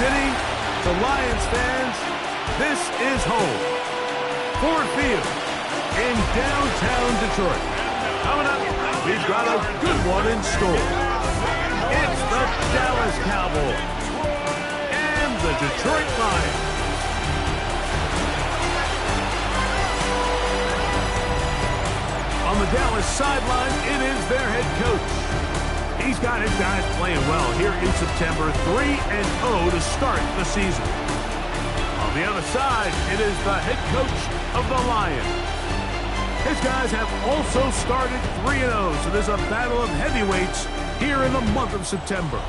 City, to Lions fans, this is home. Ford Field in downtown Detroit. Coming up, we've got a good one in store. It's the Dallas Cowboys and the Detroit Lions. On the Dallas sideline, it is their head coach. He's got his guys playing well here in September, 3-0 to start the season. On the other side, it is the head coach of the Lions. His guys have also started 3-0, so there's a battle of heavyweights here in the month of September.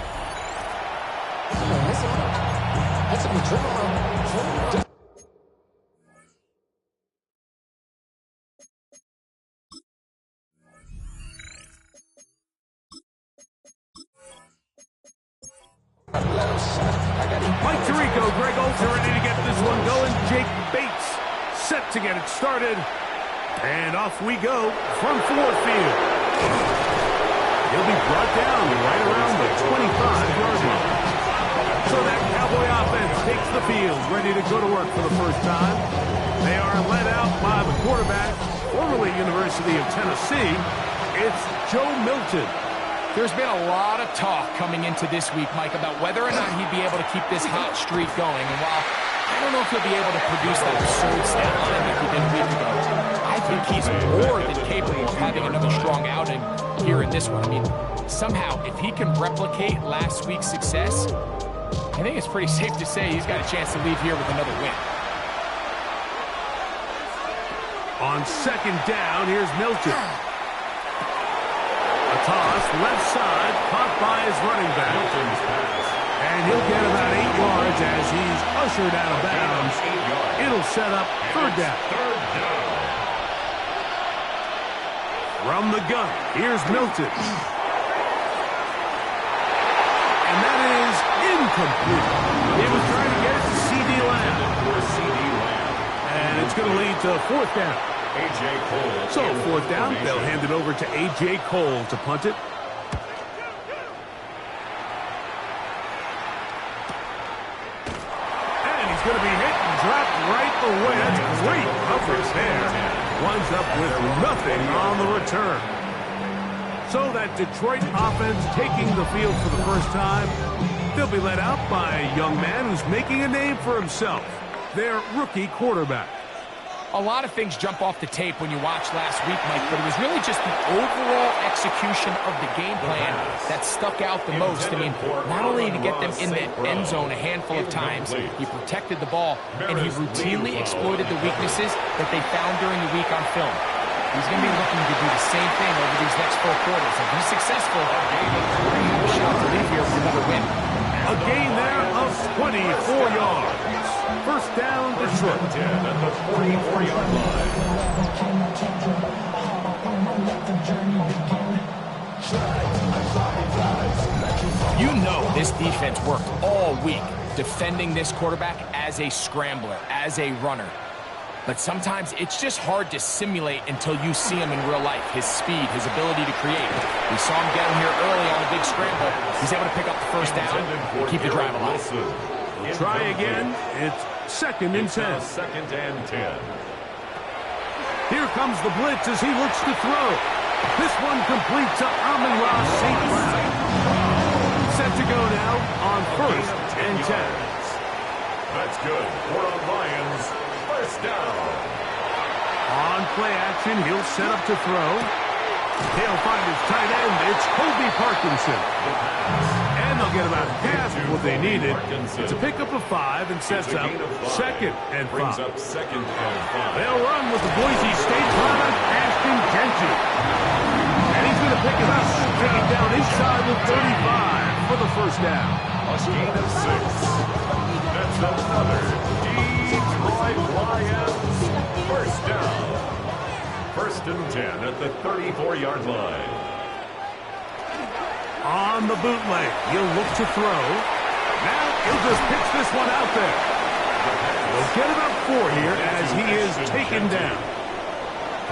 Mike Tirico, Greg Olsen ready to get this one going. Jake Bates set to get it started. And off we go from Ford Field. He'll be brought down right around the 25-yard line. So that Cowboy offense takes the field, ready to go to work for the first time. They are led out by the quarterback, formerly University of Tennessee. It's Joe Milton. There's been a lot of talk coming into this week, Mike, about whether or not he'd be able to keep this hot streak going. And while I don't know if he'll be able to produce that absurd stat line that he did a week ago, I think he's more than capable of having another strong outing here in this one. I mean, somehow, if he can replicate last week's success, I think it's pretty safe to say he's got a chance to leave here with another win. On second down, here's Milton. A toss, left side, caught by his running back. And he'll get about 8 yards as he's ushered out of bounds. It'll set up third down. From the gun, here's Milton. And that is incomplete. He was trying to get it to C.D. Lamb. And it's going to lead to fourth down. So fourth down, they'll hand it over to A.J. Cole to punt it. And he's going to be hit and dropped right away. That's great coverage there. Winds up with nothing on the return. So that Detroit offense taking the field for the first time. They'll be led out by a young man who's making a name for himself, their rookie quarterback. A lot of things jump off the tape when you watch last week, Mike, but it was really just the overall execution of the game plan that stuck out the most. I mean, not only to get them in the end zone a handful of times, he protected the ball, and he routinely exploited the weaknesses that they found during the week on film. He's going to be looking to do the same thing over these next 4 quarters. If he's successful, he'll have a shot to leave here with another win. A gain there of 24 yards. First down, Detroit. At the 44-yard line. You know this defense worked all week defending this quarterback as a scrambler, as a runner. But sometimes it's just hard to simulate until you see him in real life. His speed, his ability to create. We saw him get him here early on a big scramble. He's able to pick up the first down and keep the drive alive. We'll try again. It's second and 10. Second and 10. Here comes the blitz as he looks to throw. This one complete to Amon-Ra St. Brown. Set to go now on first and 10. That's good for the Lions. First down. On play action, he'll set up to throw. He'll find his tight end. It's Kobe Parkinson. And they'll get about half what they needed. It's a pickup of 5 and sets up second and 5. They'll run with the Boise State product, Ashton Genty. And he's going to pick it up, take it down inside the 35 for the first down. A gain of 6. That's another Detroit Lions first down. First and 10 at the 34-yard line. On the bootleg, he'll look to throw. Now he'll just pitch this one out there. He'll get about 4 here as he is taken down.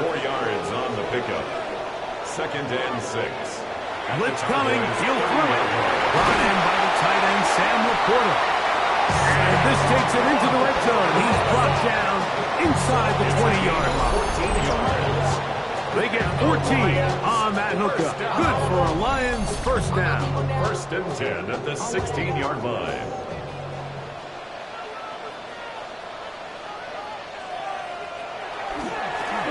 4 yards on the pickup. Second and 6. Blitz coming, he'll throw it. Brought in by the tight end, Sam Laporta. And this takes him into the red zone. He's brought down inside the 20-yard line. 14 yards. They get 14 on that hookup. Good for a Lions first down. First and 10 at the 16-yard line.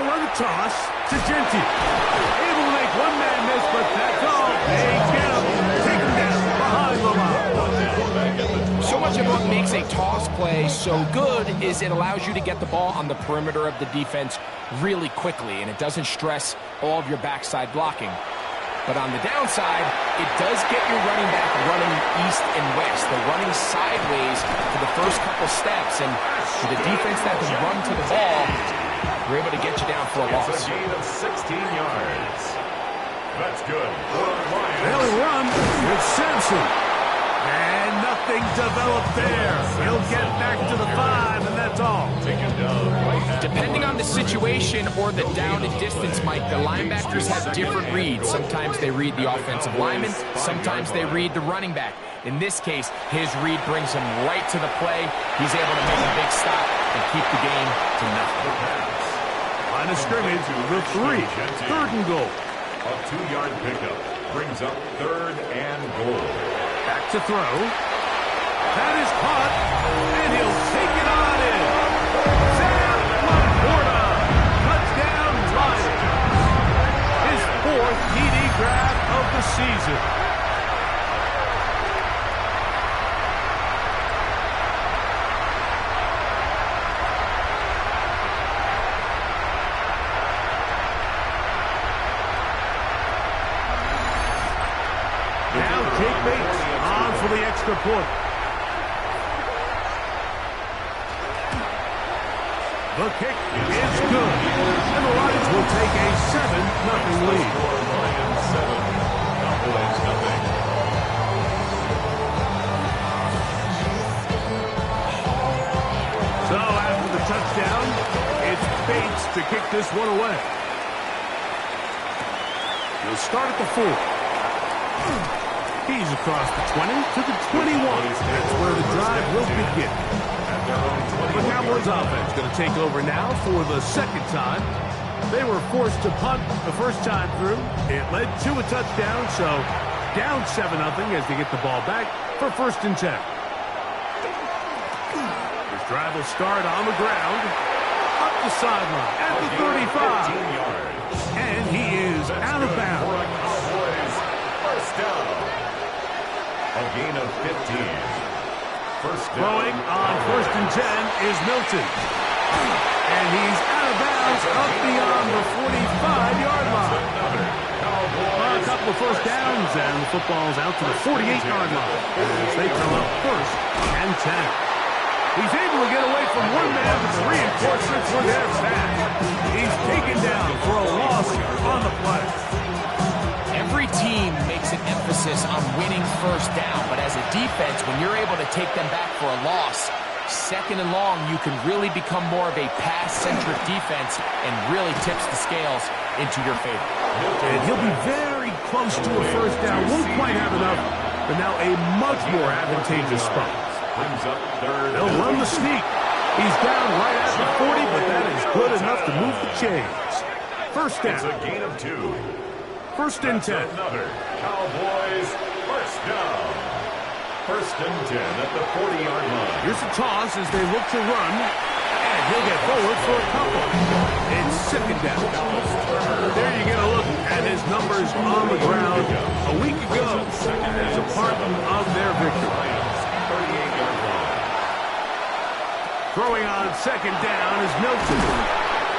On the toss to Genti. Able to make one man miss, but that's all. They get him. Take him down behind the line. So much of what makes a toss play so good is it allows you to get the ball on the perimeter of the defense really quickly, and it doesn't stress all of your backside blocking. But on the downside, it does get your running back running east and west. They're running sideways for the first couple steps, and for the defense that can run to the ball, we're able to get you down for a loss. It's a gain of 16 yards. That's good for the Lions. They'll run with Sampson. And nothing developed there. He'll get back to the 5, and that's all. Taken down right at Depending on the situation or the down and distance, Mike, the linebackers have different reads. Sometimes they read the offensive lineman. Sometimes they read the running back. In this case, his read brings him right to the play. He's able to make a big stop and keep the game to nothing. Line of scrimmage, the 3. Third and goal. A 2-yard pickup brings up third and goal. Back to throw. That is caught, and he'll take it on in. Sam Laporta, touchdown Lions. His 4th TD grab of the season. Now Jake Bates on for the extra point. The kick is good. And the Lions will take a 7-0 lead. Lions 7, Cowboys nothing. So after the touchdown, it's Bates to kick this one away. He'll start at the 4. He's across the 20 to the 21. That's where the drive will begin. The Cowboys offense going to take over now for the second time. They were forced to punt the first time through. It led to a touchdown, so down 7-0 as they get the ball back for first and 10. His drive will start on the ground, up the sideline at the 35. And he is out of bounds. First down. A gain of 15. First down. Throwing on first and 10 is Milton. And he's out of bounds up beyond the 45-yard line. A couple of first downs, and the football's out to the 48-yard line as they come up first and 10. He's able to get away from one man, but the reinforcements were there fast. He's taken down for a loss on the play. Every team makes an emphasis on winning first down, but as a defense, when you're able to take them back for a loss, second and long, you can really become more of a pass-centric defense and really tips the scales into your favor. And he'll be very close to a first down. Won't quite have enough, but now a much more advantageous spot. Brings up third. They'll run the sneak. He's down right at the 40, but that is good enough to move the chains. First It's down. a gain of 2. First and 10. Another Cowboys first down. First and 10 at the 40-yard line. Here's a toss as they look to run, and he'll get forward for a couple. It's second down. There you get a look at his numbers on the ground a week ago as a part of their victory. 38-yard line. Throwing on second down is Milton,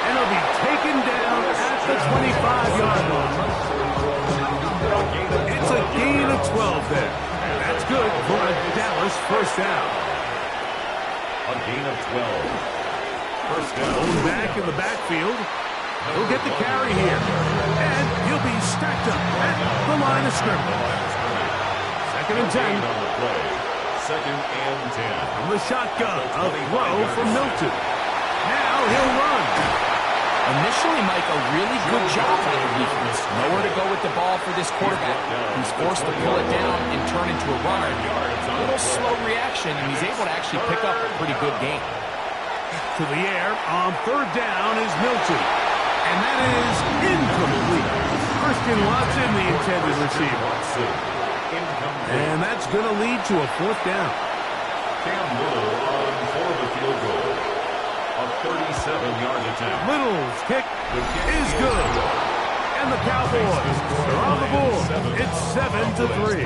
and he'll be taken down at the 25-yard line. It's a gain of 12 there. That's good for a Dallas first down. A gain of 12. First down. Going back in the backfield. He'll get the carry here. And he'll be stacked up at the line of scrimmage. Second and 10. On the play. Second and 10. From the shotgun, a throw from Milton. Now he'll run. Initially, Mike, a really good job by the defense. Nowhere to go with the ball for this quarterback. He's forced to pull it down and turn into a runner. A little slow reaction, and he's able to actually pick up a pretty good game. To the air on third down is Milton. And that is incomplete. Christian Watson, the intended receiver. And that's going to lead to a fourth down. Cam Little on for the field goal. A 37-yard attempt. Little's kick is good. And the Cowboys are on the board. It's 7-3.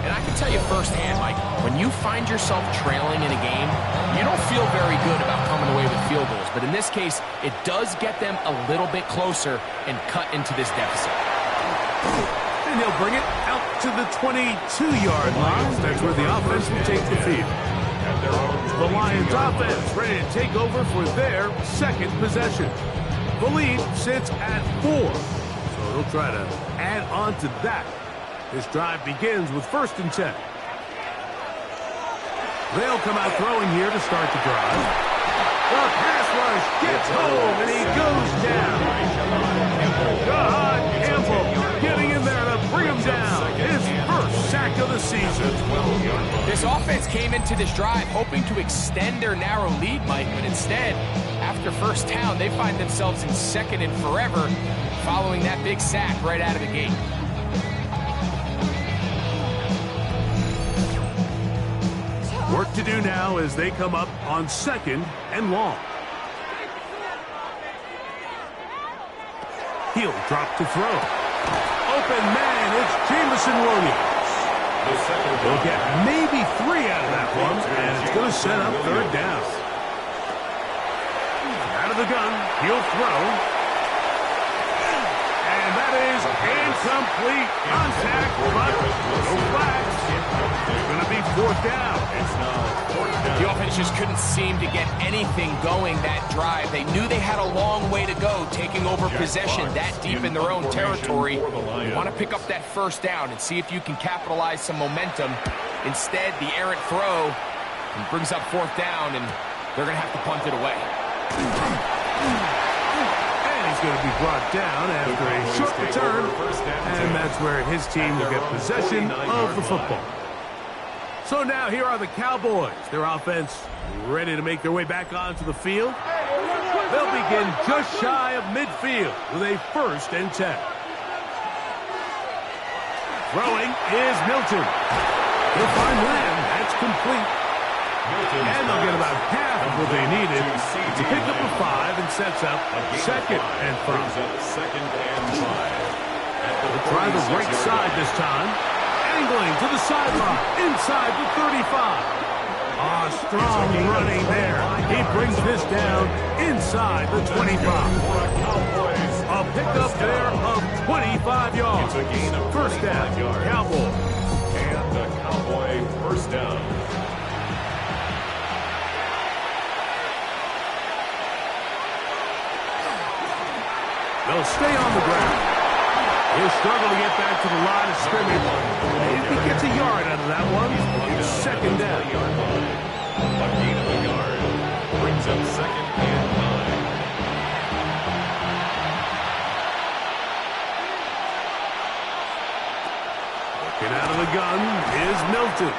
And I can tell you firsthand, Mike, when you find yourself trailing in a game, you don't feel very good about coming away with field goals. But in this case, it does get them a little bit closer and cut into this deficit. And he'll bring it out to the 22-yard line. That's where the offense will take the field. The Lions offense ready to take over for their second possession. The lead sits at 4. So they'll try to add on to that. This drive begins with 1st and 10. They'll come out throwing here to start the drive. The pass rush gets home, and he goes down. God, Campbell getting in there to bring him down. His first sack of the season. This offense came into this drive hoping to extend their narrow lead, Mike, but instead, after first down, they find themselves in 2nd and forever following that big sack right out of the gate. Work to do now as they come up on 2nd and long. He'll drop to throw. Open man, it's Jameson Williams. They'll get maybe 3 out of that one, and it's going to set up 3rd down. Out of the gun, he'll throw. And that is incomplete. Contact, but no flags. It's going to be 4th down. The offense just couldn't seem to get anything going that drive. They knew they had a long way to go taking over possession that deep in their own territory. You want to pick up that 1st down and see if you can capitalize some momentum. Instead, the errant throw brings up 4th down, and they're going to have to punt it away. And he's going to be brought down after a short return, and that's where his team will get possession of the football. So now here are the Cowboys. Their offense ready to make their way back onto the field. They'll begin just shy of midfield with a 1st and 10. Throwing is Milton. He'll find Lamb. That's complete. And they'll get about half of what they needed to pick up a 5 and sets up 2nd and 5. They'll try the right side this time. Angling to the sideline, inside the 35. Strong running there. He brings this down inside the 25. A pickup there of 25 yards. It's a gain of 1st down, Cowboys. And the Cowboy 1st down. They'll stay on the ground. He'll struggle to get back to the line of scrimmage. If he gets a yard out of that one, it's 2nd down. A gain of a yard brings up 2nd and 9. Looking out of the gun is Milton.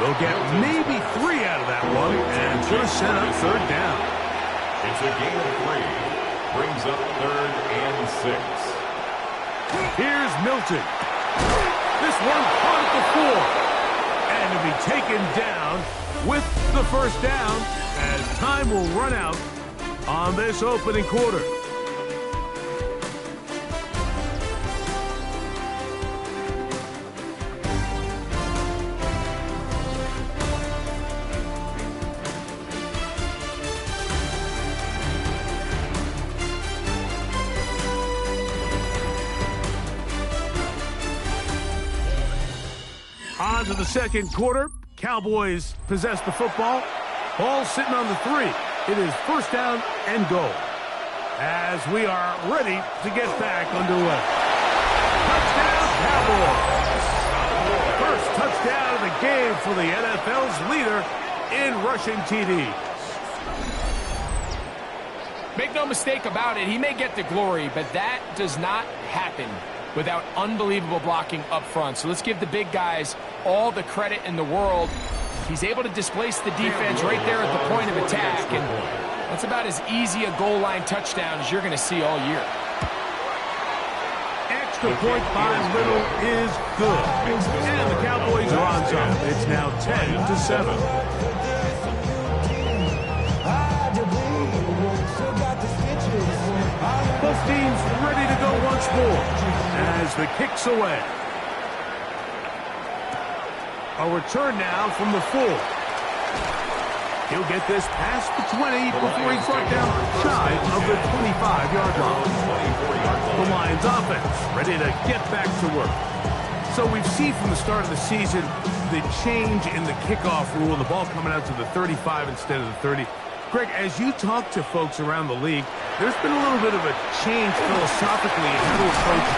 They'll get maybe 3 out of that one, and it's going to set up 3rd down. It's a gain of 3. Brings up 3rd and 6. Here's Milton. This one caught at the 4. And to be taken down with the 1st down as time will run out on this opening quarter. On to the 2nd quarter. Cowboys possess the football. Ball sitting on the 3. It is 1st down and goal. As we are ready to get back underway. Touchdown, Cowboys. First touchdown of the game for the NFL's leader in rushing TDs. Make no mistake about it, he may get the glory, but that does not happen without unbelievable blocking up front. So let's give the big guys all the credit in the world. He's able to displace the defense right there at the point of attack, and that's about as easy a goal line touchdown as you're going to see all year. Extra point by Little is good. And the Cowboys are on top. It's now 10-7. Both teams ready to go once more as the kick's away. A return now from the 4. He'll get this past the 20 before he's brought down shy of the 25-yard line. The Lions offense ready to get back to work. So we've seen from the start of the season the change in the kickoff rule, the ball coming out to the 35 instead of the 30. Greg, as you talk to folks around the league, there's been a little bit of a change philosophically in how to approach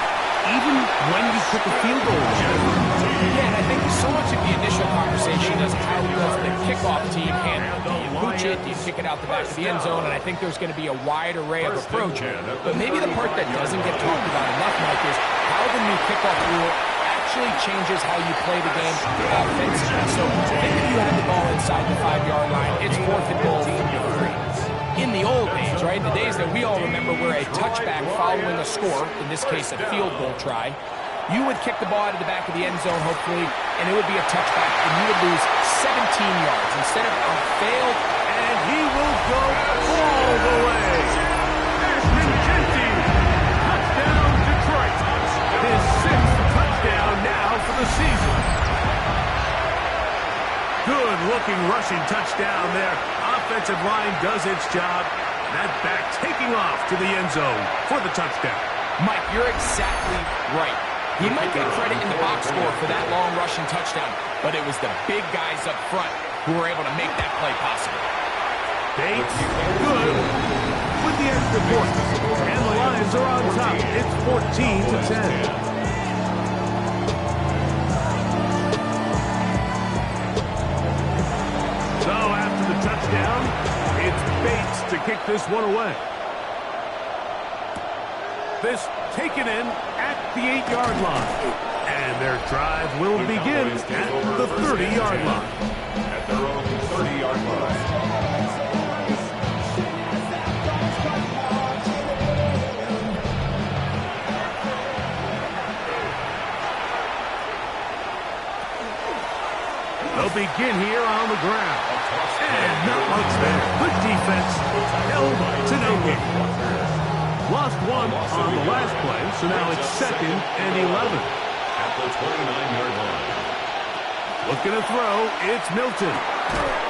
even when you kick a field goal. Yeah, and I think so much of the initial conversation is how does the kickoff team handle it? Do you mooch it? Do you kick it out the back of the end zone? And I think there's going to be a wide array of approach. But maybe the part that doesn't get talked about enough, Mike, is how the new kickoff rule actually changes how you play the game offensively. So think if you had the ball inside the 5-yard line, it's 4th and goal from your 3. In the old days, right, the days that we all remember where a touchback following a score, in this case a field goal try, you would kick the ball out of the back of the end zone, hopefully, and it would be a touchback, and you would lose 17 yards instead of a failed. And he will go all the way. Touchdown, Detroit. His 6th touchdown now for the season. Good-looking rushing touchdown there. Offensive line does its job. That back taking off to the end zone for the touchdown. Mike, you're exactly right. He might get credit in the box score for that long rushing touchdown, but it was the big guys up front who were able to make that play possible. Bates, good, with the extra point. And the Lions are on top. It's 14-10. So after the touchdown, it's Bates to kick this one away. This taken in at the 8-yard line. And their drive will begin at the 30-yard line. At their own 30-yard line. They'll begin here on the ground. And not much there. Good defense. Held to no gain. Lost one on the last play, so now it's 2nd and 11. At the 29-yard line. Looking to throw, it's Milton.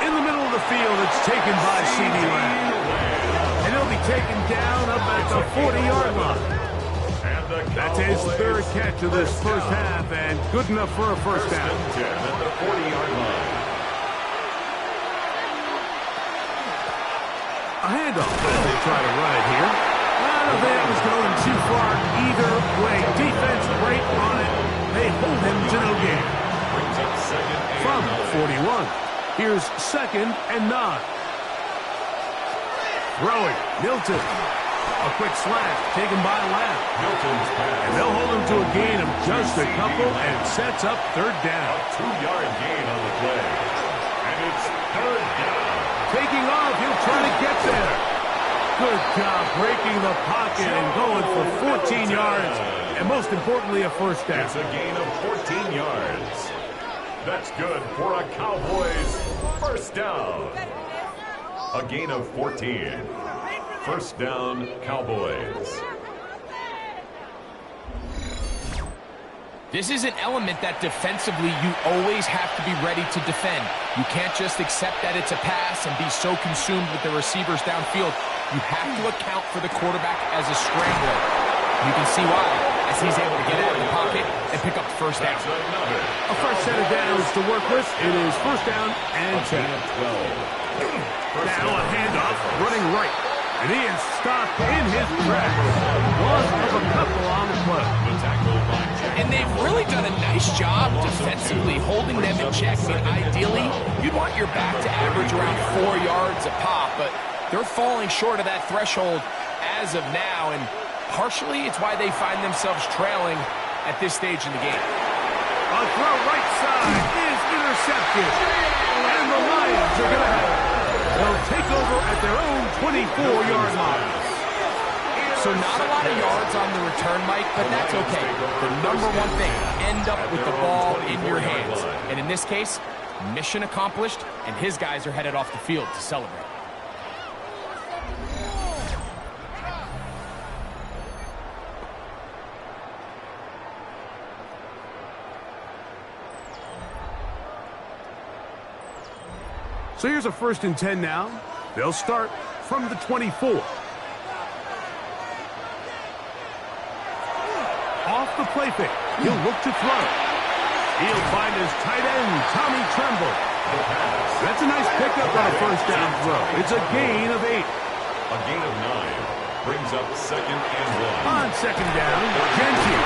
In the middle of the field, it's taken by C.D. Lamb. And he'll be taken down up at the 40-yard line. That's his 3rd catch of this first half, and good enough for a first down. At the 40-yard line. A handoff as they try to run it here. I don't think it was going too far either way. Defense right on it. They hold him to no gain. Brings up 2nd and From 41. Here's 2nd and 9. Throwing. Milton. A quick slash taken by Lamb. Milton's pass. And they'll hold him to a gain of just a couple and sets up 3rd down. A 2-yard gain on the play. And it's 3rd down. Taking off, he'll try to get there. Good job breaking the pocket and going for 14 yards. And most importantly, a first down. It's a gain of 14 yards. That's good for a Cowboys first down. A gain of 14. First down, Cowboys. This is an element that defensively you always have to be ready to defend. You can't just accept that it's a pass and be so consumed with the receivers downfield. You have to account for the quarterback as a scrambler. You can see why, as he's able to get out of the pocket and pick up the first down. A fresh set of downs to work with. It is first down and 10. Now a handoff, running right. And he is stopped in his tracks. Loss of a couple on the play. And they've really done a nice job defensively holding them in check. I mean, ideally, you'd want your back to average around 4 yards a pop, but They're falling short of that threshold as of now, and partially it's why they find themselves trailing at this stage in the game. A throw right side is intercepted. And the Lions are going to have it. They'll take over at their own 24-yard line. So not a lot of yards on the return, Mike, but that's okay. The number one thing, end up with the ball in your hands. And in this case, mission accomplished, and his guys are headed off the field to celebrate. So here's a 1st and 10 now. They'll start from the 24. Off the play fake. He'll look to throw. He'll find his tight end, Tommy Tremble. That's a nice pickup on a 1st down throw. It's a gain of 8. A gain of 9 brings up 2nd and 1. On 2nd down, Genty.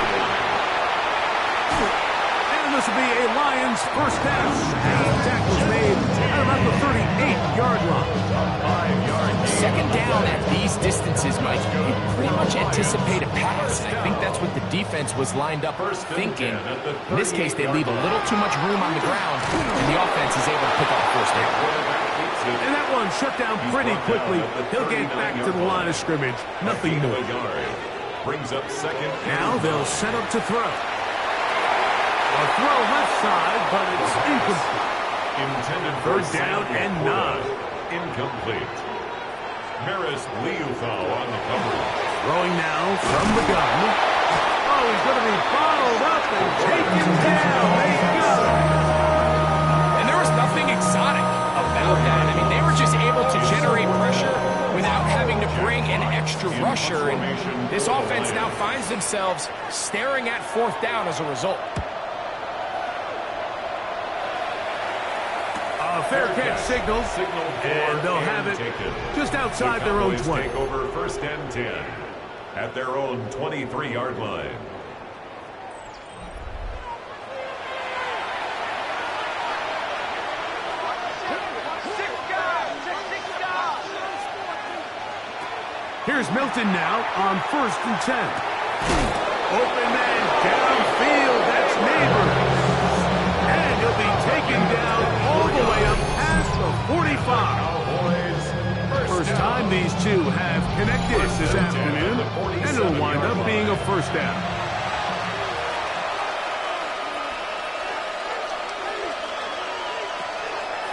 And this will be a Lions 1st down. And the tackle's made at about the 38-yard line. 5-yard gain. 2nd down at these distances, Mike, you pretty much anticipate a pass. And I think that's what the defense was lined up thinking. In this case, they leave a little too much room on the ground, and the offense is able to pick up the 1st down. And that one shut down pretty quickly. He'll get back to the line of scrimmage. Nothing more. Brings up 2nd. Now they'll set up to throw. A throw left side, but it's incomplete. Intended for 3rd down and 9. Incomplete. Maris Liufau on the cover. Throwing now from the gun. Oh, he's going to be bottled up and taken down. They go. And there was nothing exotic about that. I mean, they were just able to generate pressure without having to bring an extra rusher. And this offense now finds themselves staring at 4th down as a result. A fair catch signal, and they'll have it just outside their own 20. Take over 1st and 10 at their own 23-yard line. Here's Milton now on 1st and 10. Open man downfield, that's Neighbor. And he'll be taken down all the way up past the 45. First time these two have connected this afternoon, and it'll wind up being a 1st down.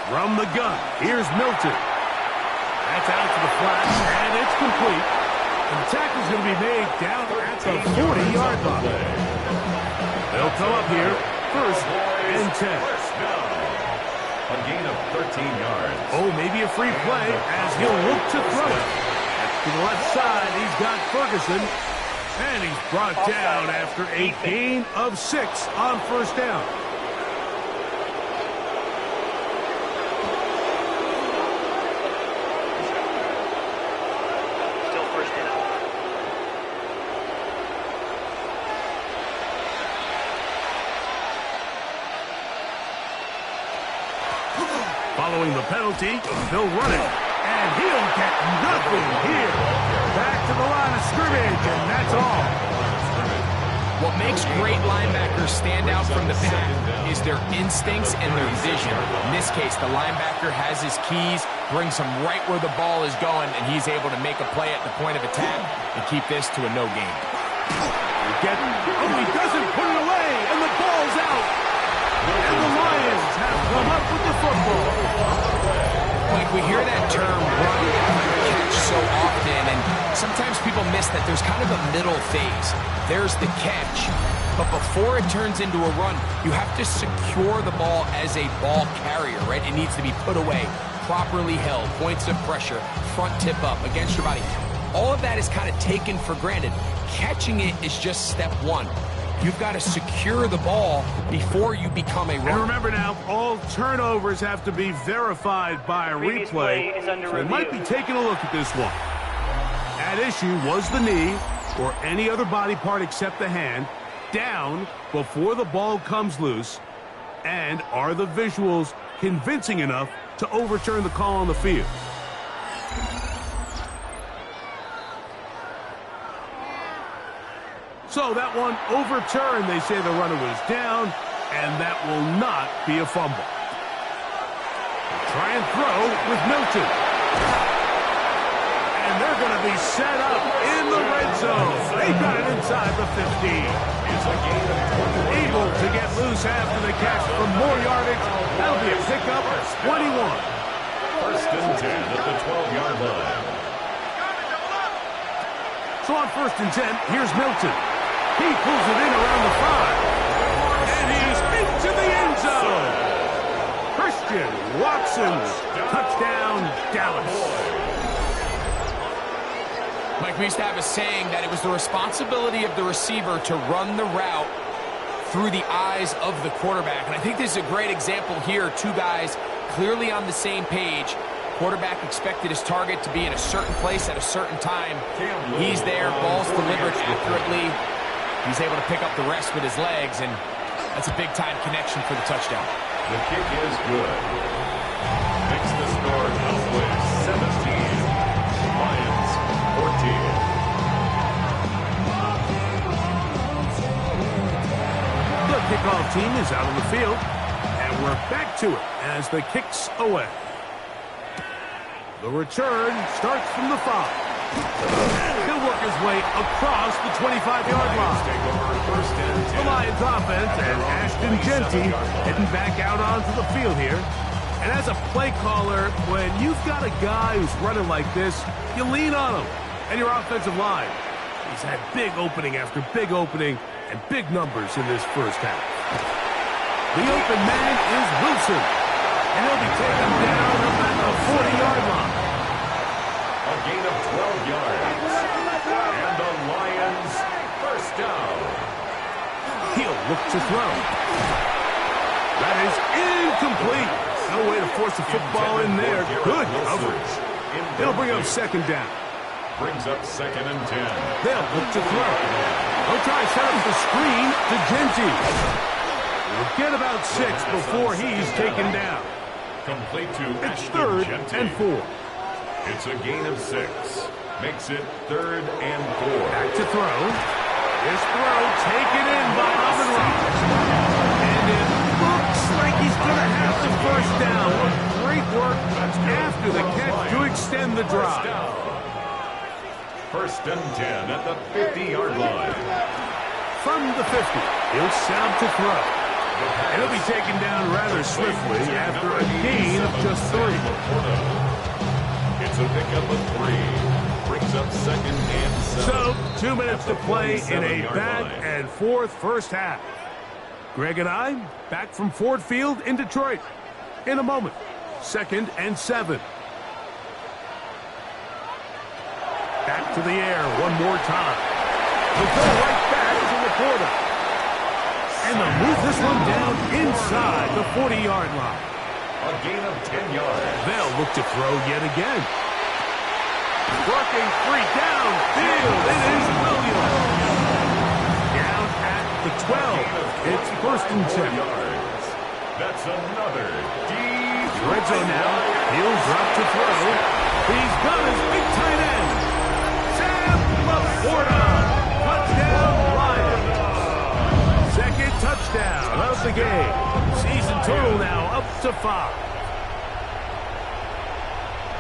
From the gun, here's Milton. That's out to the flat, and it's complete. And the tackle's going to be made down at the 40-yard line. They'll come up here, 1st and 10. A gain of 13 yards. Oh, maybe a free play as he'll look to throw it. To the left side, he's got Ferguson. And he's brought down after a gain of 6 on 1st down. Still 1st down. Following the penalty, they'll run it. And he'll get nothing here. Back to the line of scrimmage, and that's all. What makes great linebackers stand out from the pack is their instincts and their vision. In this case, the linebacker has his keys, brings him right where the ball is going, and he's able to make a play at the point of attack and keep this to a no gain. Oh, he doesn't put it away, and the ball's out. And the Lions have come up with the football. Like, we hear that term run catch so often, and sometimes people miss that there's kind of a middle phase. There's the catch, but before it turns into a run, you have to secure the ball as a ball carrier, right? It needs to be put away, properly held, points of pressure, front tip up against your body. All of that is kind of taken for granted. Catching it is just step one. You've got to secure the ball before you become a runner. And remember now, all turnovers have to be verified by a replay. So they might be taking a look at this one. At issue was the knee, or any other body part except the hand, down before the ball comes loose. And are the visuals convincing enough to overturn the call on the field? So that one overturned. They say the runner was down, and that will not be a fumble. Try and throw with Milton. And they're going to be set up in the red zone. They got it inside the 15. Able to get loose after the catch for more yardage. That'll be a pickup of 21. First and 10 at the 12-yard line. So on first and 10, here's Milton. He pulls it in around the 5. And he's into the end zone. Christian Watson's touchdown, Dallas. Mike, we used to have a saying that it was the responsibility of the receiver to run the route through the eyes of the quarterback. And I think this is a great example here. Two guys clearly on the same page. Quarterback expected his target to be in a certain place at a certain time. He's there, ball's delivered accurately. He's able to pick up the rest with his legs, and that's a big-time connection for the touchdown. The kick is good. Makes the score Cowboys 17, Lions 14. The kickoff team is out on the field, and we're back to it as the kick's away. The return starts from the 5. He'll work his way across the 25-yard line. The Lions offense and Ashton Genty heading back out onto the field here. And as a play caller, when you've got a guy who's running like this, you lean on him and your offensive line. He's had big opening after big opening and big numbers in this first half. The open man is Wilson, and he'll be taken down up at the 40-yard line. A gain of 12 yards. And the Lions first down. He'll look to throw. That is incomplete. No way to force the football in there. Good coverage. It'll bring up second down. Brings up second and 10. They'll look to throw. They'll try to set up the screen to Genty. We'll get about 6 before he's taken down. Complete to It's Ashton third Genty. and 4. It's a gain of 6. Makes it third and 4. Back to throw. His throw taken in by Amon-Ra. And it looks like he's going to have the first down. Great work after the catch to extend the drive. First and 10 at the 50-yard line. From the 50, he'll set up to throw. And he'll be taken down rather swiftly after a gain of just 3. It's a pickup of 3. Brings up second and 7. So, 2 minutes to play in a back and forth first half. Greg and I back from Ford Field in Detroit. In a moment, second and 7. Back to the air one more time. They'll go right back to Laporta. And they'll move this one down inside the 40-yard line. A gain of 10 yards. They'll look to throw yet again. Working free downfield. It is Williams. Down at the 12. It's first and 10. Yards. That's another deep. Red zone now. He'll drop to throw. He's got his big tight end. Sam Laporta. Touchdown Lions. Second touchdown of the game. Season total now up to 5.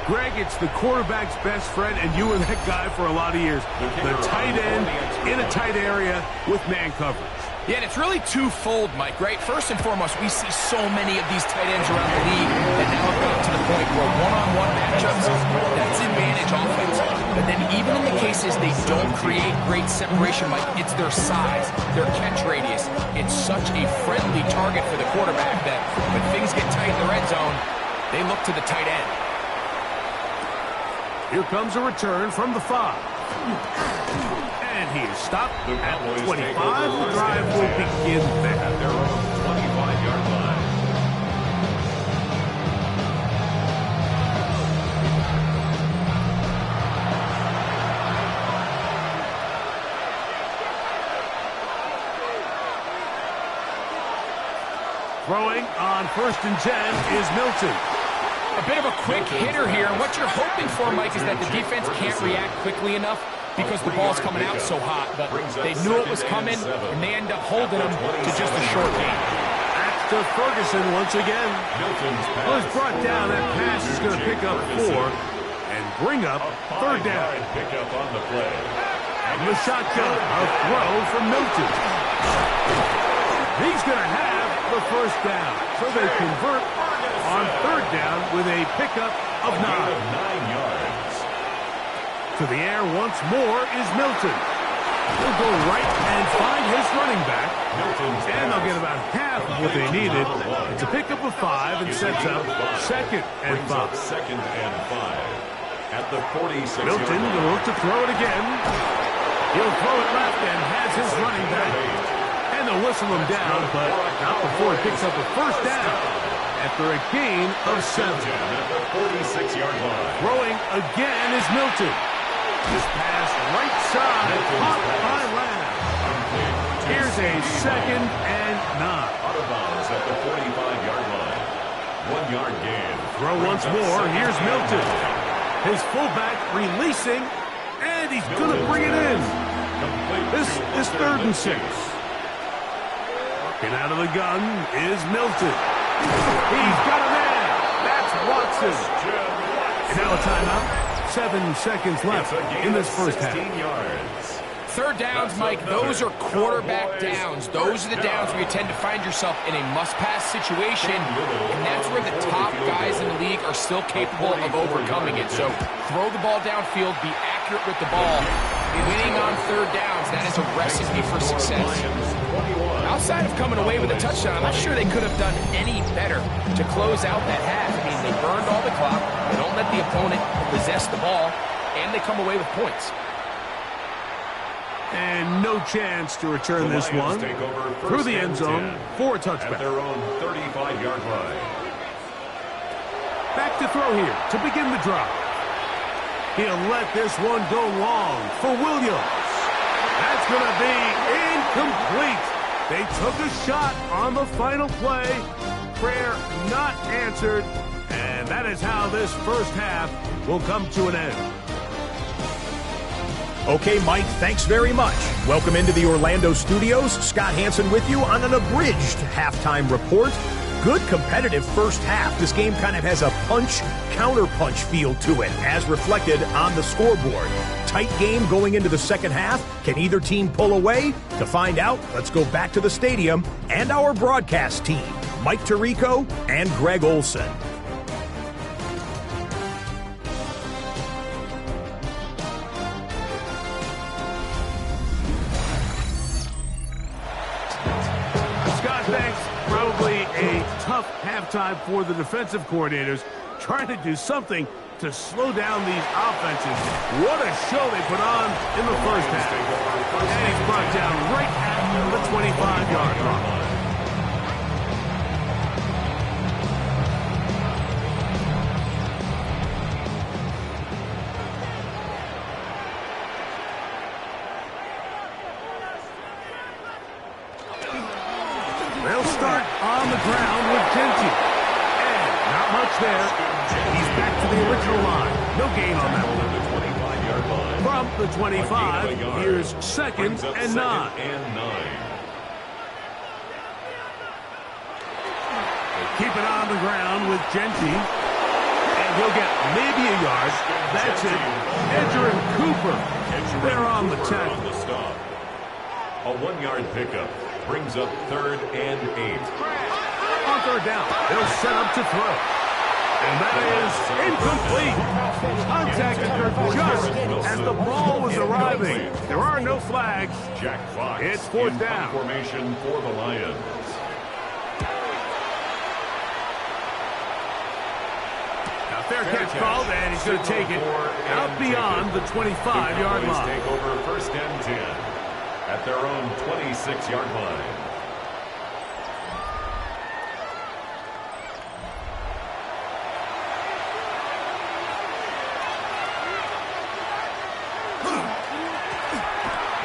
Greg, it's the quarterback's best friend, and you were that guy for a lot of years. The tight end in a tight area with man coverage. Yeah, and it's really twofold, Mike, right? First and foremost, we see so many of these tight ends around the league that now have gotten to the point where one-on-one matchups, that's advantage offense. But then even in the cases they don't create great separation, Mike, it's their size, their catch radius. It's such a friendly target for the quarterback that when things get tight in the red zone, they look to the tight end. Here comes a return from the 5. And he is stopped at the 25. The drive will begin there. At their own 25-yard line. Throwing on first and 10 is Milton. A bit of a quick hitter here. What you're hoping for, Mike, is that the defense can't react quickly enough because the ball's coming out so hot, but they knew it was coming, and they end up holding them to just a short game. Back to Ferguson once again. Well, it's brought down. That pass is going to pick up 4 and bring up third down. And the shotgun, a throw from Milton. He's going to have the first down. So they convert on third down with a pickup of 9. yards. To the air once more is Milton. He'll go right and find his running back. And they'll get about half of what they needed. It's a pickup of 5 and sets up second and 5. Second and 5 at the 46. Milton will look to throw it again. He'll throw it left and has his running back. And they'll whistle him down, but not before he picks up a first down after a gain of 7. At the 46-yard line. Throwing again is Milton. This pass right side, caught by Lamb. Here's a second and 9. Out of bounds at the 45-yard line. 1-yard gain. Throw once more. Here's Milton. His fullback releasing, and he's going to bring it in. This is 3rd and 6. Walking out of the gun is Milton. He's got a man. That's Watson. And now a timeout. 7 seconds left in this first half. Third downs, Mike, those are quarterback downs. Those are the downs where you tend to find yourself in a must-pass situation, and that's where the top guys in the league are still capable of overcoming it. So throw the ball downfield, be accurate with the ball. Winning on third downs, that is a recipe for success. Outside of coming away with a touchdown, I'm not sure they could have done any better to close out that half. I mean, they burned all the clock, they don't let the opponent possess the ball, and they come away with points. And no chance to return this one through the end zone for a touchback. At their own 35-yard line. Back to throw here to begin the drive. He'll let this one go long for Williams. That's going to be incomplete. They took a shot on the final play. Prayer not answered. And that is how this first half will come to an end. Okay, Mike, thanks very much. Welcome into the Orlando studios. Scott Hansen with you on an abridged halftime report. Good competitive first half. This game kind of has a punch-counter-punch feel to it, as reflected on the scoreboard. Tight game going into the second half. Can either team pull away? To find out, let's go back to the stadium and our broadcast team, Mike Tirico and Greg Olson. Probably a tough halftime for the defensive coordinators, trying to do something to slow down these offenses. What a show they put on in the first half. And he's brought down right at the 25-yard line. They'll start on the ground with Genty. And not much there. He's back to the original line. No gain on that one. From the 25, here's second and 9. Keep it on the ground with Genty. And he'll get maybe a yard. That's it. Edger and Cooper. They're on the tackle. A 1-yard pickup. Brings up 3rd and 8. On third down, they'll set up to throw. And that is incomplete. Contact occurred just as the ball was arriving. There are no flags. Jack Fox. It's fourth down. Formation for the Lions. Now fair catch called, and he's going to take it out beyond the 25-yard line. Take over 1st and 10. At their own 26-yard line.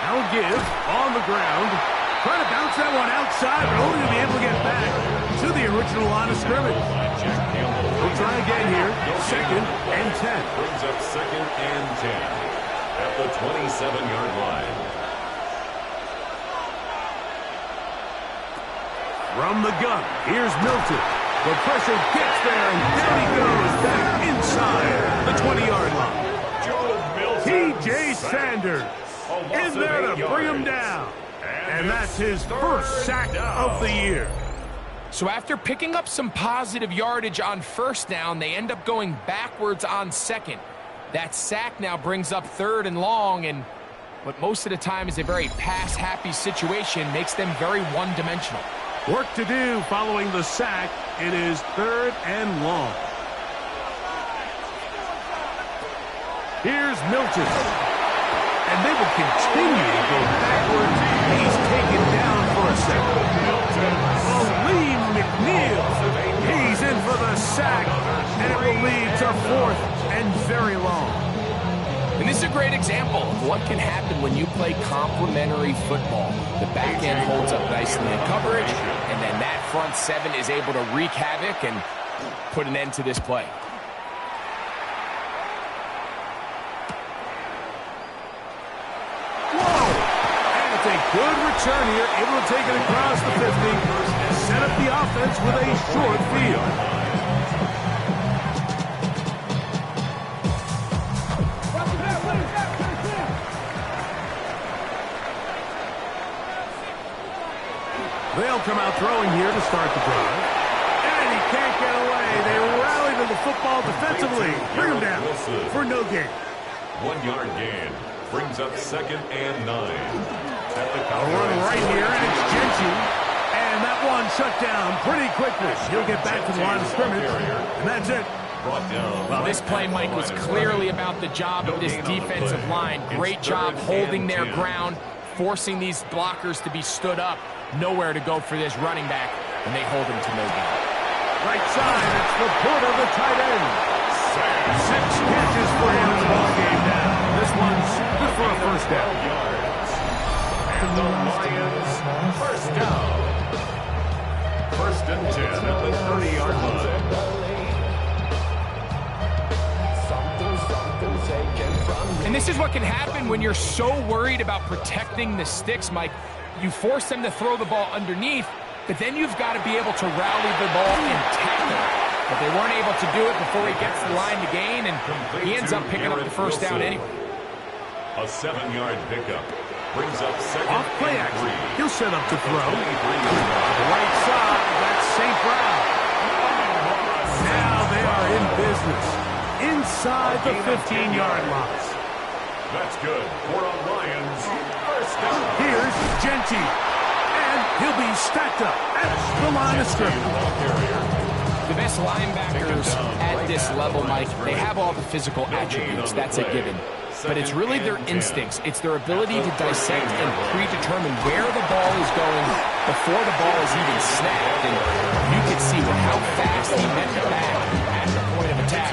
Now give on the ground. Trying to bounce that one outside, but only to be able to get back to the original line of scrimmage. We'll try again here. 2nd and 10. Brings up 2nd and 10. At the 27-yard line. From the gun, here's Milton. The pressure gets there, and there he goes back inside the 20-yard line. T.J. Sanders in there to bring him down. And that's his first sack of the year. So after picking up some positive yardage on first down, they end up going backwards on second. That sack now brings up 3rd and long, and what most of the time is a very pass-happy situation makes them very one-dimensional. Work to do following the sack. It is 3rd and long. Here's Milton. And they will continue to go backwards. He's taken down for a second. Lee McNeil. He's in for the sack. And it will lead to 4th and very long. And this is a great example of what can happen when you play complementary football. The back end holds up nicely in coverage, and then that front 7 is able to wreak havoc and put an end to this play. Whoa! And it's a good return here, able to take it across the 50 and set up the offense with a short field. They'll come out throwing here to start the drive. And he can't get away. They rally to the football defensively. Bring him down for no gain. 1-yard gain brings up 2nd and 9. At the A run right here, and it's Genty. And that one shut down pretty quickly. He'll get back to the line of scrimmage, and that's it. Well, this play, Mike, was clearly about the job of this defensive line. Great job holding their ground, forcing these blockers to be stood up. Nowhere to go for this running back, and they hold him to no gain. Right side, it's the Porter, the tight end. 6 catches for him in the ball game now. This one's good for a first down. And the Lions first down. 1st and 10 at the 30-yard line. And this is what can happen when you're so worried about protecting the sticks, Mike. You force them to throw the ball underneath, but then you've got to be able to rally the ball and tackle. But they weren't able to do it before he gets the line to gain, and he ends up picking up the first down anyway. A 7-yard pickup brings up 2nd Off play and action. 3. He'll set up to throw. The right side, that's St. Brown. Now they are in business. Inside the 15-yard line. That's good for a Lions first down. Here's Genty. And he'll be stacked up at the line of scrimmage. The best linebackers at this level, Mike, they have all the physical attributes. That's a given. But it's really their instincts. It's their ability to dissect and predetermine where the ball is going before the ball is even snapped. And you can see with how fast he met the back at the point of attack,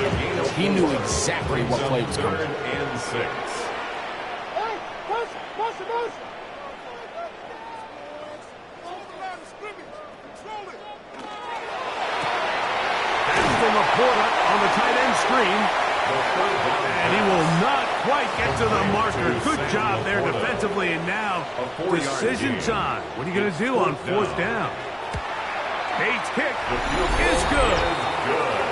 he knew exactly what play was coming. 3rd and 6. Porter on the tight end screen. And he will not quite get to the marker. Good job there defensively. And now, decision time. What are you going to do on 4th down? Bates' kick is good.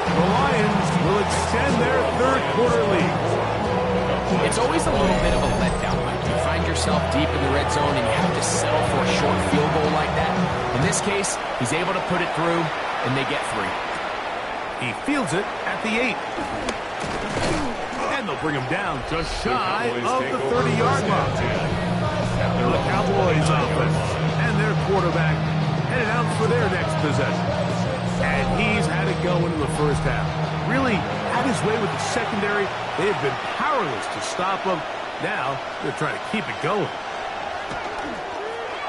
The Lions will extend their 3rd quarter lead. It's always a little bit of a letdown, Mike. You find yourself deep in the red zone and you have to settle for a short field goal like that. In this case, he's able to put it through, and they get 3. He fields it at the 8. And they'll bring him down just shy of the 30-yard line. The Cowboys offense and their quarterback headed out for their next possession. And he's had it go into the first half. Really had his way with the secondary. They have been powerless to stop him. Now they're trying to keep it going.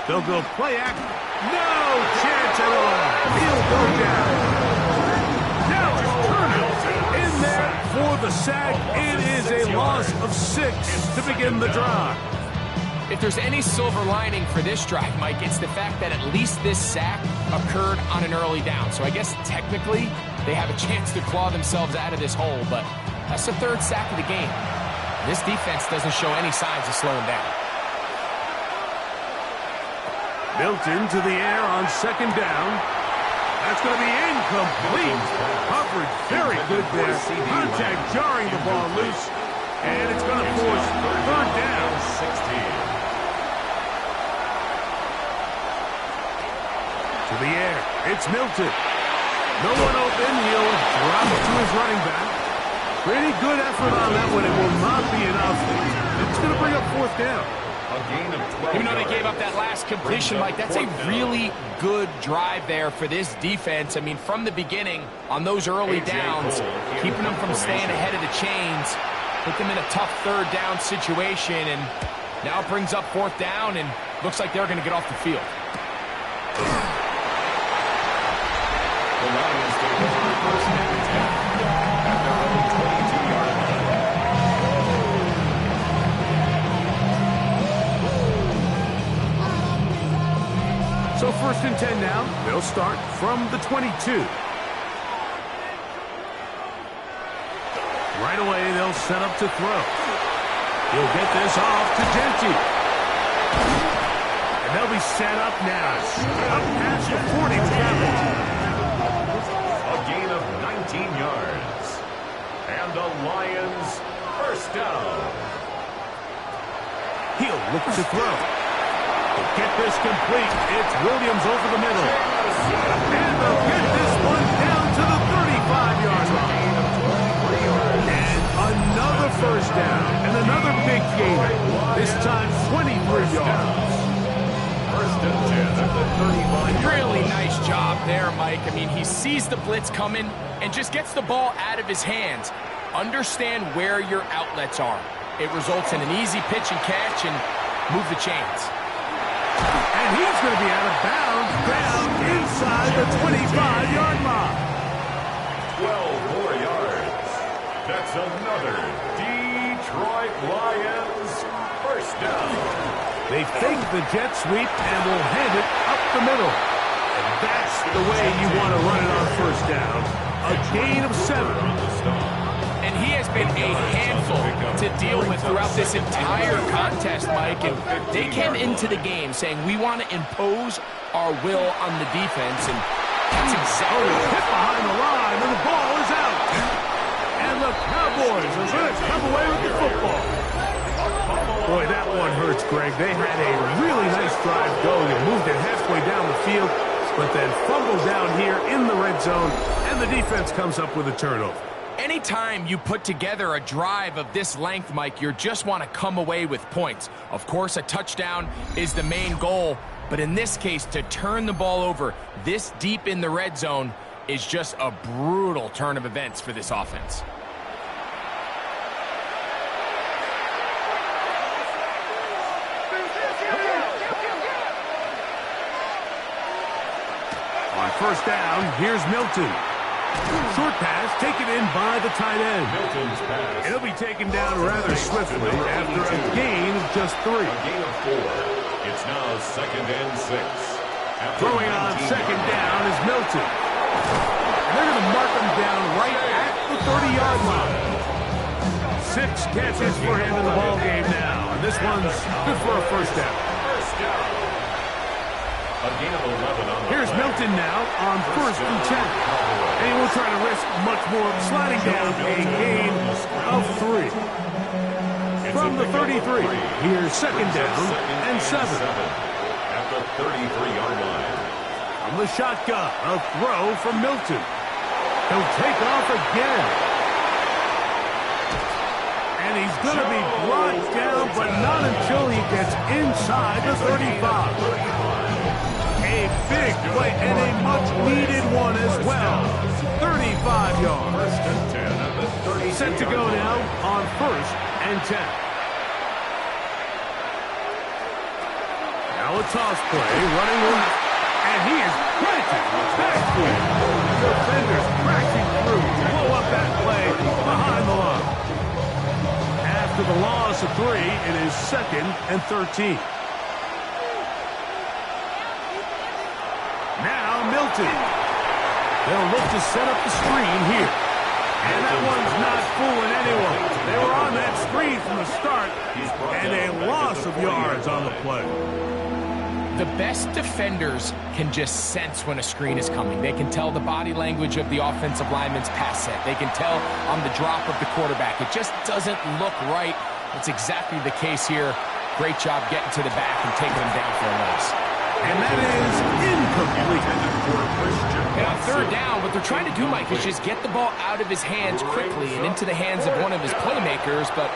They'll go play action. No chance at all. He'll go down. Now it's Turner in there for the sack. It is a loss of 6 to begin the drive. If there's any silver lining for this drive, Mike, it's the fact that at least this sack occurred on an early down. So I guess technically they have a chance to claw themselves out of this hole, but that's the 3rd sack of the game. This defense doesn't show any signs of slowing down. Milton to the air on second down. That's going to be incomplete. Coverage very good there. Contact jarring the ball loose. And it's going to force third down. 16. To the air. It's Milton. No one open. He'll drop it to his running back. Pretty good effort on that one. It will not be enough. It's going to bring up fourth down. A gain of 12 Even though they gave up yards. that last completion, Mike, that's a really good drive there for this defense. I mean, from the beginning, on those early downs, keeping them from staying ahead of the chains, put them in a tough third down situation, and now it brings up fourth down, and looks like they're going to get off the field. The Lions take over first and 10 at their own 22-yard line. So first and 10 now. They'll start from the 22. Right away, they'll set up to throw. He'll get this off to Genty. And they'll be set up now. Up past the 40 with that one. A gain of 19 yards. And the Lions first down. He'll look to throw. He'll get this complete. It's Williams over the middle. And they'll get this one down to the 35-yard line. And another first down. And another big gain. This time 23 yards. First and 10 at the 35-yard line. Really nice job there, Mike. I mean, he sees the blitz coming and just gets the ball out of his hands. Understand where your outlets are. It results in an easy pitch and catch and move the chains. And he's going to be out of bounds down inside the 25-yard line. 12 more yards. That's another Detroit Lions first down. They fake the jet sweep and will hand it up the middle. And that's the way you want to run it on first down. A gain of 7. And he has been a handful to deal with throughout this entire contest, Mike. And they came into the game saying, we want to impose our will on the defense. And that's exactly hit behind the line, and the ball is out. And the Cowboys are going to come away with the football. Boy, that one hurts, Greg. They had a really nice drive going and moved it halfway down the field, but then fumbled down here in the red zone, and the defense comes up with a turnover. Anytime you put together a drive of this length, Mike, you just want to come away with points. Of course, a touchdown is the main goal, but in this case, to turn the ball over this deep in the red zone is just a brutal turn of events for this offense. On first down, here's Milton. Short pass taken in by the tight end. Milton's pass. It'll be taken down rather swiftly after a gain of just 3. A gain of 4. It's now second and 6. Throwing on second down is Milton. And they're going to mark him down right at the 30-yard line. 6 catches for him in the ball game now. And this one's good for a first down. First down. A gain of 11 on the Here's play. Milton now on first and 10. And he will try to risk much more, sliding down a gain of 3. From the 33, here's second down and 7. At the 33-yard line. From the shotgun, a throw from Milton. He'll take off again. And he's going to be brought down, but not until he gets inside the 35. A big play and a much-needed one as well. 35 yards. First and 10 at the 30. Set to go now on first and 10. Now a toss play, running left, and he is planted in the backfield. Defenders crashing through to blow up that play behind the line. After the loss of 3, it is second and 13. Now Milton. They'll look to set up the screen here. And that one's not fooling anyone. They were on that screen from the start, and a loss of yards on the play. The best defenders can just sense when a screen is coming. They can tell the body language of the offensive lineman's pass set. They can tell on the drop of the quarterback. It just doesn't look right. It's exactly the case here. Great job getting to the back and taking him down for a loss. And that is incomplete. And on third down, what they're trying to do, Mike, is just get the ball out of his hands quickly and into the hands of one of his playmakers, but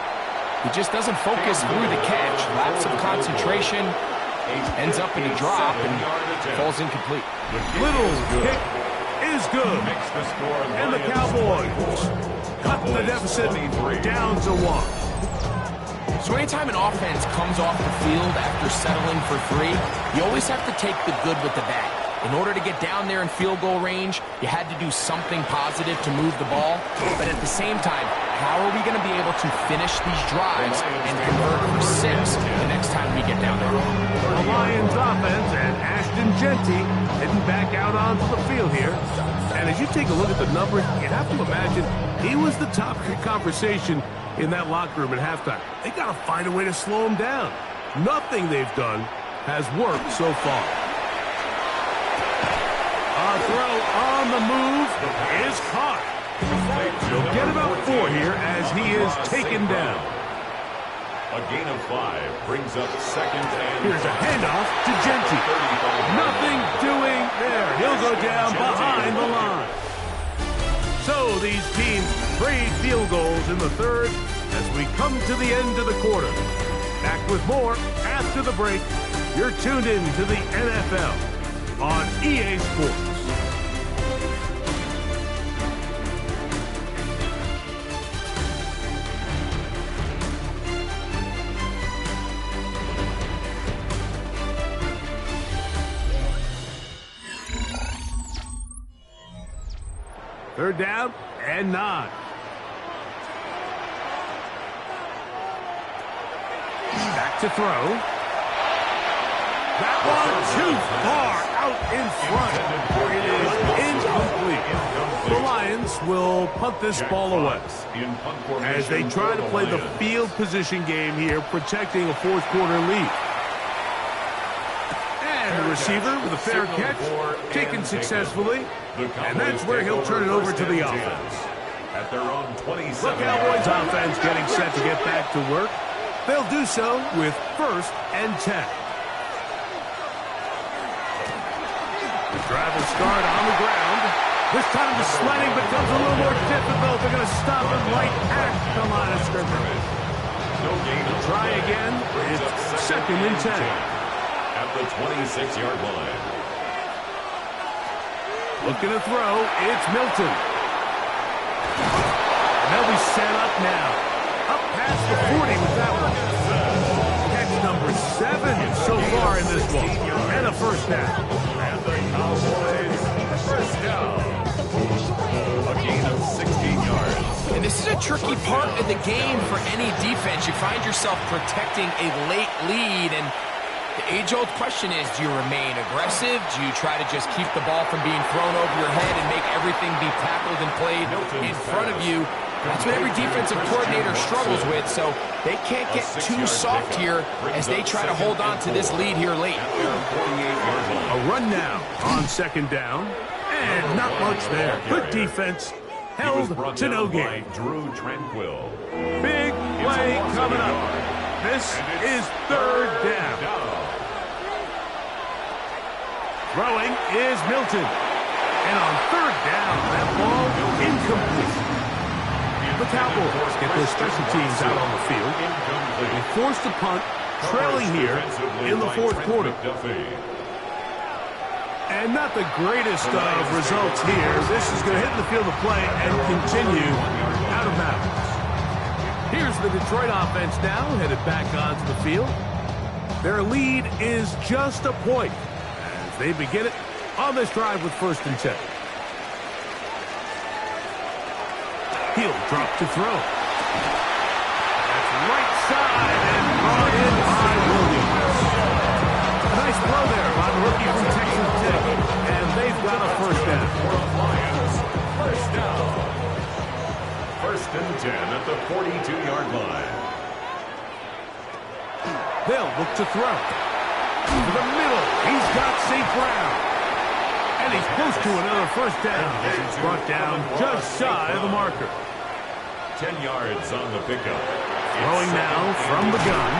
he just doesn't focus through the catch. Lapse of concentration, ends up in a drop and falls incomplete. Little's kick is good. And the Cowboys cut the deficit down to 1. So anytime an offense comes off the field after settling for 3, you always have to take the good with the bad. In order to get down there in field goal range, you had to do something positive to move the ball. But at the same time, how are we going to be able to finish these drives and convert for 6 the next time we get down there? The Lions offense and Ashton Genty didn't back out onto the field here. And as you take a look at the numbers, you have to imagine he was the top conversation in that locker room at halftime. They got to find a way to slow him down. Nothing they've done has worked so far. A throw on the move is caught. He'll get about 4 here as he is taken down. A gain of 5 brings up second and... Here's a handoff to Genty. Nothing doing there. He'll go down behind the line. So these teams trade field goals in the third as we come to the end of the quarter. Back with more after the break. You're tuned in to the NFL on EA Sports. Third down and 9. Back to throw. That one too far out in front. It is incomplete. The Lions will punt this ball away as they try to play the field position game here, protecting a fourth quarter lead. And the receiver with a fair catch, taken successfully. And that's where he'll turn it over to the offense. At their own 27. The Cowboys offense getting set to get back to work. They'll do so with 1st and 10. The drive will start on the ground. This time the sledding becomes a little more difficult. They're going to stop him right at the line of scrimmage. No gain. Try again. It's 2nd and 10. At the 26-yard line. Looking to throw, it's Milton. And they'll be set up now. Up past the 40 with that one. Catch number 7 so far in this one. And a first down. And the Cowboys first down. A gain of 16 yards. And this is a tricky part of the game for any defense. You find yourself protecting a late lead, and the age-old question is, do you remain aggressive? Do you try to just keep the ball from being thrown over your head and make everything be tackled and played in front of you? That's what every defensive coordinator struggles with, so they can't get too soft here as they try to hold on to this lead here late. A run now on 2nd down, and not much there. Good defense, held to no gain. Drew Tranquil. Big play coming up. This is 3rd down. Throwing is Milton. And on 3rd down, that ball incomplete. The Cowboys get their special teams out on the field. They force the punt, trailing here in the 4th quarter. And not the greatest of results here. This is going to hit the field of play and continue out of bounds. Here's the Detroit offense now, headed back onto the field. Their lead is just a point as they begin it on this drive with 1st and 10. He'll drop to throw. That's right side and brought in by Williams. A nice throw there by the rookie from Texas Tech, and they've got a first down. First down. and 10 at the 42-yard line. They'll look to throw. To the middle. He's got St. Brown. And he's close to another first down. He's brought down just shy of the marker. 10 yards on the pickup. Throwing now from the gun.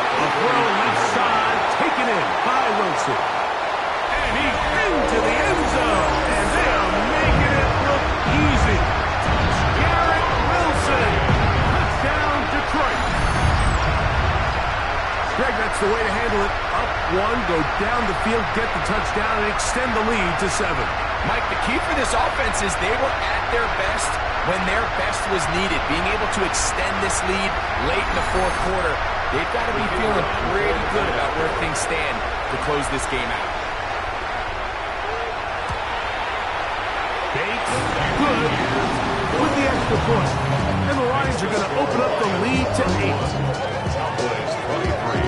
A throw left side, taken in by Wilson. And he's into the end zone. And they are making it look easy. Garrett Wilson. Touchdown, Detroit. Greg, that's the way to handle it. Up one, go down the field, get the touchdown, and extend the lead to 7. Mike, the key for this offense is they were at their best when their best was needed. Being able to extend this lead late in the fourth quarter, they've got to be feeling pretty good about where things stand to close this game out. Bates, good, with the extra point. And the Lions are going to open up the lead to 8. Cowboys 23.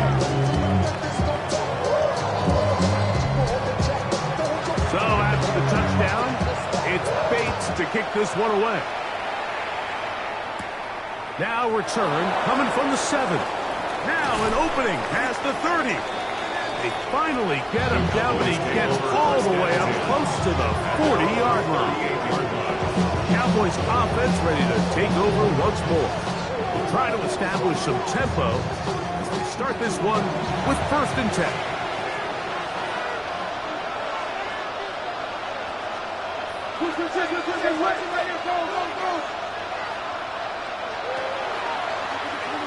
So after the touchdown, it's Bates to kick this one away. Now return coming from the 7. Now an opening past the 30. They finally get him down, but he gets all the way up close to the 40-yard line. Cowboys offense ready to take over once more. We'll try to establish some tempo as they start this one with 1st and 10.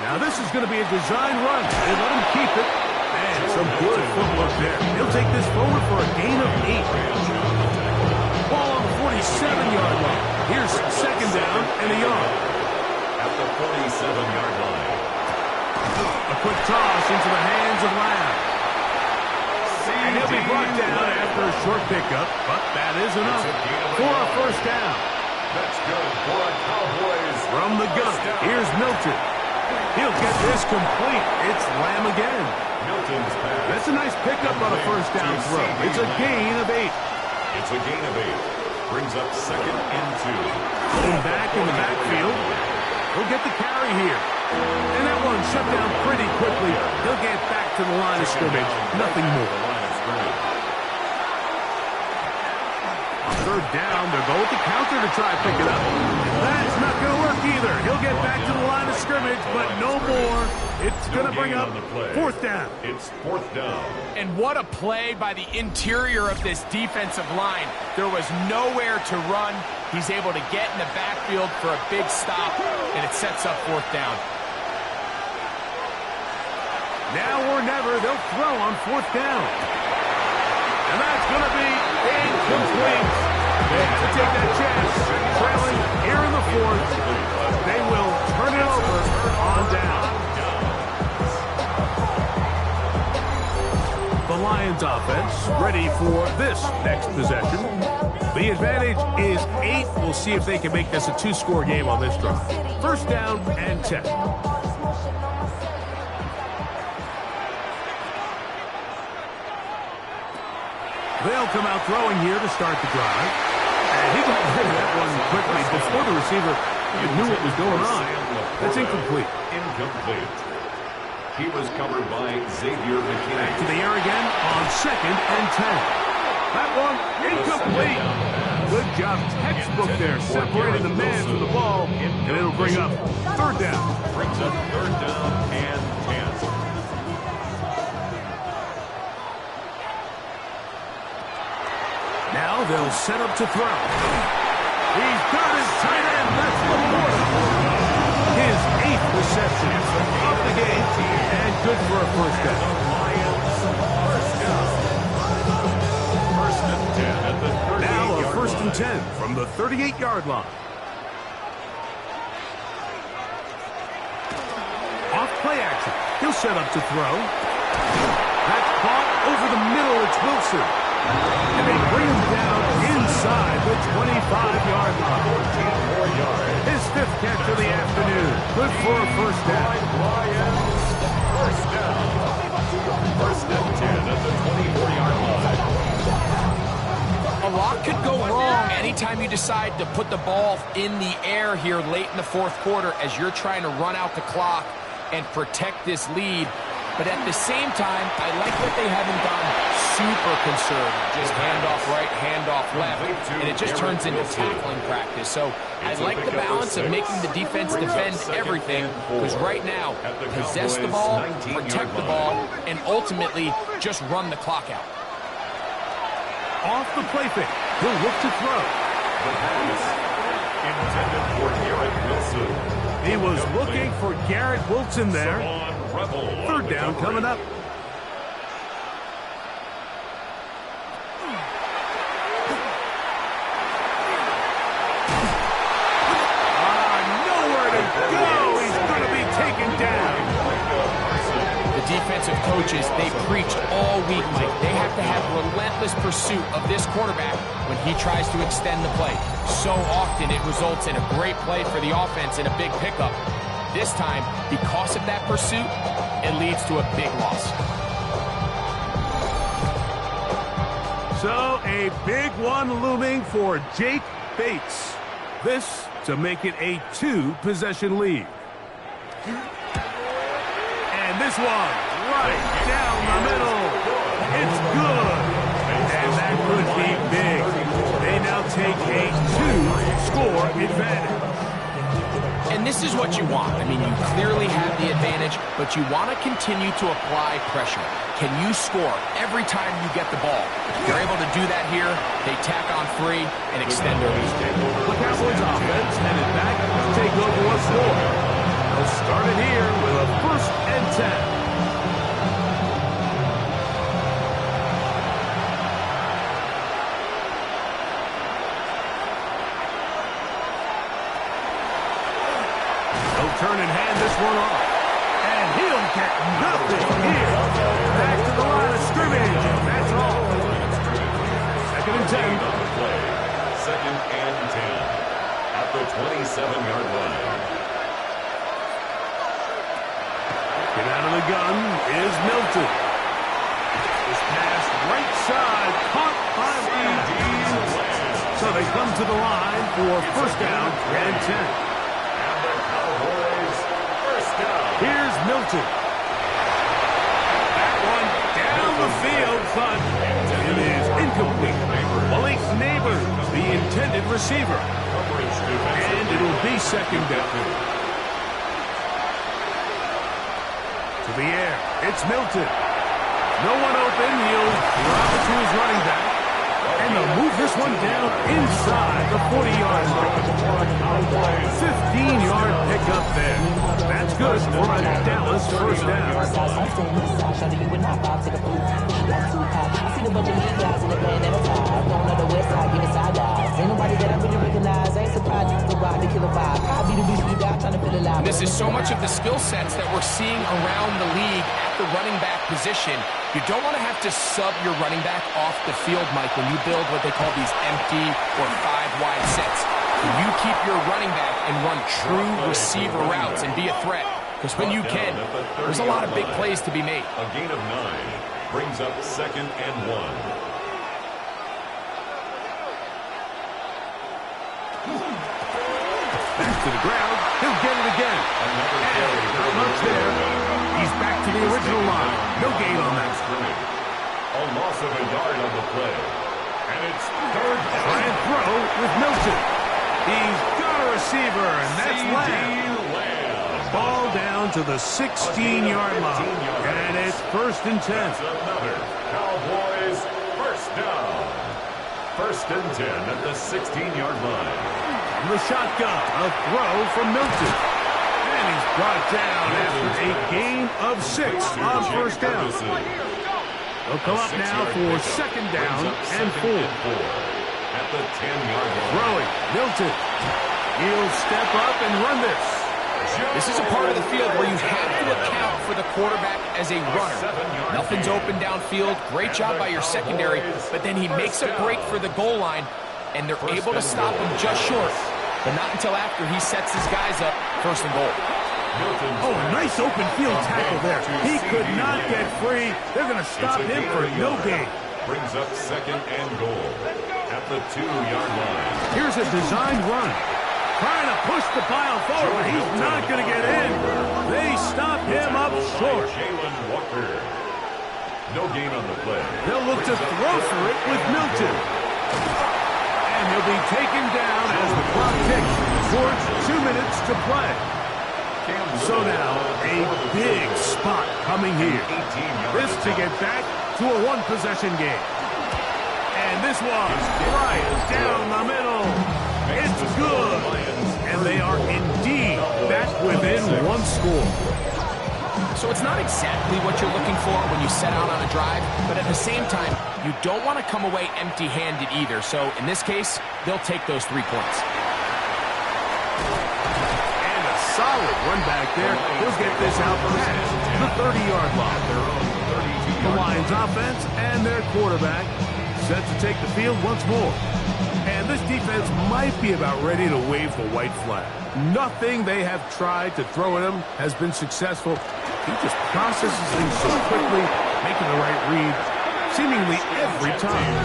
Now this is going to be a design run. They let him keep it. And some good footwork there. He'll take this forward for a gain of 8. Ball on the 47-yard line. Here's 2nd down and a yard. At the 47-yard line. A quick toss into the hands of Lamb. And he'll be brought down after a short pickup, but that is enough for a 1st down. That's good for a Cowboys. From the gun, here's Milton. He'll get this complete. It's Lamb again. Milton's pass. That's a nice pickup on a 1st down throw. It's a gain of 8. It's a gain of 8. Brings up 2nd and 2. Going back in the backfield. He'll get the carry here. And that one shut down pretty quickly. He'll get back to the line of scrimmage. Nothing more. The line of scrimmage. 3rd down. They'll go with the counter to try to pick it up. That's not going to work either. He'll get back to the line of scrimmage, but no more. It's going to bring up 4th down. It's 4th down. And what a play by the interior of this defensive line. There was nowhere to run. He's able to get in the backfield for a big stop, and it sets up 4th down. Now or never, they'll throw on 4th down. And that's going to be incomplete. They had to take that chance. Trailing here in the 4th. They will turn it over on down. The Lions offense ready for this next possession. The advantage is 8. We'll see if they can make this a 2-score game on this drive. 1st down and 10. They'll come out throwing here to start the drive. And he got rid of that one quickly before the receiver even knew what was going on. That's incomplete. Incomplete. He was covered by Xavier McKinney. Back to the air again on 2nd and 10. That one incomplete. Good job, textbook there, separating the man from the ball, and it'll bring up 3rd down. Brings up 3rd down and 10. Now they'll set up to throw. He's got his tight end. That's Laporta. His 8th reception of the game, and good for a 1st down. Now a 1st and 10 from the 38-yard line. Off play action. He'll set up to throw. That's caught over the middle. It's Wilson. And they bring him down inside the 25-yard line. His 5th catch of the afternoon. Good for a 1st down. First down. 1st and 10 at the 24-yard line. A lot could go wrong any anytime you decide to put the ball in the air here late in the fourth quarter as you're trying to run out the clock and protect this lead. But at the same time, I like that they haven't gone super conservative. Just handoff right, handoff left, and it just turns into tackling practice. So I like the balance of making the defense defend everything, because right now, possess the ball, protect the ball, and ultimately just run the clock out. Off the play fake. He'll look to throw. The pass intended for Garrett Wilson. He was looking for Garrett Wilson there. Third down coming up. Nowhere to go. He's going to be taken down. The defensive coaches, they preached all week, Mike. They have to have relentless pursuit of this quarterback when he tries to extend the play. So often it results in a great play for the offense and a big pickup. This time, because of that pursuit, it leads to a big loss. So a big one looming for Jake Bates. This to make it a 2-possession lead. And this one right down the middle. It's good. And that could be big. They now take a 2-score advantage. And this is what you want. I mean, you clearly have the advantage, but you want to continue to apply pressure. Can you score every time you get the ball? If you're able to do that here, they tack on 3 and extend their lead. The Cowboys offense headed back to take over once more. They'll start it here with a 1st and 10. Turn and hand this one off. And he'll get nothing here. Back to the line of scrimmage. That's all. 2nd and 10. Second and 10. At the 27-yard line. Get out of the gun is Milton. This pass right side caught by Lamb. So they come to the line for 1st down and 10. Here's Milton. That one down the field, but it is incomplete. Malik Neighbors, the intended receiver. And it'll be 2nd down. To the air, it's Milton. No one open, he'll drop it to his running back. And they'll move this one down inside the 40-yard line. 15-yard pickup there. That's good for a Dallas 1st down. This is so much of the skill sets that we're seeing around the league at the running back position. You don't want to have to sub your running back off the field, Mike, when you build what they call these empty or 5-wide sets. You keep your running back and run true receiver routes and be a threat. Because when you can, there's a lot of big plays to be made. A gain of 9 brings up 2nd and 1. Back to the ground. He'll get it again. Not much there. He's back to the original line. No gain on that. A loss of a yard on the play. And it's 3rd down. Try and throw with Milton. He's got a receiver, and that's Lamb. Ball down to the 16-yard line. And it's 1st and 10. That's another Cowboys 1st down. 1st and 10 at the 16-yard line. From the shotgun, a throw from Milton. And he's brought down after a gain of 6 on 1st down. They'll come up now for 2nd down and 4. At the 10-yard line. Throwing, Milton. He'll step up and run this. This is a part of the field where you have to account for the quarterback as a runner. Nothing's open downfield. Great job by your secondary, but then he makes a break for the goal line, and they're able to stop him just short, but not until after he sets his guys up 1st and goal. Oh, a nice open field tackle there. He could not get free. They're going to stop him for no gain. Brings up 2nd and goal. at the 2-yard line. Here's a designed run. Trying to push the pile forward, but he's not going to get in. They stop him up short. Jalen Walker. No gain on the play. They'll look to throw for it with Milton. And he'll be taken down as the clock ticks towards 2 minutes to play. So now, a big spot coming here. This to get back to a one-possession game. And this one, right down the middle. It's good. And they are indeed back within one score. So it's not exactly what you're looking for when you set out on a drive, but at the same time, you don't want to come away empty-handed either. So in this case, they'll take those 3 points. Solid run back there. He'll get this out past the 30-yard line. The Lions offense and their quarterback set to take the field once more. And this defense might be about ready to wave the white flag. Nothing they have tried to throw at him has been successful. He just processes things so quickly, making the right read seemingly every time.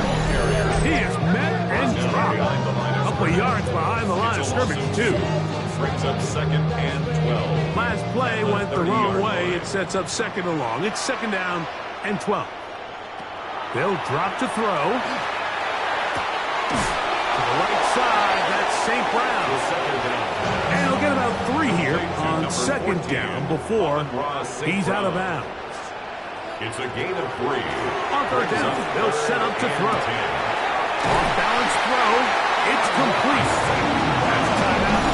He is met and dropped. A couple of yards behind the line of scrimmage, too. Brings up 2nd and 12. Last play went the wrong way. It sets up 2nd and long. It's 2nd down and 12. They'll drop to throw. To the right side, that's St. Brown. And he'll get about 3 here on 2nd down before he's out of bounds. It's a gain of 3. On 3rd down, they'll set up to throw. Off-balance throw. It's complete. That's timeout.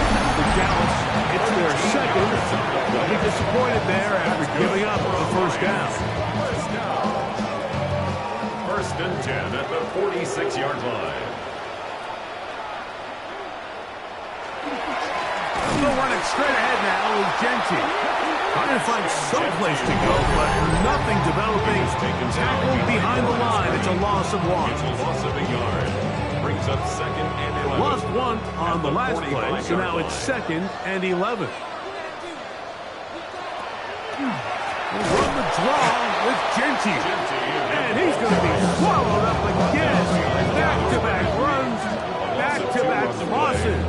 Dallas, it's their 2nd. They'll be disappointed there after giving up the 1st down. 1st and 10 at the 46-yard line. They'll run it straight ahead now with Genty. Trying to find some place to go, but nothing developing. Tackled behind the line. It's a loss of 1. It's a loss of a yard. Brings up 2nd and 11. Lost 1 on the last play, so now it's 2nd and 11. We'll run the draw with Genty. And he's going to be swallowed up again. Back-to-back runs, back-to-back losses.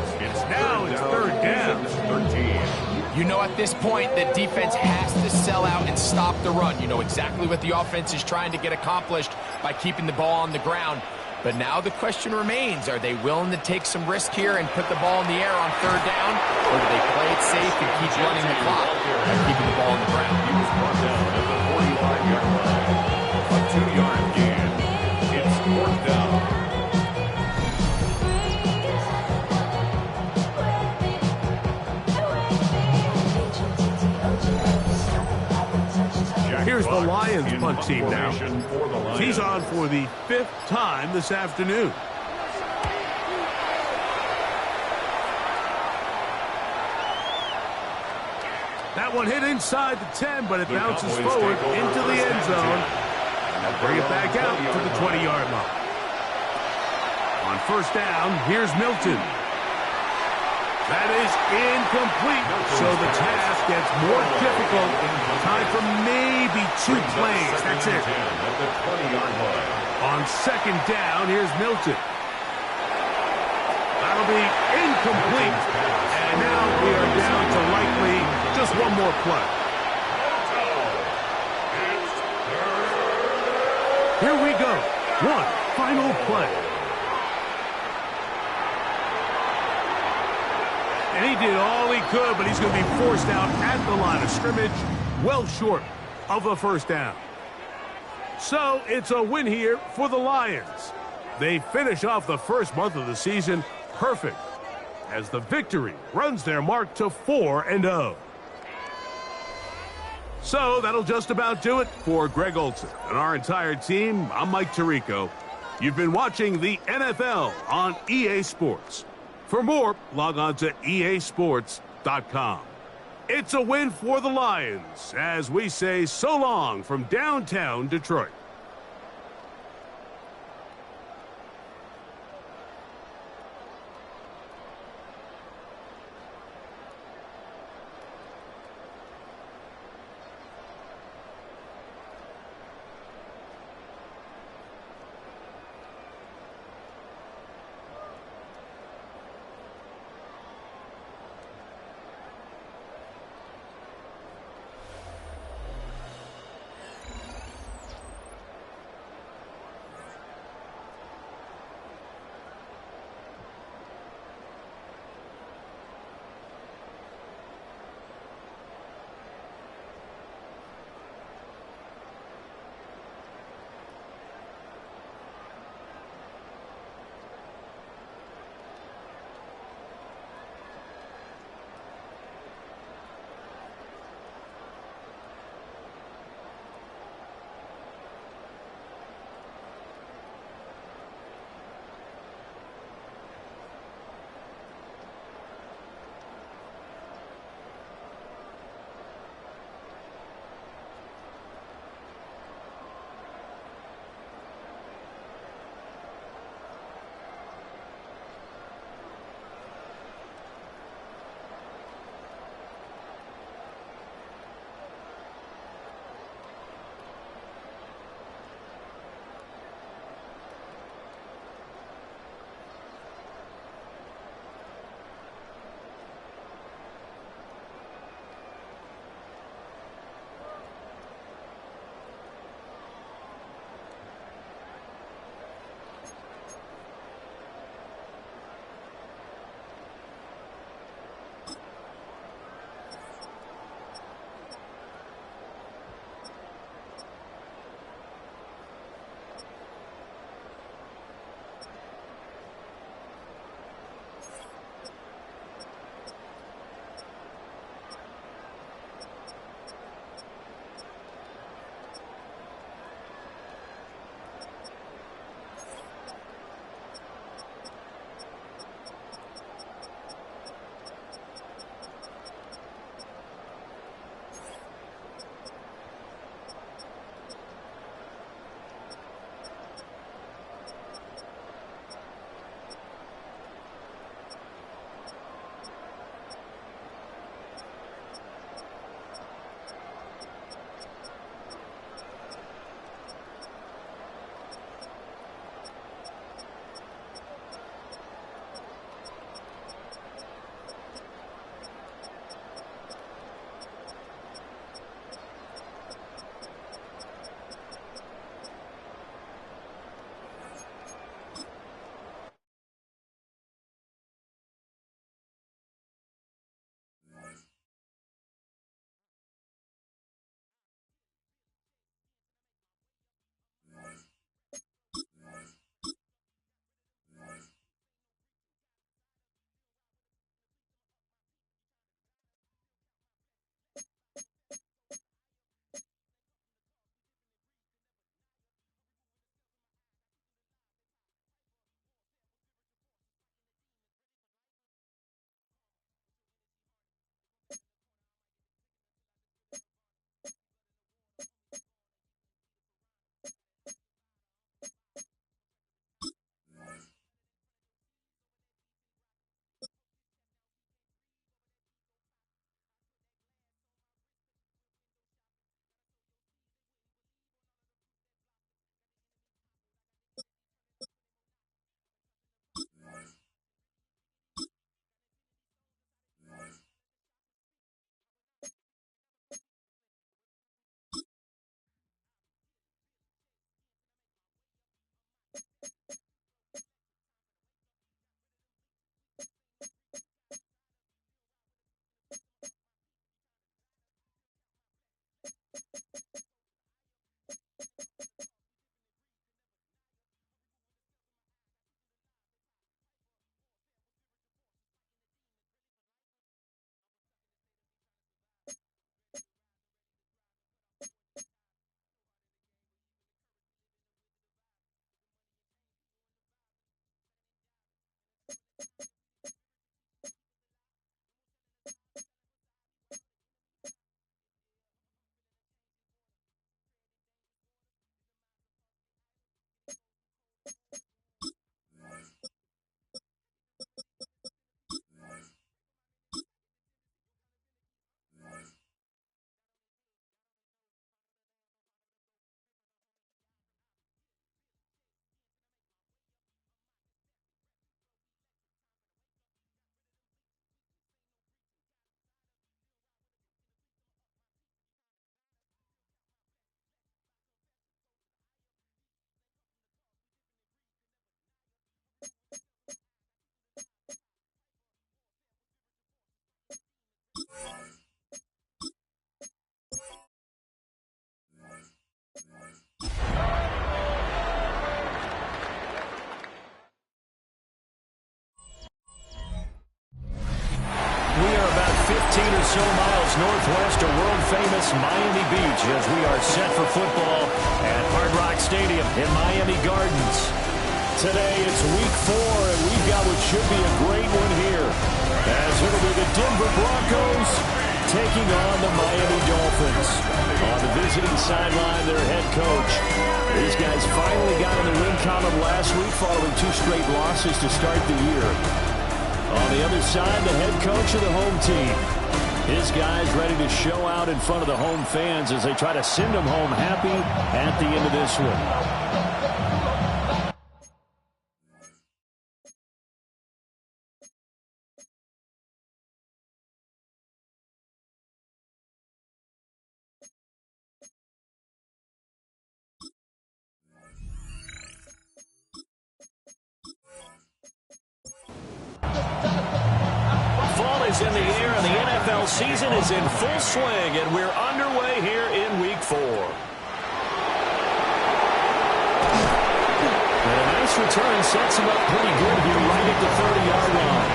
Now it's 3rd down. 13. You know at this point the defense has to sell out and stop the run. You know exactly what the offense is trying to get accomplished by keeping the ball on the ground. But now the question remains, are they willing to take some risk here and put the ball in the air on 3rd down? Or do they play it safe and keep running the clock by keeping the ball on the ground? He was brought down at the 45-yard line. A 2-yard gain. It's 4th down. Here's the Lions punt team now. He's on for the 5th time this afternoon. That one hit inside the 10, but it bounces forward into the end zone. And bring it back out to the 20-yard line. On 1st down, here's Milton. That is incomplete, so the task gets more difficult. Time for maybe 2 plays. That's it. At the 20-yard line. On 2nd down, here's Milton. That'll be incomplete. And now we are down to likely just 1 more play. Here we go. 1 final play. And he did all he could, but he's going to be forced out at the line of scrimmage, well short of the 1st down. So it's a win here for the Lions. They finish off the first month of the season perfect, as the victory runs their mark to 4-0. So that'll just about do it for Greg Olson and our entire team. I'm Mike Tirico. You've been watching the NFL on EA Sports. For more, log on to easports.com. It's a win for the Lions as we say so long from downtown Detroit. so miles northwest of world-famous Miami Beach as we are set for football at Hard Rock Stadium in Miami Gardens. Today it's week 4, and we've got what should be a great one here, as it'll be the Denver Broncos taking on the Miami Dolphins. On the visiting sideline, their head coach. These guys finally got in the win column last week following 2 straight losses to start the year. On the other side, the head coach of the home team. His guys ready to show out in front of the home fans as they try to send them home happy at the end of this one. In the air, and the NFL season is in full swing, and we're underway here in week 4. And a nice return sets him up pretty good here right at the 30-yard line.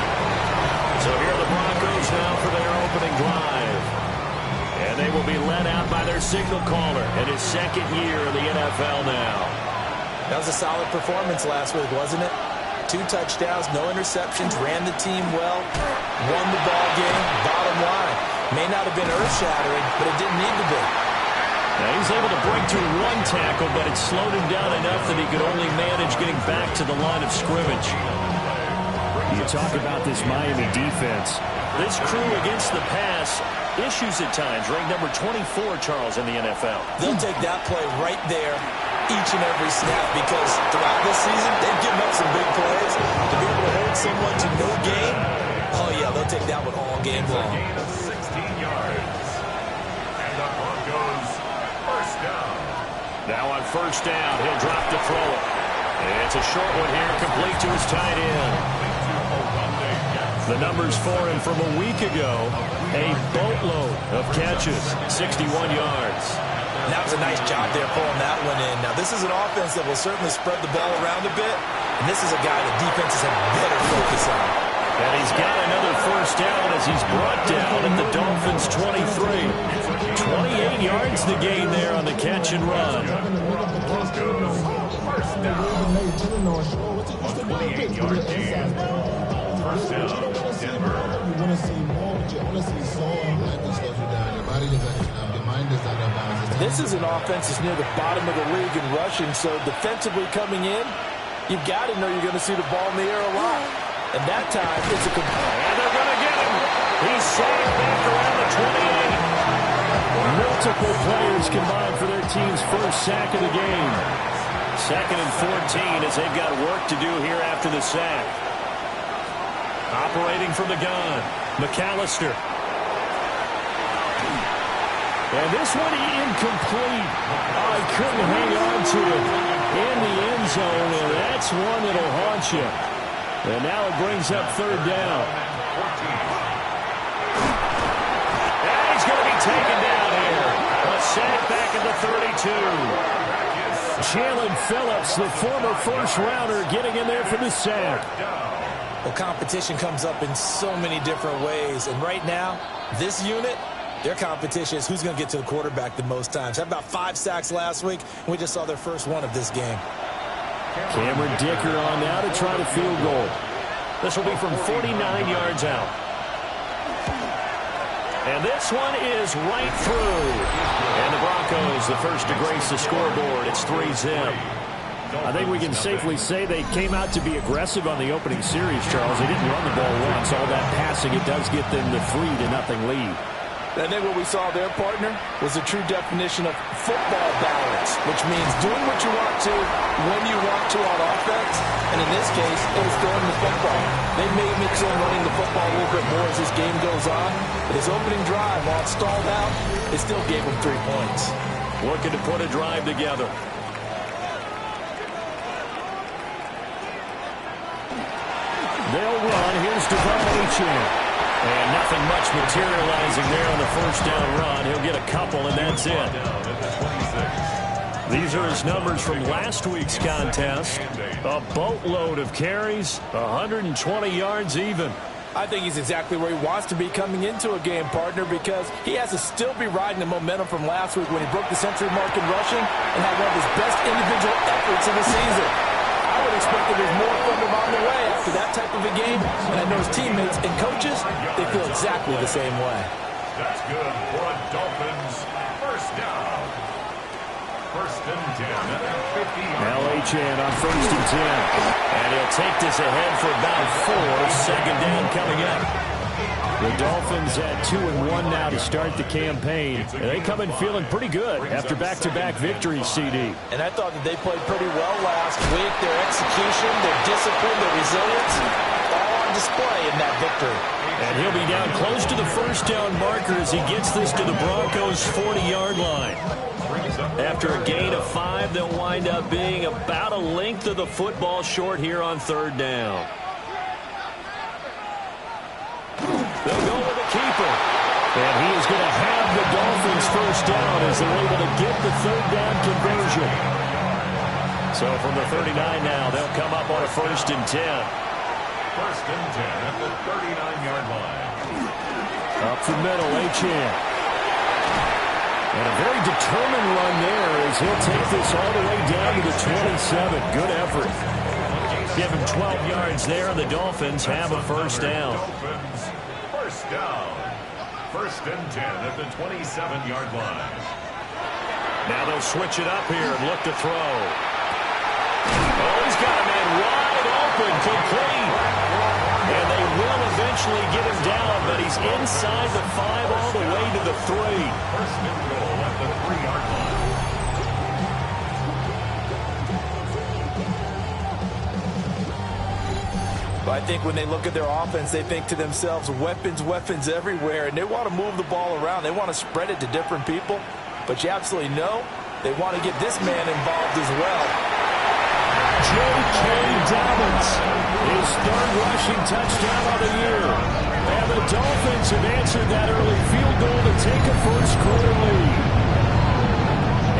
So here are the Broncos now for their opening drive. And they will be led out by their signal caller in his 2nd year in the NFL now. That was a solid performance last week, wasn't it? 2 touchdowns, no interceptions, ran the team well, won the ball game, bottom line. May not have been earth-shattering, but it didn't need to be. Now he's able to break through 1 tackle, but it slowed him down enough that he could only manage getting back to the line of scrimmage. You talk about this Miami defense. This crew against the pass, issues at times, ranked number 24, Charles, in the NFL. They'll take that play right there each and every snap, because throughout this season, they've given up some big plays. To be able to hold someone to no gain, oh yeah, they'll take that one all game long. Gain of 16 yards. And the Broncos first down. Now on first down, he'll drop to throw it. It's a short one here, complete to his tight end. The numbers for him from a week ago, a boatload of catches, 61 yards. That was a nice job there pulling that one in. Now, this is an offense that will certainly spread the ball around a bit, and this is a guy that defenses have better focus on. And he's got another first down as he's brought down at the Dolphins' 23. 28 yards to gain there on the catch and run. Broncos first down. 28-yard gain. First down, Denver. You want to see more, but you want to see someone that can slow you down. Your body is actually, your mind is not that bounds. This is an offense that's near the bottom of the league in rushing, so defensively coming in, you've got to know you're going to see the ball in the air a lot. And that time, it's a... And they're going to get him. He's sagged back around the 28. Multiple players combined for their team's first sack of the game. 2nd and 14 as they've got work to do here after the sack. Operating from the gun, McAllister. And this one incomplete. Oh, he couldn't hang on to it in the end zone, and that's one that'll haunt you. And now it brings up 3rd down. And he's going to be taken down here. A sack back at the 32. Jalen Phillips, the former first-rounder, getting in there for the sack. Well, competition comes up in so many different ways, and right now, this unit, their competition is who's going to get to the quarterback the most times. Had about 5 sacks last week, and we just saw their first one of this game. Cameron Dicker on now to try to field goal. This will be from 49 yards out. And this one is right through. And the Broncos, the first to grace the scoreboard. It's 3-zip. I think we can safely say they came out to be aggressive on the opening series, Charles. They didn't run the ball once. All that passing, it does get them the 3-0 lead. I think what we saw their partner was a true definition of football balance, which means doing what you want to when you want to on offense. And in this case, it was throwing the football. They may mix in running the football a little bit more as this game goes on. But his opening drive, while it stalled out, it still gave him 3 points. Looking to put a drive together. They'll run. Here's Devon Achane. And nothing much materializing there on the first down run. He'll get a couple, and that's it. These are his numbers from last week's contest. A boatload of carries, 120 yards even. I think he's exactly where he wants to be coming into a game, partner, because he has to still be riding the momentum from last week when he broke the century mark in rushing and had one of his best individual efforts of the season. I would expect that there's more from him on the way after that type of a game, and I know his teammates and coaches, they feel exactly the same way. That's good for a Dolphins first down. First and 10 at the 50. Now Achane on first and 10. And he'll take this ahead for about 4. Second down coming up. The Dolphins at 2-1 now to start the campaign. And they come in feeling pretty good after back-to-back victories, CD. And I thought that they played pretty well last week. Their execution, their discipline, their resilience, all on display in that victory. And he'll be down close to the first down marker as he gets this to the Broncos' 40-yard line. After a gain of 5, they'll wind up being about a length of the football short here on third down. They'll go with the keeper. And he is going to have the Dolphins first down as they're able to get the third down conversion. So from the 39 now, they'll come up on a first and 10. First and 10 at the 39-yard line. Up the middle, Achane. And a very determined run there as he'll take this all the way down to the 27. Good effort. Give him 12 yards there, and the Dolphins have a first down. Dolphins first down. First and 10 at the 27-yard line. Now they'll switch it up here and look to throw. Oh, he's got a man wide open, complete. And they will eventually get him down, but he's inside the 5 all the way to the 3. First and goal at the 3-yard line. But I think when they look at their offense, they think to themselves, weapons, weapons everywhere, and they want to move the ball around. They want to spread it to different people. But you absolutely know they want to get this man involved as well. J.K. Dobbins, his third rushing touchdown of the year. And the Dolphins have answered that early field goal to take a first-quarter lead.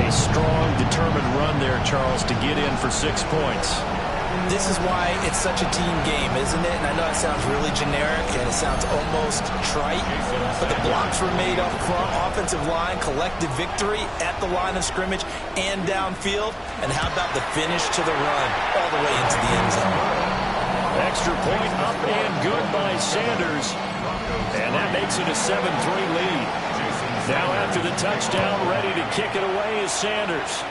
A strong, determined run there, Charles, to get in for 6 points. This is why it's such a team game, isn't it? And I know it sounds really generic and it sounds almost trite, but the blocks were made up front, offensive line, collective victory at the line of scrimmage and downfield. And how about the finish to the run all the way into the end zone? Extra point up and good by Sanders. And that makes it a 7-3 lead. Now after the touchdown, ready to kick it away is Sanders.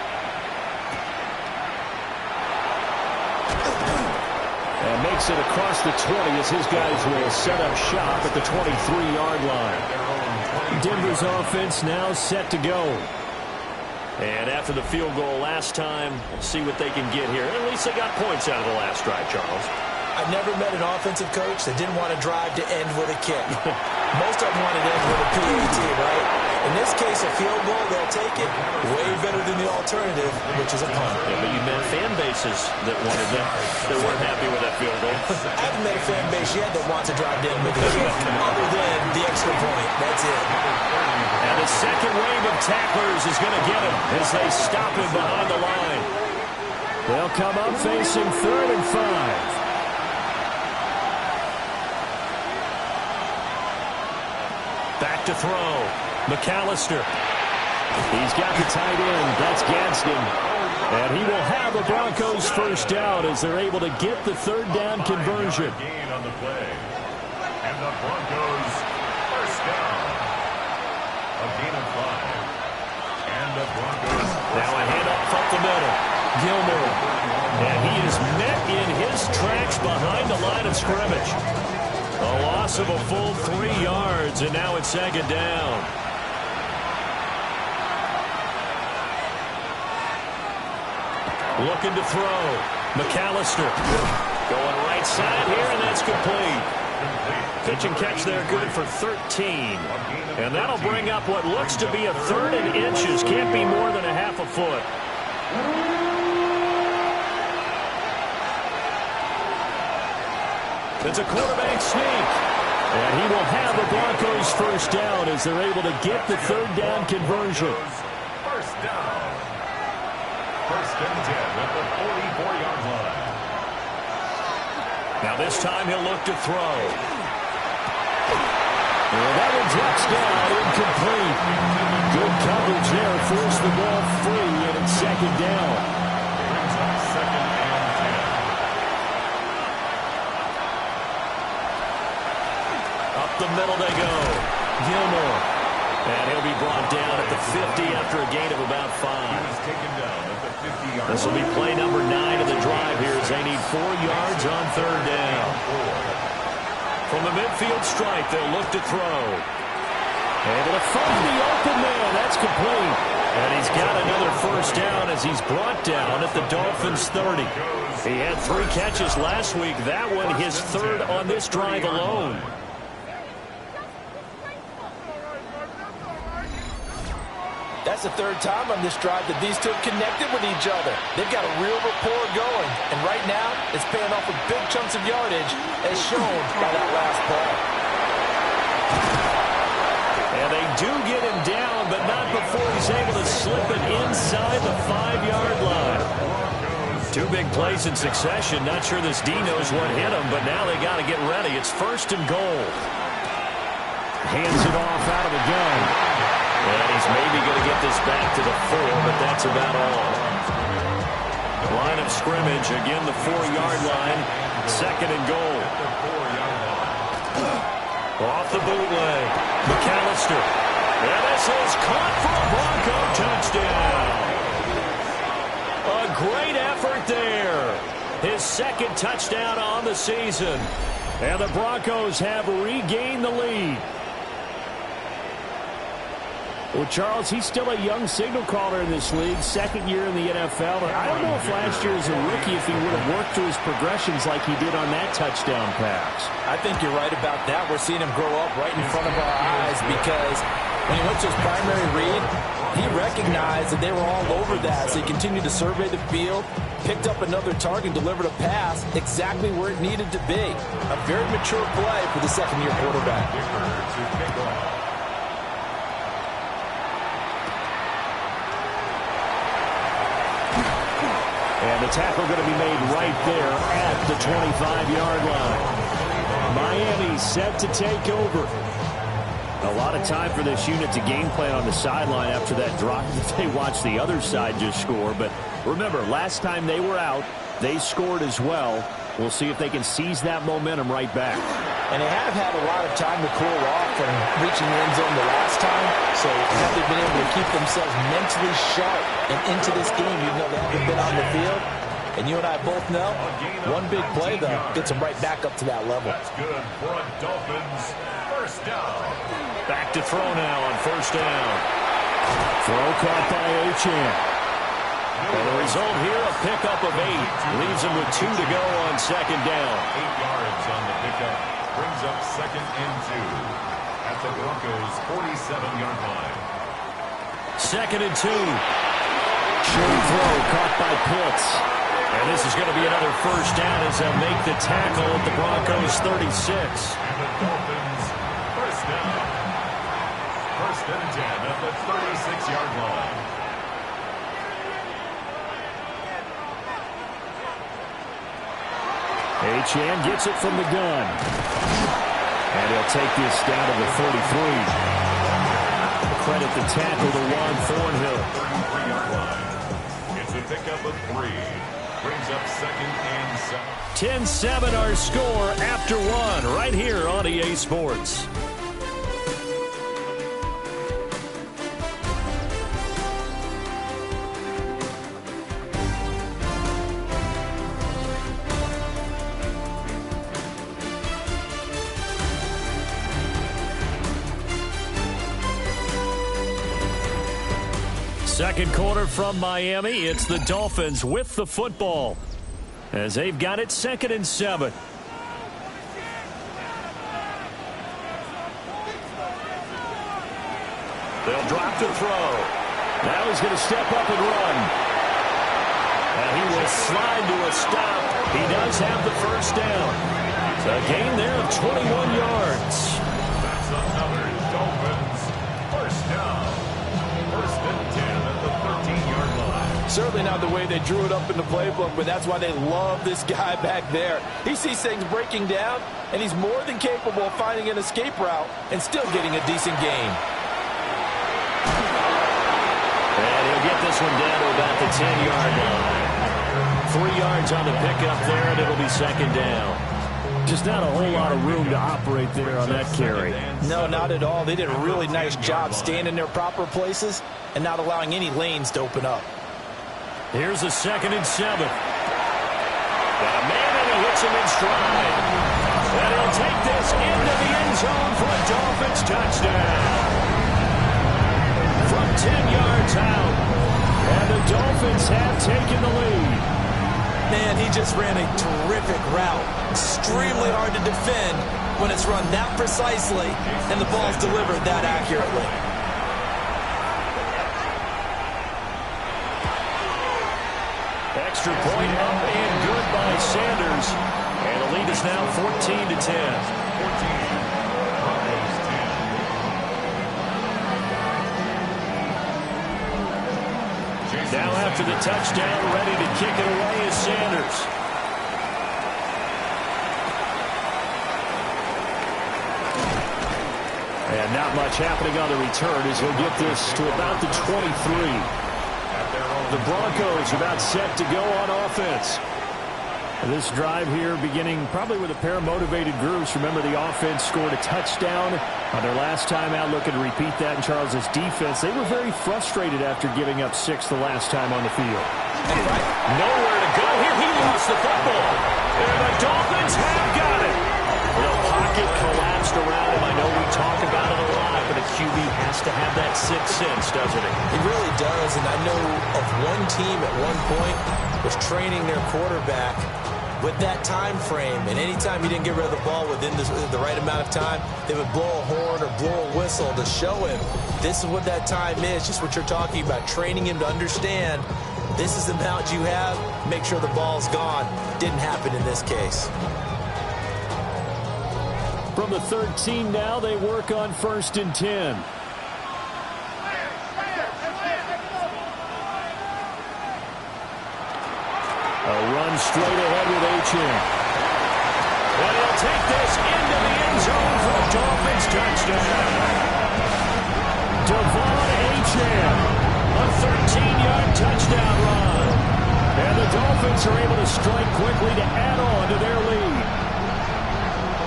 And makes it across the 20 as his guys will set up shop at the 23-yard line. Denver's offense now set to go. And after the field goal last time, we'll see what they can get here. At least they got points out of the last drive, Charles. I've never met an offensive coach that didn't want to drive to end with a kick. Most of them wanted to end with a PAT, right? In this case, a field goal, they'll take it. Way better than the alternative, which is a punt. Yeah, but you met fan bases that wanted that, that weren't happy with that field goal. I haven't met a fan base yet that wants to drive to end with a kick, other than the extra point. That's it. And the second wave of tacklers is going to get him as they stop him behind the line. They'll come up facing 3rd and 5. Back to throw. McAllister. He's got the tight end. That's Gadsden. And he will have the Broncos first down as they're able to get the third down conversion. Gain on the play. And the Broncos first down. A gain of 5. And the Broncos now a handoff up the middle. Gilmore. And he is met in his tracks behind the line of scrimmage. A loss of a full 3 yards, and now it's second down. Looking to throw. McAllister going right side here, and that's complete. Pitch and catch there good for 13. And that'll bring up what looks to be a 3rd and inches. Can't be more than a half a foot. It's a quarterback sneak. And he will have the Broncos first down as they're able to get the third down conversion. first down. First and 10 at the 44-yard line. Now this time he'll look to throw. And that one drops down, incomplete. Good coverage there, forced the ball free, and it's second down. Brings up second and 10. Up the middle they go. Gilmore. And he'll be brought down at the 50 after a gain of about 5. He was taken down at the 50-yard line. This will be play number 9 of the drive here as they need 4 yards on third down. From the midfield stripe, they'll look to throw. Able to find the open man. That's complete. And he's got another first down as he's brought down at the Dolphins' 30. He had 3 catches last week. That one his 3rd on this drive alone. That's the 3rd time on this drive that these two have connected with each other. They've got a real rapport going. And right now, it's paying off with big chunks of yardage, as shown by that last play. And they do get him down, but not before he's able to slip it inside the 5-yard line. 2 big plays in succession. Not sure this D knows what hit him, but now they got to get ready. It's 1st and goal. Hands it off out of the gun. And he's maybe going to get this back to the 4, but that's about all. Line of scrimmage, again the 4-yard line. 2nd and goal. Off the bootleg. McAllister. And this is caught for a Bronco touchdown. A great effort there. His 2nd touchdown on the season. And the Broncos have regained the lead. Well, Charles, he's still a young signal caller in this league, 2nd year in the NFL. And I don't know if last year as a rookie if he would have worked through his progressions like he did on that touchdown pass. I think you're right about that. We're seeing him grow up right in front of our eyes because when he went to his primary read, he recognized that they were all over that. So he continued to survey the field, picked up another target, delivered a pass exactly where it needed to be. A very mature play for the 2nd-year quarterback. And the tackle going to be made right there at the 25-yard line. Miami set to take over. A lot of time for this unit to game plan on the sideline after that drop that they watched the other side just score. But remember, last time they were out, they scored as well. We'll see if they can seize that momentum right back. And they have had a lot of time to cool off from reaching the end zone the last time. So have they been able to keep themselves mentally sharp and into this game, even though they haven't been on the field? And you and I both know, one big play, though, gets them right back up to that level. That's good for a Dolphins first down. Back to throw now on first down. Throw caught by Achane. And the result here, a pickup of 8. Leaves him with 2 to go on 2nd down. 8 yards on the pickup. Brings up 2nd and 2. At the Broncos' 47-yard line. 2nd and 2. Short throw caught by Pitts. And this is going to be another first down as they'll make the tackle at the Broncos' 36. And the Dolphins first down. 1st and 10 at the 36-yard line. Achane gets it from the gun. And he'll take this down to the 33. Credit the tackle to Juan Thornhill. 33-yard line. It's a pickup of 3. Brings up 2nd and 7. 10-7 our score after 1 right here on EA Sports. Second quarter from Miami. It's the Dolphins with the football as they've got it 2nd and 7. They'll drop to throw. Now he's going to step up and run. And he will slide to a stop. He does have the first down. A gain there of 21 yards. That's another Dolphins first down. 1st and 10 at the 13-yard line. Certainly not the way they drew it up in the playbook, but that's why they love this guy back there. He sees things breaking down, and he's more than capable of finding an escape route and still getting a decent gain. And he'll get this one down to about the 10-yard line. 3 yards on the pickup there, and it'll be second down. Just not a whole lot of room to operate there on that carry. No, not at all. They did a really nice job staying in their proper places and not allowing any lanes to open up. Here's a 2nd and 7. Got a man and he hits him in stride. And he'll take this into the end zone for a Dolphins touchdown. From 10 yards out. And the Dolphins have taken the lead. Man, he just ran a terrific route. Extremely hard to defend when it's run that precisely and the ball's delivered that accurately. Extra point up and good by Sanders. And the lead is now 14-10. Now after the touchdown, ready to kick it away is Sanders. And not much happening on the return as he'll get this to about the 23. The Broncos about set to go on offense. This drive here beginning probably with a pair of motivated groups. Remember, the offense scored a touchdown on their last time out, looking to repeat that in Charles's defense. They were very frustrated after giving up 6 the last time on the field. Nowhere to go here. He lost the football. And the Dolphins have got it. The pocket collapsed around him. I know we talk about it a lot, but a QB has to have that sixth sense, doesn't it? He really does, and I know of one team at one point was training their quarterback with that time frame, and anytime he didn't get rid of the ball within the right amount of time, they would blow a horn or blow a whistle to show him this is what that time is, just what you're talking about, training him to understand this is the amount you have, make sure the ball's gone. Didn't happen in this case. From the 13 now, they work on 1st and 10. A run straight ahead with Achane. And he'll take this into the end zone for a Dolphins touchdown. Devon Achane, a 13-yard touchdown run. And the Dolphins are able to strike quickly to add on to their lead.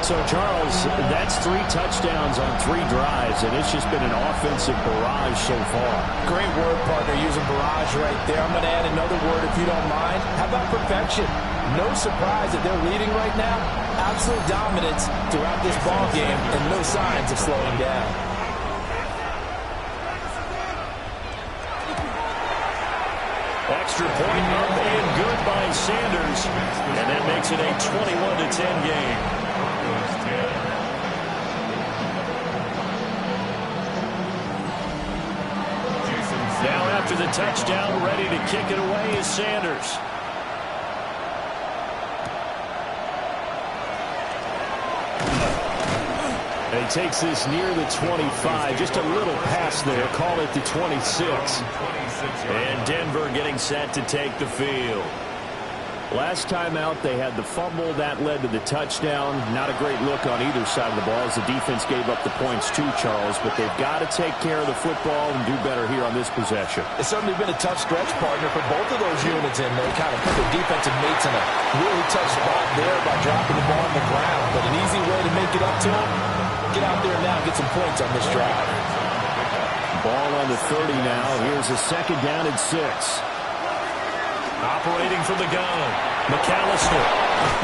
So, Charles, that's 3 touchdowns on 3 drives, and it's just been an offensive barrage so far. Great word, partner, using barrage right there. I'm going to add another word if you don't mind. How about perfection? No surprise that they're leading right now. Absolute dominance throughout this ball game and no signs of slowing down. Extra point up and good by Sanders, and that makes it a 21-10 game. Now after the touchdown, ready to kick it away is Sanders. And he takes this near the 25, just a little pass there, call it the 26. And Denver getting set to take the field. Last time out, they had the fumble. That led to the touchdown. Not a great look on either side of the ball as the defense gave up the points too, Charles. But they've got to take care of the football and do better here on this possession. It's certainly been a tough stretch, partner, for both of those units, and they kind of put their defensive mates in a really tough spot there by dropping the ball on the ground. But an easy way to make it up to them, get out there now and get some points on this drive. Ball on the 30 now. Here's a 2nd down and 6. Operating from the gun, McAllister.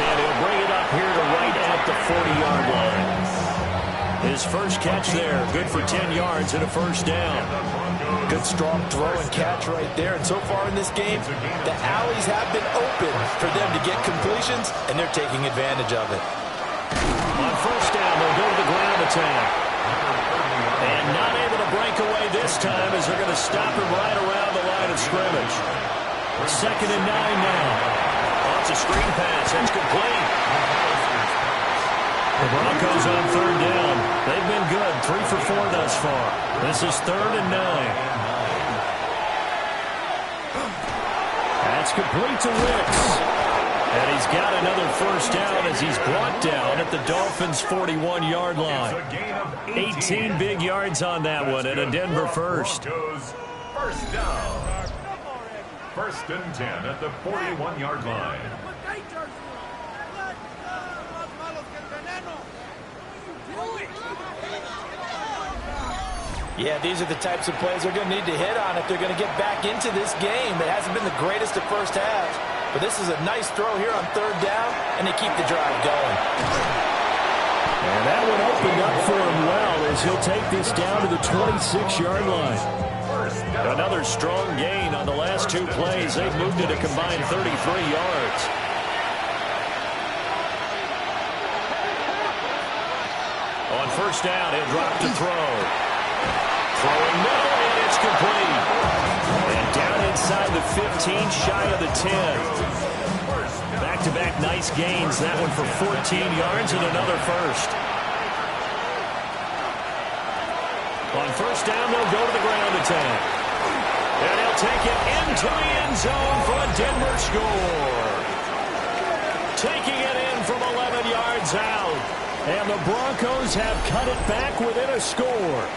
And he'll bring it up here to right at the 40-yard line. His first catch there, good for 10 yards and a 1st down. Good strong throw and catch right there. And so far in this game, the alleys have been open for them to get completions, and they're taking advantage of it. On 1st down, they'll go to the ground attack. And not able to break away this time as they're going to stop him right around the line of scrimmage. 2nd and 9 now. It's a screen pass. That's complete. The Broncos on 3rd down. They've been good. 3 for 4 thus far. This is 3rd and 9. It's complete to Wicks. And he's got another first down as he's brought down at the Dolphins' 41-yard line. 18 big yards on that one and a Denver first. First down. First and 10 at the 41-yard line. Yeah, these are the types of plays they're going to need to hit on if they're going to get back into this game. It hasn't been the greatest of first halves, but this is a nice throw here on third down, and they keep the drive going. And that one opened up for him well as he'll take this down to the 26-yard line. Another strong gain on the last two plays. They've moved it a combined 33 yards. On first down, he'll drop to throw. Throwing middle, and it's complete. And down inside the 15, shy of the 10. Back-to-back nice gains. That one for 14 yards and another first. On first down, they'll go to the ground attack. And he'll take it into the end zone for a Denver score. Taking it in from 11 yards out. And the Broncos have cut it back within a score.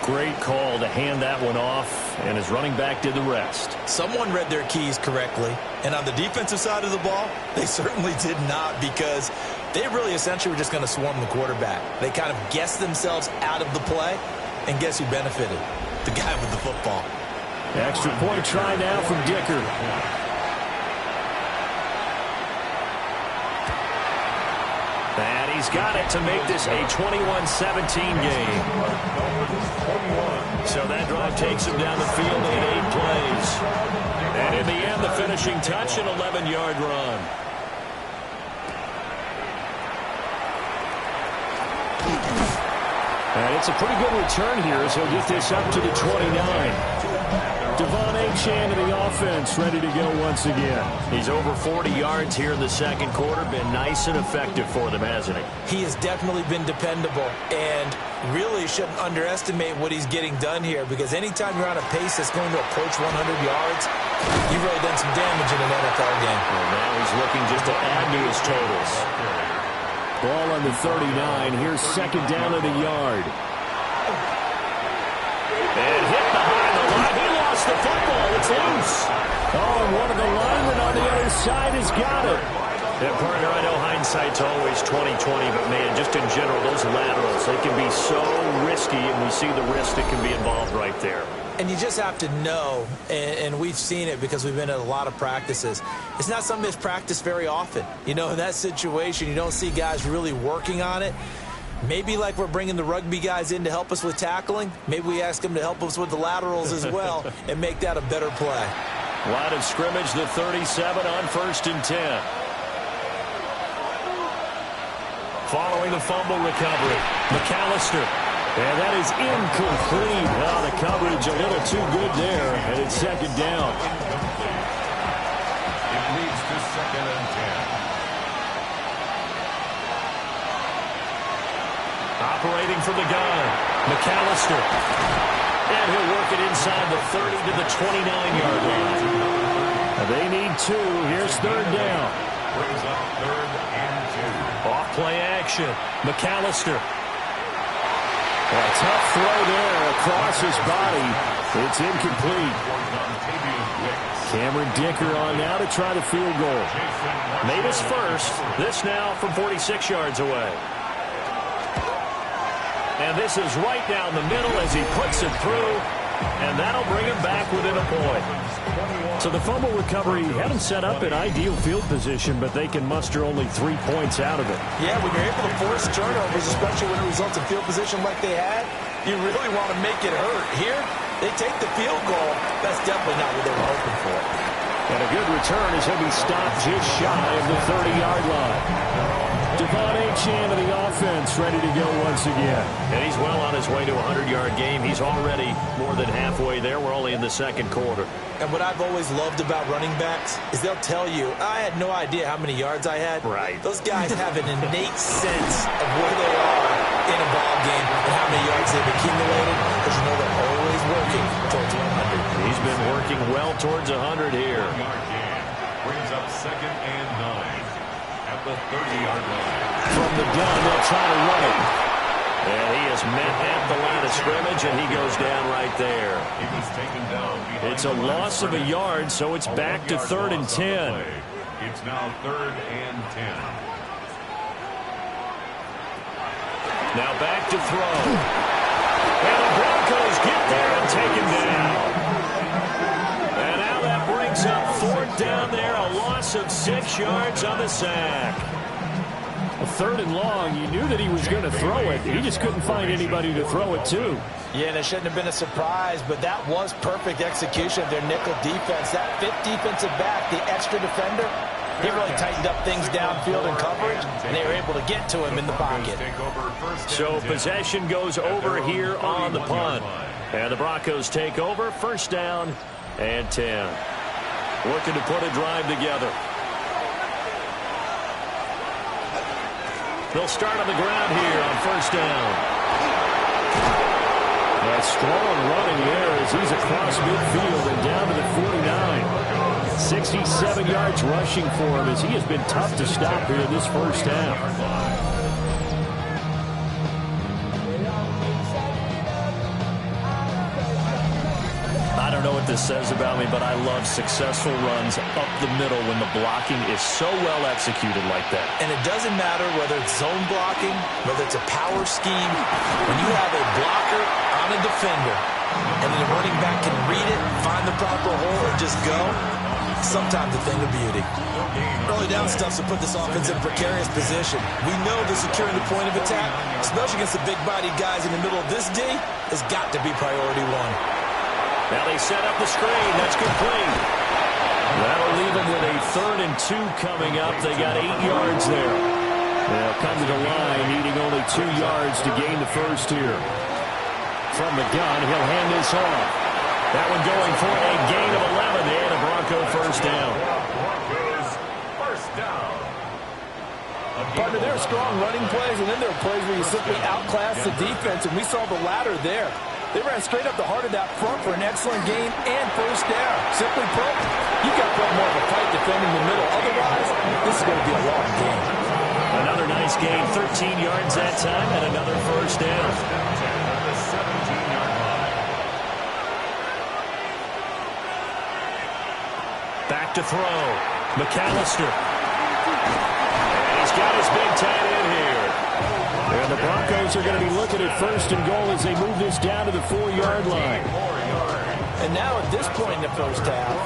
Great call to hand that one off, and his running back did the rest. Someone read their keys correctly, and on the defensive side of the ball, they certainly did not, because they really essentially were just going to swarm the quarterback. They kind of guessed themselves out of the play, and guess who benefited? The guy with the football. Extra point try now from Dicker. And he's got it to make this a 21-17 game. So that drive takes him down the field in 8 plays. And in the end, the finishing touch, an 11-yard run. And it's a pretty good return here as he'll get this up to the 29. Devon Achane to the offense, ready to go once again. He's over 40 yards here in the second quarter. Been nice and effective for them, hasn't he? He has definitely been dependable, and really shouldn't underestimate what he's getting done here, because anytime you're on a pace that's going to approach 100 yards, you've really done some damage in an NFL game. Well, now he's looking just to add to his totals. Ball on the 39. Here's second down at a yard. And hit behind the line. He lost the football. It's loose. Oh, and one of the linemen on the other side has got it. Yeah, partner, I know hindsight's always 20/20, but man, just in general, those laterals, they can be so risky, and we see the risk that can be involved right there. And you just have to know, and we've seen it because we've been at a lot of practices, it's not something that's practiced very often. You know, in that situation, you don't see guys really working on it. Maybe like we're bringing the rugby guys in to help us with tackling, maybe we ask them to help us with the laterals as well and make that a better play. Line of scrimmage, the 37 on first and 10. Following the fumble recovery, McAllister. And that is incomplete. Oh, the coverage a little too good there, and it's second down. It leads to second and 10. Operating from the gun, McAllister. And he'll work it inside the 30 to the 29-yard line. They need 2. Here's third down. Brings up third and 2. Off play action. McAllister. A tough throw there across his body. It's incomplete. Cameron Dicker on now to try the field goal. Made his first. This now from 46 yards away. And this is right down the middle as he puts it through. And that'll bring him back within a point. So the fumble recovery had him set up in ideal field position, but they can muster only 3 points out of it. Yeah, when you're able to force turnovers, especially when it results in field position like they had, you really want to make it hurt. Here, they take the field goal. That's definitely not what they were hoping for. And a good return as he'll be stopped just shy of the 30-yard line. Devon Achane of the offense, ready to go once again. And he's well on his way to a 100-yard game. He's already more than halfway there. We're only in the second quarter. And what I've always loved about running backs is they'll tell you, I had no idea how many yards I had. Right. Those guys have an innate sense of where they are in a ball game and how many yards they've accumulated, because you know they're always working towards 100. He's been working well towards 100 here. Brings up 2nd and 9 at the 30-yard line. From the gun, they'll try to run it. And he is met at the line of scrimmage, and he goes down right there. He was taken down. It's a loss of a yard, so it's back to 3rd and 10. It's now 3rd and 10. Now back to throw. And the Broncos get there and take him down. And now that brings up 4th down there, a loss of 6 yards on the sack. A 3rd and long, you knew that he was going to throw it. He just couldn't find anybody to throw it to. Yeah, and it shouldn't have been a surprise, but that was perfect execution of their nickel defense. That 5th defensive back, the extra defender, he really tightened up things downfield in coverage, and they were able to get to him in the pocket. So possession goes over here on the punt. And the Broncos take over, 1st down and 10. Looking to put a drive together. They'll start on the ground here on 1st down. That strong running there as he's across midfield and down to the 49. 67 yards rushing for him as he has been tough to stop here in this 1st half. I don't know what this says about me, but I love successful runs up the middle when the blocking is so well executed like that. And it doesn't matter whether it's zone blocking, whether it's a power scheme. When you have a blocker on a defender, and then the running back can read it, find the proper hole, and just go, sometimes a thing of beauty. Early down stuffs will put this offense in a precarious position. We know that securing the point of attack, especially against the big-bodied guys in the middle of this D, has got to be priority one. Now they set up the screen. That's complete. That'll leave them with a 3rd and 2 coming up. They got 8 yards there. They'll come to the line, needing only 2 yards to gain the 1st here. From the gun, he'll hand this off. That one going for a gain of 11 and a Bronco 1st down. Broncos 1st down. Partner, there are strong running plays, and then there are plays where you simply outclass the defense, and we saw the latter there. They ran straight up the heart of that front for an excellent gain and 1st down. Simply put, you've got to put more of a fight defending the middle. Otherwise, this is going to be a long game. Another nice gain, 13 yards that time, and another 1st down. The 17-yard line. Back to throw. McAllister. And he's got his big tight end here. And the Broncos are going to be looking at 1st and goal as they move this down to the 4-yard line. And now at this point in the 1st half,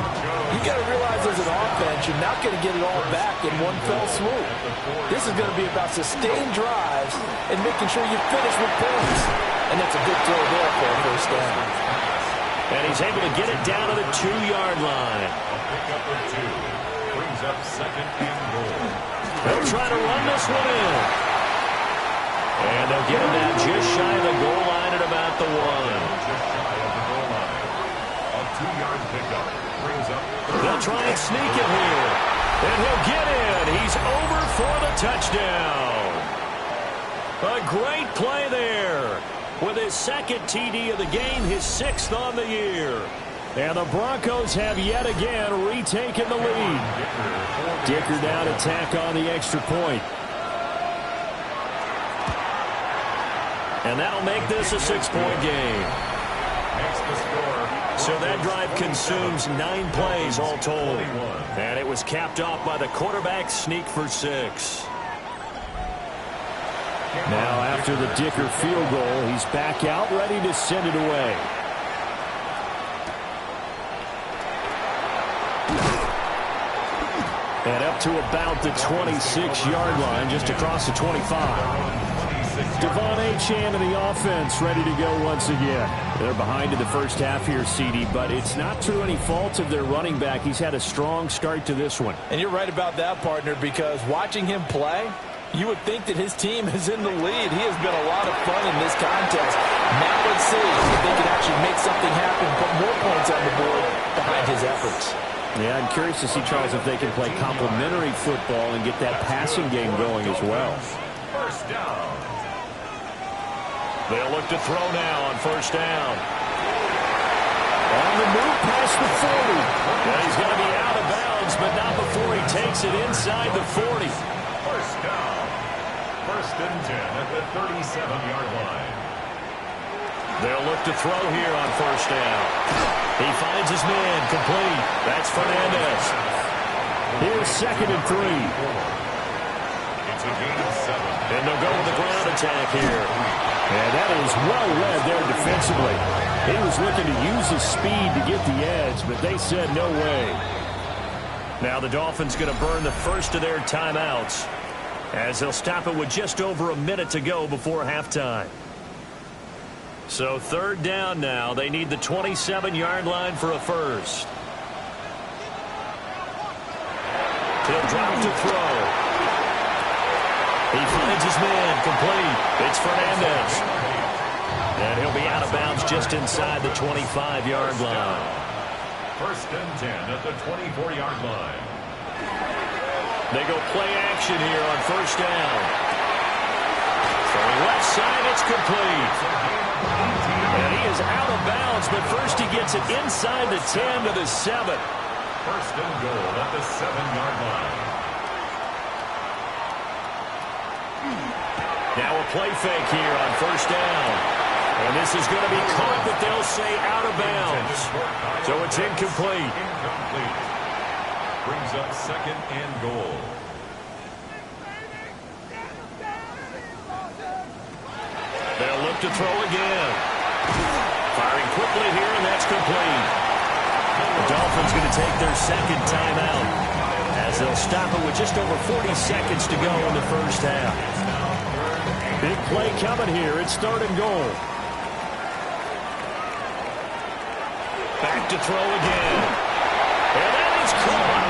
you got to realize as an offense, you're not going to get it all back in one fell swoop. This is going to be about sustained drives and making sure you finish with points. And that's a good throw there for a 1st down. And he's able to get it down to the 2-yard line. A pickup of 2. Brings up 2nd and goal. They'll try to run this one in. And they'll get him down just shy of the goal line at about the 1. Just shy of the goal line. A 2-yard pickup brings up. They'll try and sneak it here. And he'll get in. He's over for the touchdown. A great play there. With his 2nd TD of the game, his 6th on the year. And the Broncos have yet again retaken the lead. Dicker down to tack on the extra point. And that'll make this a 6-point game. Makes the score. So that drive consumes 9 plays all told. And it was capped off by the quarterback sneak for 6. Now after the Dicker field goal, he's back out ready to send it away. And up to about the 26-yard line, just across the 25. Devon Achane and the offense ready to go once again. They're behind in the 1st half here, CD, but it's not through any fault of their running back. He's had a strong start to this one. And you're right about that, partner, because watching him play, you would think that his team is in the lead. He has been a lot of fun in this contest. Now let's see if they can actually make something happen, put more points on the board behind his efforts. Yeah, I'm curious to see, Charles, if they can play complementary football and get that passing game going as well. 1st down. They'll look to throw now on 1st down. On the move past the 40. And he's going to be out of bounds, but not before he takes it inside the 40. First down. First and 10 at the 37-yard line. They'll look to throw here on first down. He finds his man, complete. That's Fernandez. Here's 2nd and 3. It's a gain of 7. And they'll go with the ground attack here. And that is well led there defensively. He was looking to use his speed to get the edge, but they said no way. Now the Dolphins going to burn the first of their timeouts as they'll stop it with just over a minute to go before halftime. So 3rd down now. They need the 27-yard line for a first. He'll drop to throw. He finds his man, complete. It's Fernandez. And he'll be out of bounds just inside the 25-yard line. First and 10 at the 24-yard line. They go play action here on first down. From left side, it's complete. And he is out of bounds, but first he gets it inside the 10 to the 7. First and goal at the 7-yard line. Now a play fake here on first down. And this is going to be caught, but they'll say out of bounds. So it's incomplete. Incomplete. Brings up 2nd and goal. They'll look to throw again. Firing quickly here, and that's complete. The Dolphins going to take their 2nd timeout as they'll stop it with just over 40 seconds to go in the first half. Big play coming here. It's 3rd and goal. Back to throw again. And that is caught.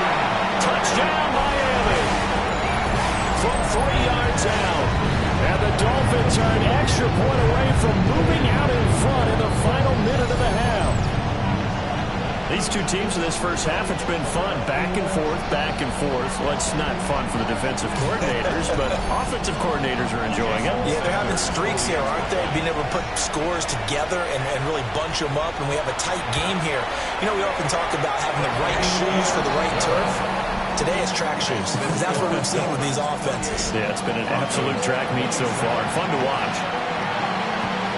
Touchdown, Miami. From 3 yards out. And the Dolphins are an extra point away from moving out in front in the final minute of the half. These two teams in this first half, it's been fun. Back and forth, back and forth. Well, it's not fun for the defensive coordinators, but offensive coordinators are enjoying it. Yeah, they're having streaks here, aren't they? Being able to put scores together and really bunch them up, and we have a tight game here. You know, we often talk about having the right shoes for the right turf. Today is track shoes, because that's what we've seen with these offenses. Yeah, it's been an absolute track meet so far, and fun to watch.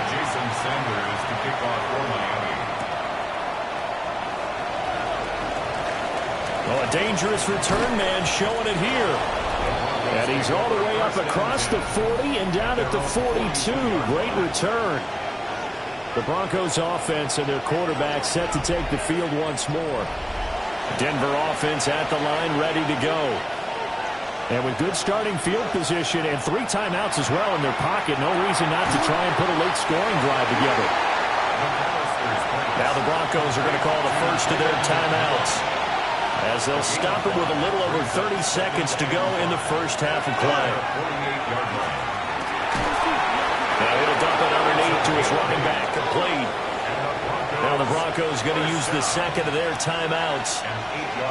Jason Sanders to kick off for Miami. Well, a dangerous return man showing it here. And he's all the way up across the 40 and down at the 42. Great return. The Broncos offense and their quarterback set to take the field once more. Denver offense at the line, ready to go. And with good starting field position and 3 timeouts as well in their pocket, no reason not to try and put a late scoring drive together. Now the Broncos are going to call the first of their timeouts, as they'll stop it with a little over 30 seconds to go in the first half of play. Now he'll dump it underneath to his running back, complete. Now the Broncos going to use the second of their timeouts,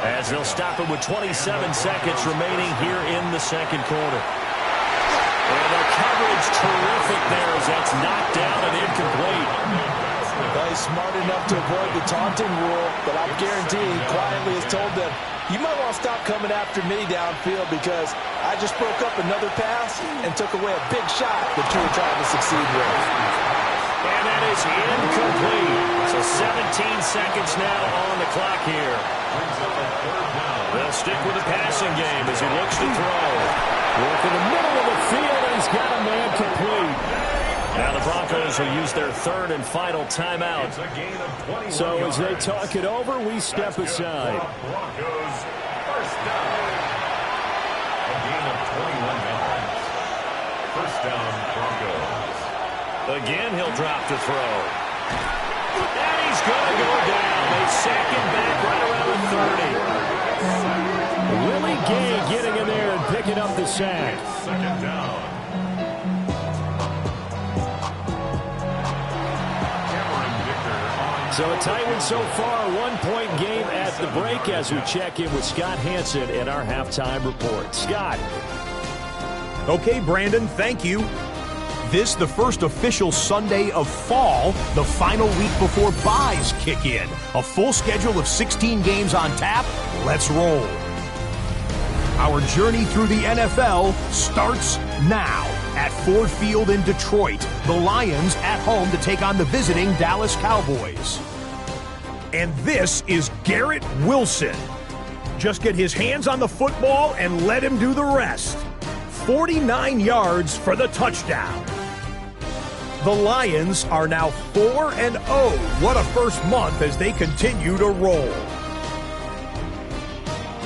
as they'll stop it with 27 seconds remaining here in the second quarter. And the coverage terrific there as that's knocked down and incomplete. Well, he's smart enough to avoid the taunting rule, but I guarantee he quietly has told them, you might want to stop coming after me downfield because I just broke up another pass and took away a big shot that you were trying to succeed with. And that is incomplete. So 17 seconds now on the clock here. They'll stick with the passing game as he looks to throw. Work in the middle of the field, and he's got a man complete. Now the Broncos will use their 3rd and final timeout. So as they talk it over, we step aside. Broncos first down. A gain of 21 yards. First down, Broncos. Again, he'll drop to throw. And he's going to go down. They sack him back right around the 30. Willie Gay getting in there and picking up the sack. Second down. So a tight one so far, 1-point game at the break as we check in with Scott Hansen in our halftime report. Scott. Okay, Brandon, thank you. This, the first official Sunday of fall, the final week before byes kick in. A full schedule of 16 games on tap. Let's roll. Our journey through the NFL starts now at Ford Field in Detroit. The Lions at home to take on the visiting Dallas Cowboys. And this is Garrett Wilson. Just get his hands on the football and let him do the rest. 49 yards for the touchdown. The Lions are now 4-0. What a first month as they continue to roll.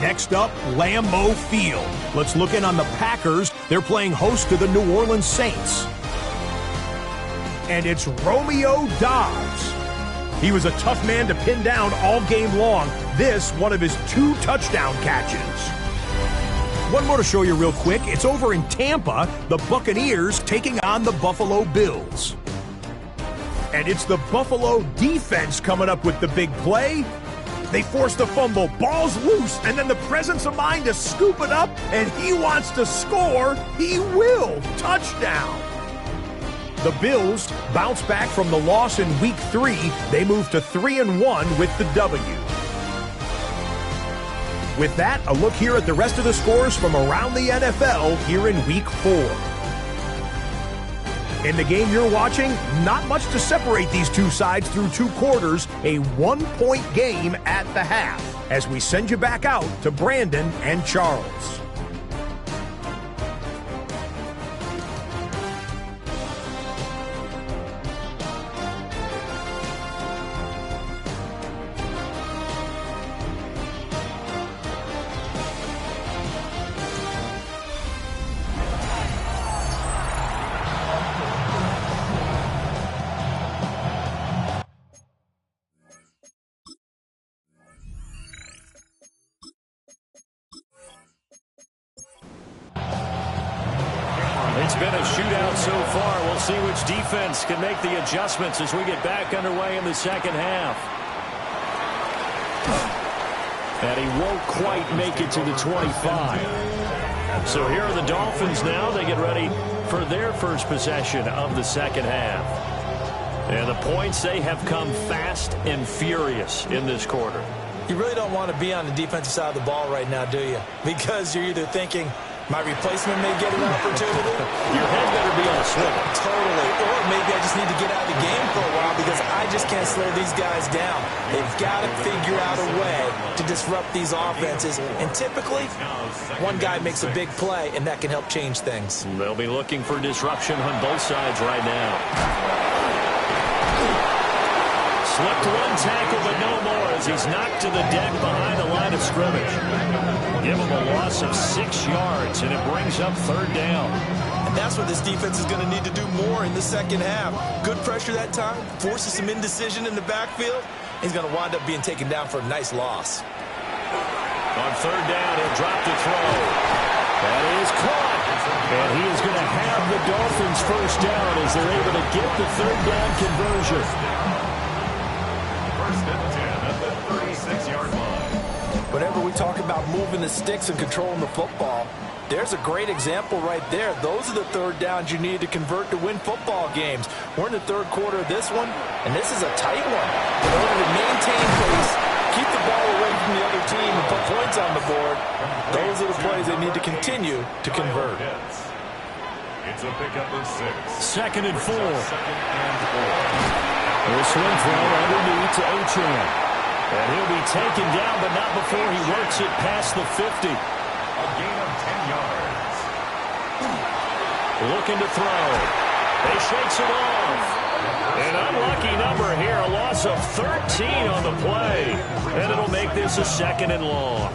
Next up, Lambeau Field. Let's look in on the Packers. They're playing host to the New Orleans Saints. And it's Romeo Doubs. He was a tough man to pin down all game long. This, one of his 2 touchdown catches. One more to show you real quick. It's over in Tampa, the Buccaneers taking on the Buffalo Bills. And it's the Buffalo defense coming up with the big play. They force the fumble, ball's loose, and then the presence of mind to scoop it up, and he wants to score. He will. Touchdown. The Bills bounce back from the loss in Week 3. They move to 3-1 with the W. With that, a look here at the rest of the scores from around the NFL here in Week 4. In the game you're watching, not much to separate these two sides through 2 quarters. A 1-point game at the half as we send you back out to Brandon and Charles. It's been a shootout so far. We'll see which defense can make the adjustments as we get back underway in the second half. And he won't quite make it to the 25. So here are the Dolphins now. They get ready for their first possession of the second half. And the points, they have come fast and furious in this quarter. You really don't want to be on the defensive side of the ball right now, do you? Because you're either thinking, my replacement may get an opportunity. Your head better be on a swivel. Totally. Or maybe I just need to get out of the game for a while because I just can't slow these guys down. They've got to figure out a way to disrupt these offenses. And typically, one guy makes a big play, and that can help change things. They'll be looking for disruption on both sides right now. Slipped one tackle, but no more as he's knocked to the deck behind the line of scrimmage. Give him a loss of 6 yards, and it brings up 3rd down. And that's what this defense is going to need to do more in the second half. Good pressure that time, forces some indecision in the backfield. He's going to wind up being taken down for a nice loss. On 3rd down, he'll drop to throw. That is caught. And he is going to have the Dolphins first down as they're able to get the 3rd down conversion. First and 10 at the 36-yard line. Whenever we talk about moving the sticks and controlling the football, there's a great example right there. Those are the 3rd downs you need to convert to win football games. We're in the 3rd quarter of this one, and this is a tight one. In order to maintain pace, keep the ball away from the other team, and put points on the board, those are the plays they need to continue to convert. It's a pickup of 6. 2nd and 4. 2nd and 4. We'll swing throw underneath to Achane. And he'll be taken down, but not before he works it past the 50. A gain of 10 yards. Looking to throw. He shakes it off. An unlucky number here, a loss of 13 on the play. And it'll make this a 2nd and long.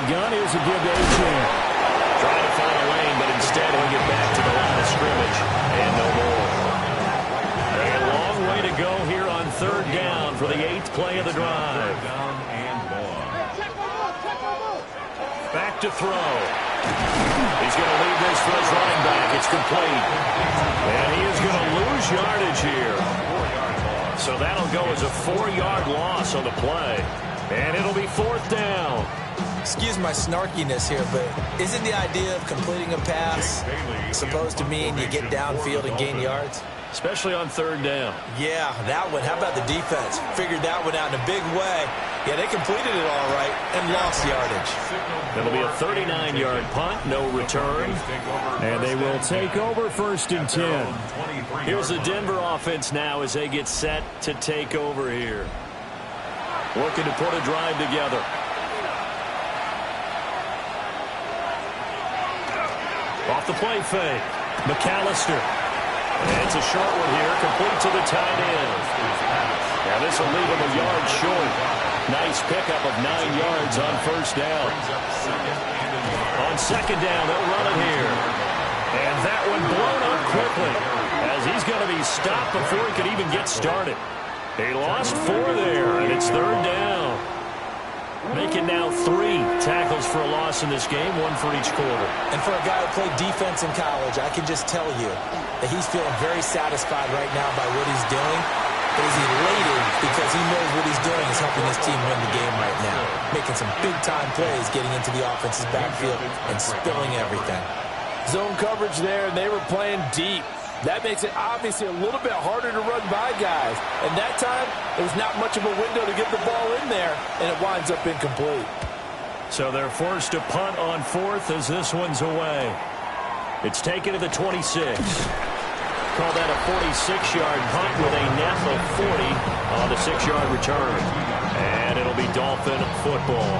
Gun is a give to Achane. Trying to find a lane, but instead he'll get back to the line of scrimmage. And no more. A long way to go here on 3rd down for the 8th play of the drive. 3rd down and 1. Back to throw. He's going to leave this for his running back. It's complete. And he is going to lose yardage here. So that'll go as a 4-yard loss on the play. And it'll be 4th down. Excuse my snarkiness here, but isn't the idea of completing a pass supposed to mean you get downfield and gain yards? Especially on 3rd down. Yeah, that one. How about the defense? Figured that one out in a big way. Yeah, they completed it all right and lost yardage. It'll be a 39-yard punt, no return. And they will take over 1st and 10. Here's the Denver offense now as they get set to take over here. Looking to put a drive together. Off the play fake. McAllister. And it's a short one here, complete to the tight end. Now this will leave him a yard short. Nice pickup of 9 yards on 1st down. On 2nd down, they'll run it here. And that one blown up quickly as he's going to be stopped before he could even get started. He lost 4 there, and it's 3rd down. Making now 3 tackles for a loss in this game, 1 for each quarter. And for a guy who played defense in college, I can just tell you that he's feeling very satisfied right now by what he's doing. But he's elated because he knows what he's doing is helping his team win the game right now. Making some big-time plays, getting into the offense's backfield and spilling everything. Zone coverage there, and they were playing deep. That makes it obviously a little bit harder to run by guys. And that time, there was not much of a window to get the ball in there, and it winds up incomplete. So they're forced to punt on 4th as this one's away. It's taken to the 26. Call that a 46-yard punt with a net of 40 on the 6-yard return. And it'll be Dolphin football.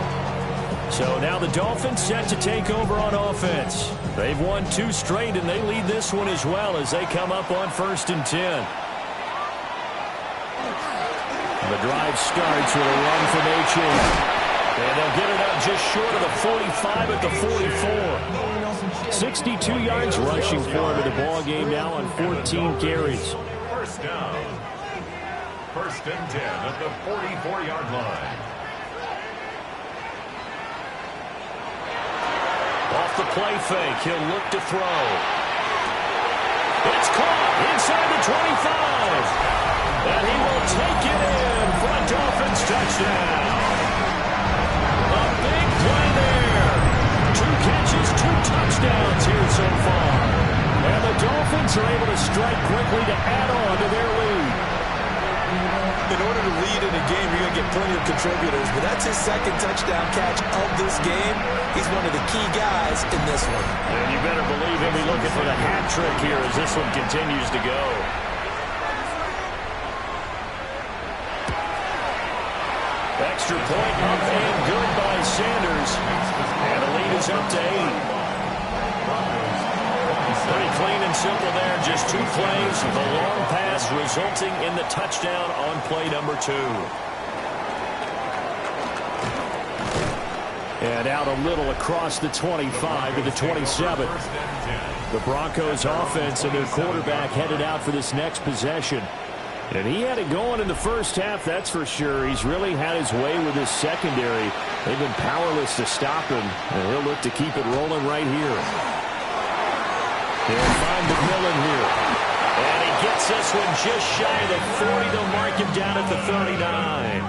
So now the Dolphins set to take over on offense. They've won 2 straight, and they lead this one as well as they come up on 1st and 10. The drive starts with a run from H.A. And they'll get it up just short of the 45 at the 44. 62 yards rushing for him in the ball game now on 14 carries. 1st down. 1st and 10 at the 44-yard line. Off the play fake, he'll look to throw. It's caught inside the 25. And he will take it in for a Dolphins touchdown. A big play there. 2 catches, 2 touchdowns here so far. And the Dolphins are able to strike quickly to add on to their lead. In order to lead in a game, you're going to get plenty of contributors, but that's his 2nd touchdown catch of this game. He's one of the key guys in this one. And you better believe he'll be looking for the hat trick here as this one continues to go. Extra point up and good by Sanders. And the lead is up to 8. Pretty clean and simple there. Just 2 plays. The long pass resulting in the touchdown on play number 2. And out a little across the 25 to the 27. The Broncos offense and their quarterback headed out for this next possession. And he had it going in the first half, that's for sure. He's really had his way with his secondary. They've been powerless to stop him, and he'll look to keep it rolling right here. They'll find McMillan here. And he gets this one just shy of the 40. They'll mark him down at the 39.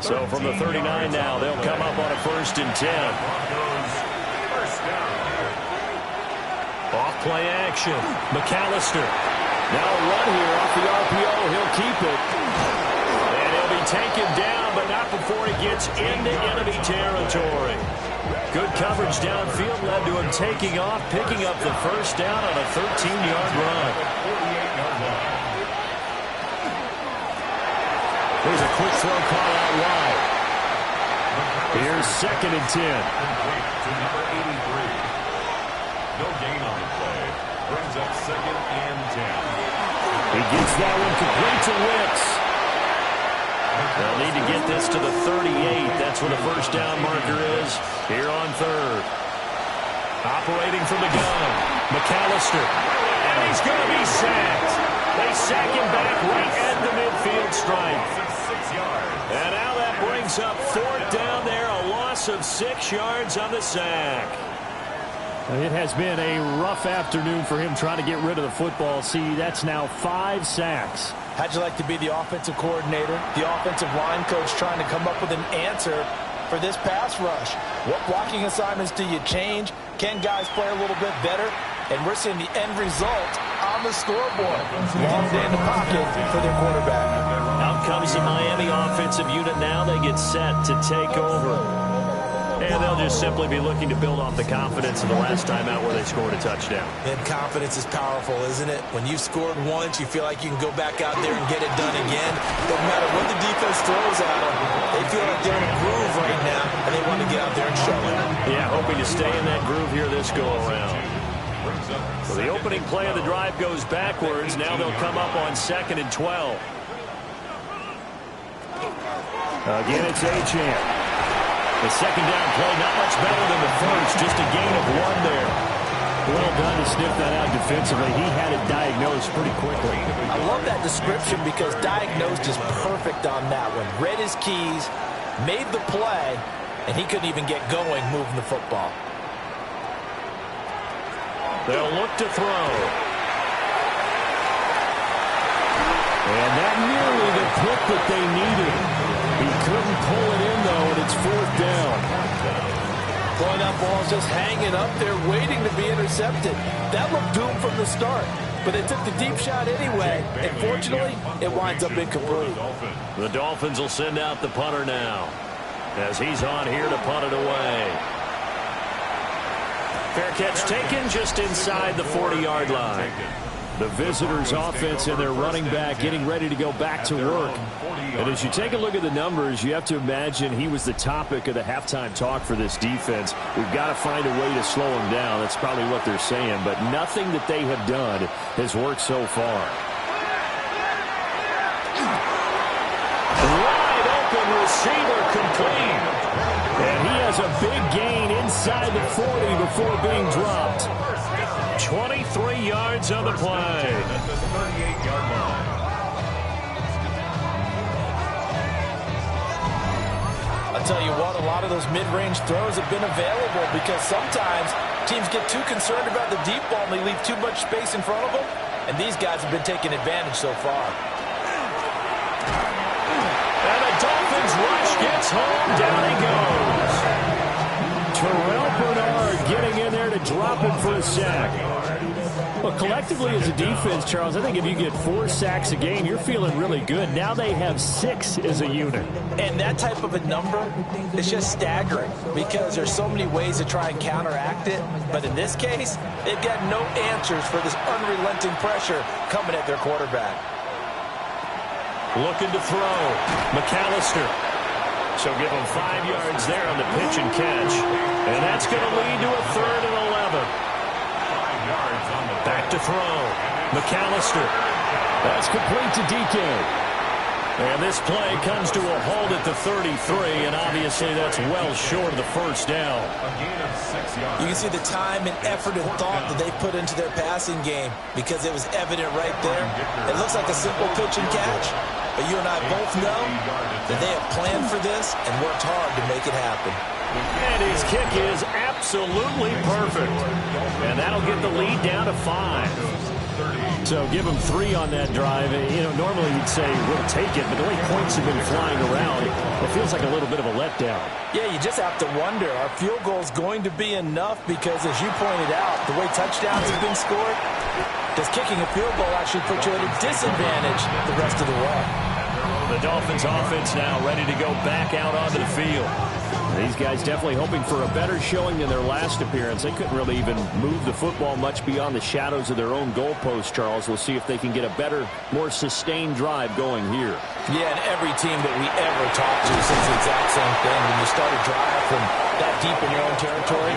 So from the 39 now, they'll come up on a 1st and 10. Off play action. McAllister. Now a run here off the RPO. He'll keep it. And he'll be taken down, but not before he gets into enemy territory. Good coverage downfield led to him taking off, picking up the 1st down on a 13-yard run. There's a quick throw call out wide. Here's 2nd and 10. To number 83. No gain on the play. Brings up 2nd and 10. He gets that one complete to Wicks. They'll need to get this to the 38. That's where the 1st down marker is here on 3rd. Operating from the gun. McAllister. And he's going to be sacked. They sack him back right at the midfield stripe. And now that brings up 4th down there. A loss of 6 yards on the sack. It has been a rough afternoon for him trying to get rid of the football. See, that's now 5 sacks. How'd you like to be the offensive coordinator, the offensive line coach trying to come up with an answer for this pass rush? What blocking assignments do you change? Can guys play a little bit better? And we're seeing the end result on the scoreboard. Long day in the pocket for their quarterback. Out comes the Miami offensive unit now. They get set to take over. And they'll just simply be looking to build off the confidence of the last time out where they scored a touchdown. And confidence is powerful, isn't it? When you've scored once, you feel like you can go back out there and get it done again. No matter what the defense throws at them, they feel like they're in a groove right now, and they want to get out there and show it. Yeah, hoping to stay in that groove here this go-around. So the opening play of the drive goes backwards. Now they'll come up on 2nd and 12. Again, it's Achane. The second down play, not much better than the first, just a gain of 1 there. Well done to sniff that out defensively. He had it diagnosed pretty quickly. I love that description because diagnosed is perfect on that one. Read his keys, made the play, and he couldn't even get going moving the football. They'll look to throw. And that nearly the pick that they needed. He couldn't pull it in, though, and it's 4th down. Boy, that ball's just hanging up there, waiting to be intercepted. That looked doomed from the start, but they took the deep shot anyway, and fortunately, it winds up incomplete. The Dolphins will send out the punter now, as he's on here to punt it away. Fair catch taken just inside the 40-yard line. The visitors' offense and their running back getting ready to go back to work. And as you take a look at the numbers, you have to imagine he was the topic of the halftime talk for this defense. We've got to find a way to slow him down. That's probably what they're saying. But nothing that they have done has worked so far. Wide open receiver complete. And he has a big gain inside the 40 before being dropped. 23 yards on the play. At the 38-yard line. I'll tell you what, a lot of those mid-range throws have been available because sometimes teams get too concerned about the deep ball and they leave too much space in front of them, and these guys have been taking advantage so far. And the Dolphins rush gets home. Down he goes. Terrell Bernard getting in there to drop him for a sack. Well, collectively as a defense, Charles, I think if you get 4 sacks a game, you're feeling really good. Now they have 6 as a unit. And that type of a number is just staggering because there's so many ways to try and counteract it. But in this case, they've got no answers for this unrelenting pressure coming at their quarterback. Looking to throw. McAllister. So give him 5 yards there on the pitch and catch. And that's going to lead to a 3rd and 11. 5 yards on the back to throw. McAllister. That's complete to DK. And this play comes to a halt at the 33, and obviously that's well short of the first down. A gain of 6 yards. You can see the time and effort and thought that they put into their passing game because it was evident right there. It looks like a simple pitch and catch, but you and I both know that they have planned for this and worked hard to make it happen. And his kick is absolutely perfect. And that'll get the lead down to 5. So give him 3 on that drive. You know, normally you'd say we'll take it, but the way points have been flying around, it feels like a little bit of a letdown. Yeah, you just have to wonder, are field goals going to be enough? Because as you pointed out, the way touchdowns have been scored, does kicking a field goal actually put you at a disadvantage the rest of the way? The Dolphins offense now ready to go back out onto the field. These guys definitely hoping for a better showing than their last appearance. They couldn't really even move the football much beyond the shadows of their own goalpost, Charles. We'll see if they can get a better, more sustained drive going here. Yeah, and every team that we ever talked to says the exact same thing. When you start a drive from that deep in your own territory,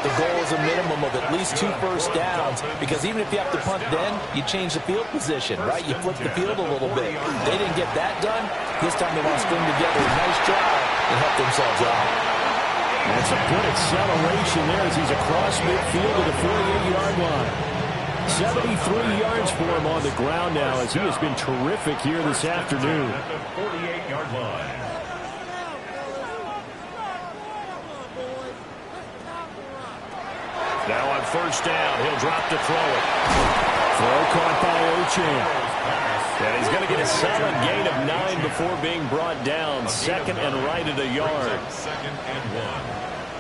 the goal is a minimum of at least 2 first downs, because even if you have to punt then, you change the field position, right? You flip the field a little bit. They didn't get that done. This time they want to string together a nice drive and help themselves out. That's a good acceleration there as he's across midfield to the 48-yard line. 73 yards for him on the ground now as he has been terrific here this afternoon. At the 48-yard line. Now on first down, he'll drop to throw it. Throw caught by Ochan. And he's going to get a solid gain of 9 before being brought down. Second and right at a yard. Second and 1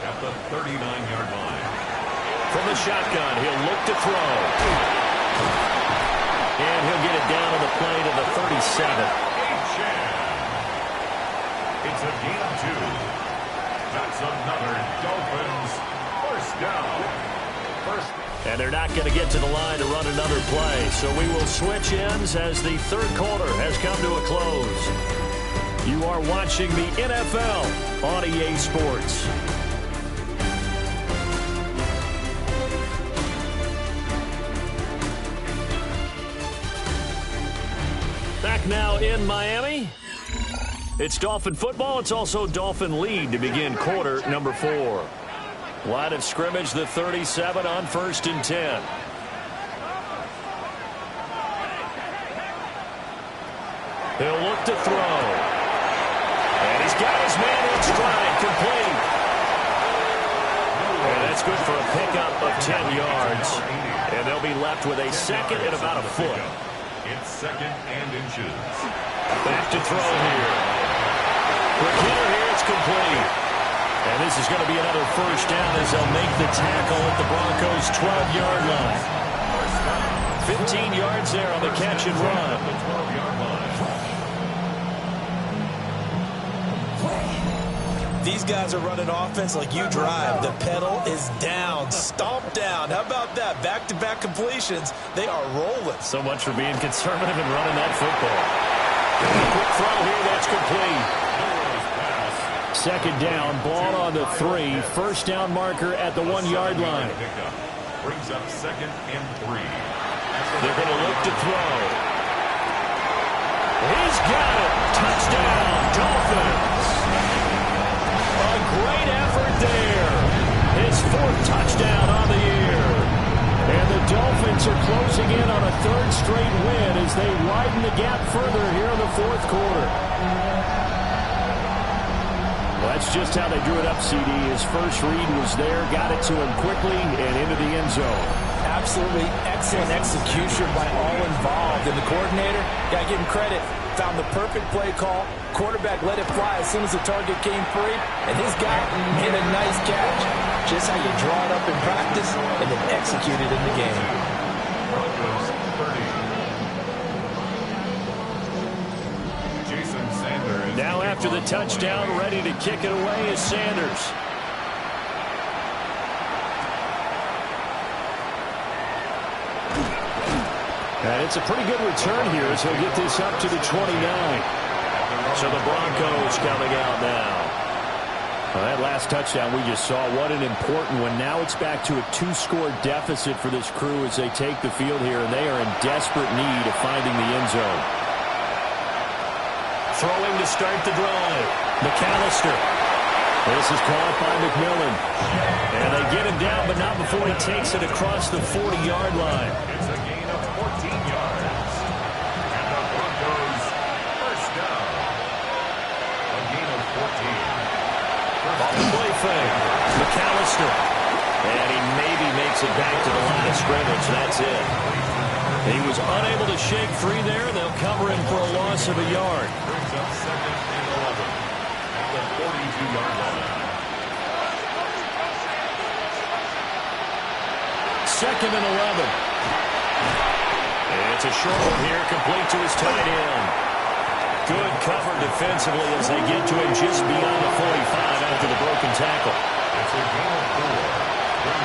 at the 39-yard line. From the shotgun, he'll look to throw. And he'll get it down on the play to the 37. It's a gain of 2. That's another Dolphins first down. And they're not going to get to the line to run another play. So we will switch ends as the third quarter has come to a close. You are watching the NFL on EA Sports. Back now in Miami. It's Dolphin football. It's also Dolphin lead to begin quarter number 4. Line of scrimmage, the 37 on first and 10. He'll look to throw. And he's got his man in stride, complete. And that's good for a pickup of 10 yards. And they'll be left with a second and about a foot. It's second and inches. Back to throw here. Quick hitter here, it's complete. And this is going to be another first down as they'll make the tackle at the Broncos' 12-yard line. 15 yards there on the catch and run. These guys are running offense like you drive. The pedal is down, stomp down. How about that? Back-to-back completions. They are rolling. So much for being conservative and running that football. Quick throw here, that's complete. Second down, ball on the 3. First down marker at the 1-yard line. Brings up second and 3. They're going to look to throw. He's got it. Touchdown, Dolphins. A great effort there. His 4th touchdown on the year. And the Dolphins are closing in on a 3rd straight win as they widen the gap further here in the 4th quarter. Well, that's just how they drew it up, CD. His first read was there, got it to him quickly, and into the end zone. Absolutely excellent execution by all involved. And the coordinator, got to give him credit, found the perfect play call. Quarterback let it fly as soon as the target came free, and his guy made a nice catch. Just how you draw it up in practice and then execute it in the game. Now after the touchdown, ready to kick it away is Sanders. And it's a pretty good return here as he'll get this up to the 29. So the Broncos coming out now. Well, that last touchdown we just saw, what an important one. Now it's back to a 2-score deficit for this crew as they take the field here, and they are in desperate need of finding the end zone. Throwing to start the drive. McAllister. This is caught by McMillan. And they get him down, but not before he takes it across the 40-yard line. It's a gain of 14 yards. And the Broncos first down. A gain of 14. Off the play fake. McAllister. And he maybe makes it back to the line of scrimmage. That's it. He was unable to shake free there. They'll cover him for a loss of a yard. Brings up second and 11 at the 42-yard line. Second and 11. It's a short one here, complete to his tight end. Good cover defensively as they get to him just beyond the 45 after the broken tackle. It's a gain of 4.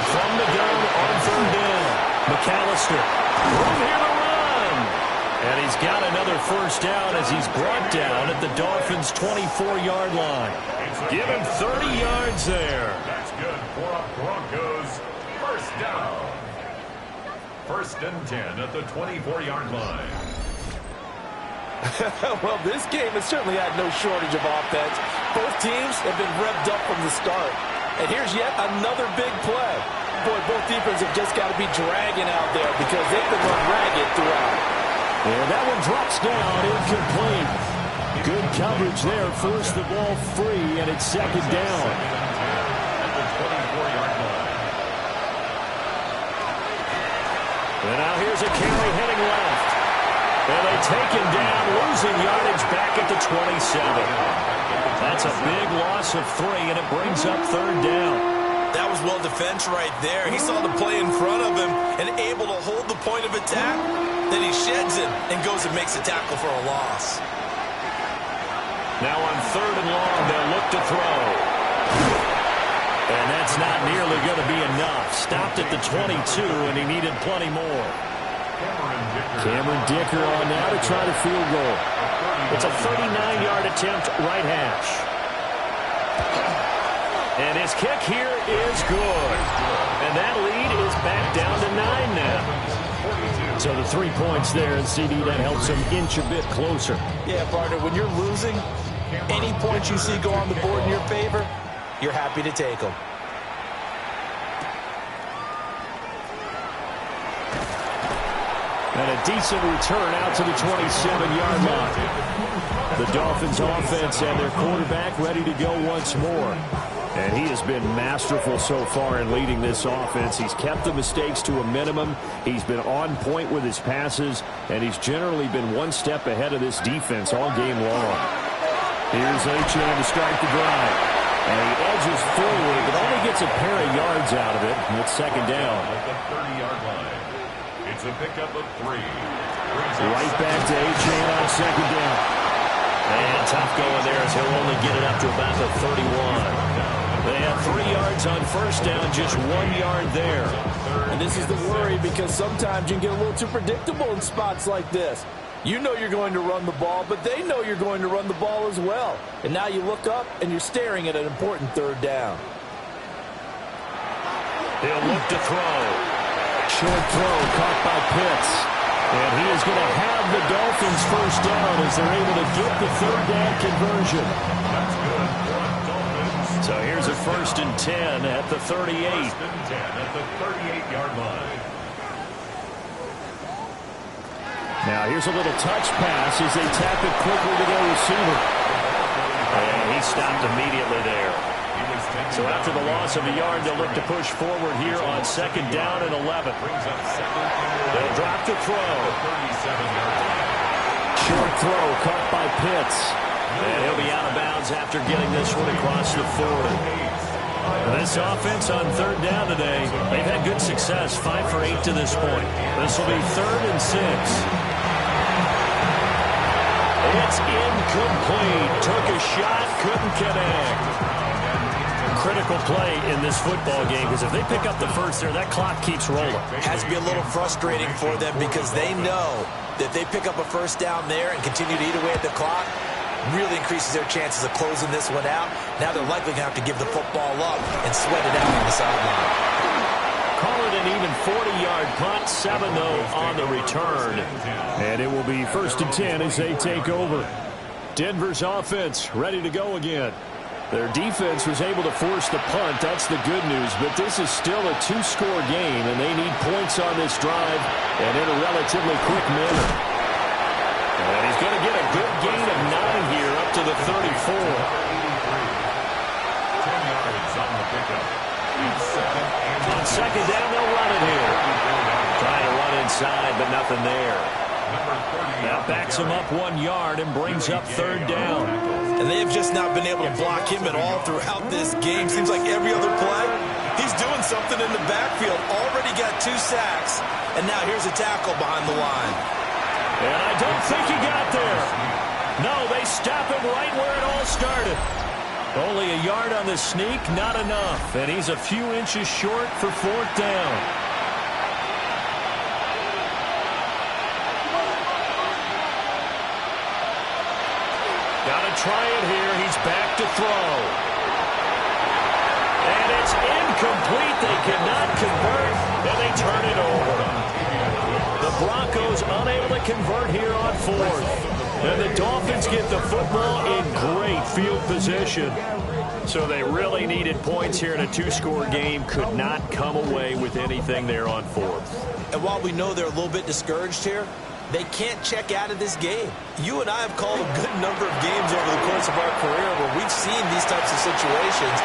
From the gun on third down. McAllister. Room here to run. And he's got another first down as he's brought down at the Dolphins' 24-yard line. Give him 30 yards there. That's good for a Broncos first down. First and 10 at the 24-yard line. Well, this game has certainly had no shortage of offense. Both teams have been revved up from the start. And here's yet another big play. Boy, both defenses have just got to be dragging out there because they've been run ragged throughout. And that one drops down, incomplete. Good coverage there, forced the ball free, and it's second down. At the 24-yard line. And now here's a carry heading left. And they take him down, losing yardage back at the 27. That's a big loss of 3, and it brings up third down. That was well defense right there. He saw the play in front of him and able to hold the point of attack. Then he sheds it and goes and makes a tackle for a loss. Now on third and long, they'll look to throw. And that's not nearly going to be enough. Stopped at the 22, and he needed plenty more. Cameron Dicker on now to try the field goal. It's a 39-yard attempt, right hash. And his kick here is good. And that lead is back down to 9 now. So the 3 points there, and CD, that helps him inch a bit closer. Yeah, partner, when you're losing, any points you see go on the board in your favor, you're happy to take them. And a decent return out to the 27-yard line. The Dolphins offense and their quarterback ready to go once more. And he has been masterful so far in leading this offense. He's kept the mistakes to a minimum. He's been on point with his passes, and he's generally been one step ahead of this defense all game long. Here's Achane to start the drive. And he edges forward, but only gets a pair of yards out of it. And it's second down. At the 30-yard line. It's a pickup of 3. Right back to Achane on second down. And tough going there as he'll only get it up to about the 31. They have 3 yards on first down, just 1 yard there. And this is the worry, because sometimes you can get a little too predictable in spots like this. You know you're going to run the ball, but they know you're going to run the ball as well. And now you look up and you're staring at an important third down. He'll look to throw. Short throw caught by Pitts. And he is going to have the Dolphins first down as they're able to get the third down conversion. That's good for the Dolphins. So here's a 1st and 10 at the 38. 1st and 10 at the 38-yard line. Now here's a little touch pass as they tap it quickly to their receiver. And he stopped immediately there. So after the loss of a yard, they'll look to push forward here on 2nd down and 11. They'll drop to throw. Short throw caught by Pitts. And he'll be out of bounds after getting this one across the 40. This offense on 3rd down today, they've had good success, 5 for 8 to this point. This will be 3rd and 6. It's incomplete. Took a shot, couldn't connect. Critical play in this football game, because if they pick up the first there, that clock keeps rolling. Has to be a little frustrating for them, because they know that if they pick up a first down there and continue to eat away at the clock, really increases their chances of closing this one out. Now they're likely going to have to give the football up and sweat it out on the sideline. Call it an even 40-yard punt, 7-0 on the return. And it will be 1st and 10 as they take over. Denver's offense ready to go again. Their defense was able to force the punt. That's the good news. But this is still a 2-score game, and they need points on this drive and in a relatively quick manner. And he's going to get a good gain of 9 here up to the 34. 10 yards on the pickup. On 2nd down, they'll run it here. Trying to run inside, but nothing there. That backs him up 1 yard and brings up 3rd down. And they have just not been able to block him at all throughout this game. Seems like every other play, he's doing something in the backfield. Already got 2 sacks, and now here's a tackle behind the line. And I don't think he got there. No, they stop him right where it all started. Only a yard on the sneak, not enough. And he's a few inches short for 4th down. Got to try it here. He's back to throw. And it's incomplete. They cannot convert, and they turn it over. The Broncos unable to convert here on 4th. And the Dolphins get the football in great field position. So they really needed points here in a 2-score game. Could not come away with anything there on 4th. And while we know they're a little bit discouraged here, they can't check out of this game. You and I have called a good number of games over the course of our career where we've seen these types of situations,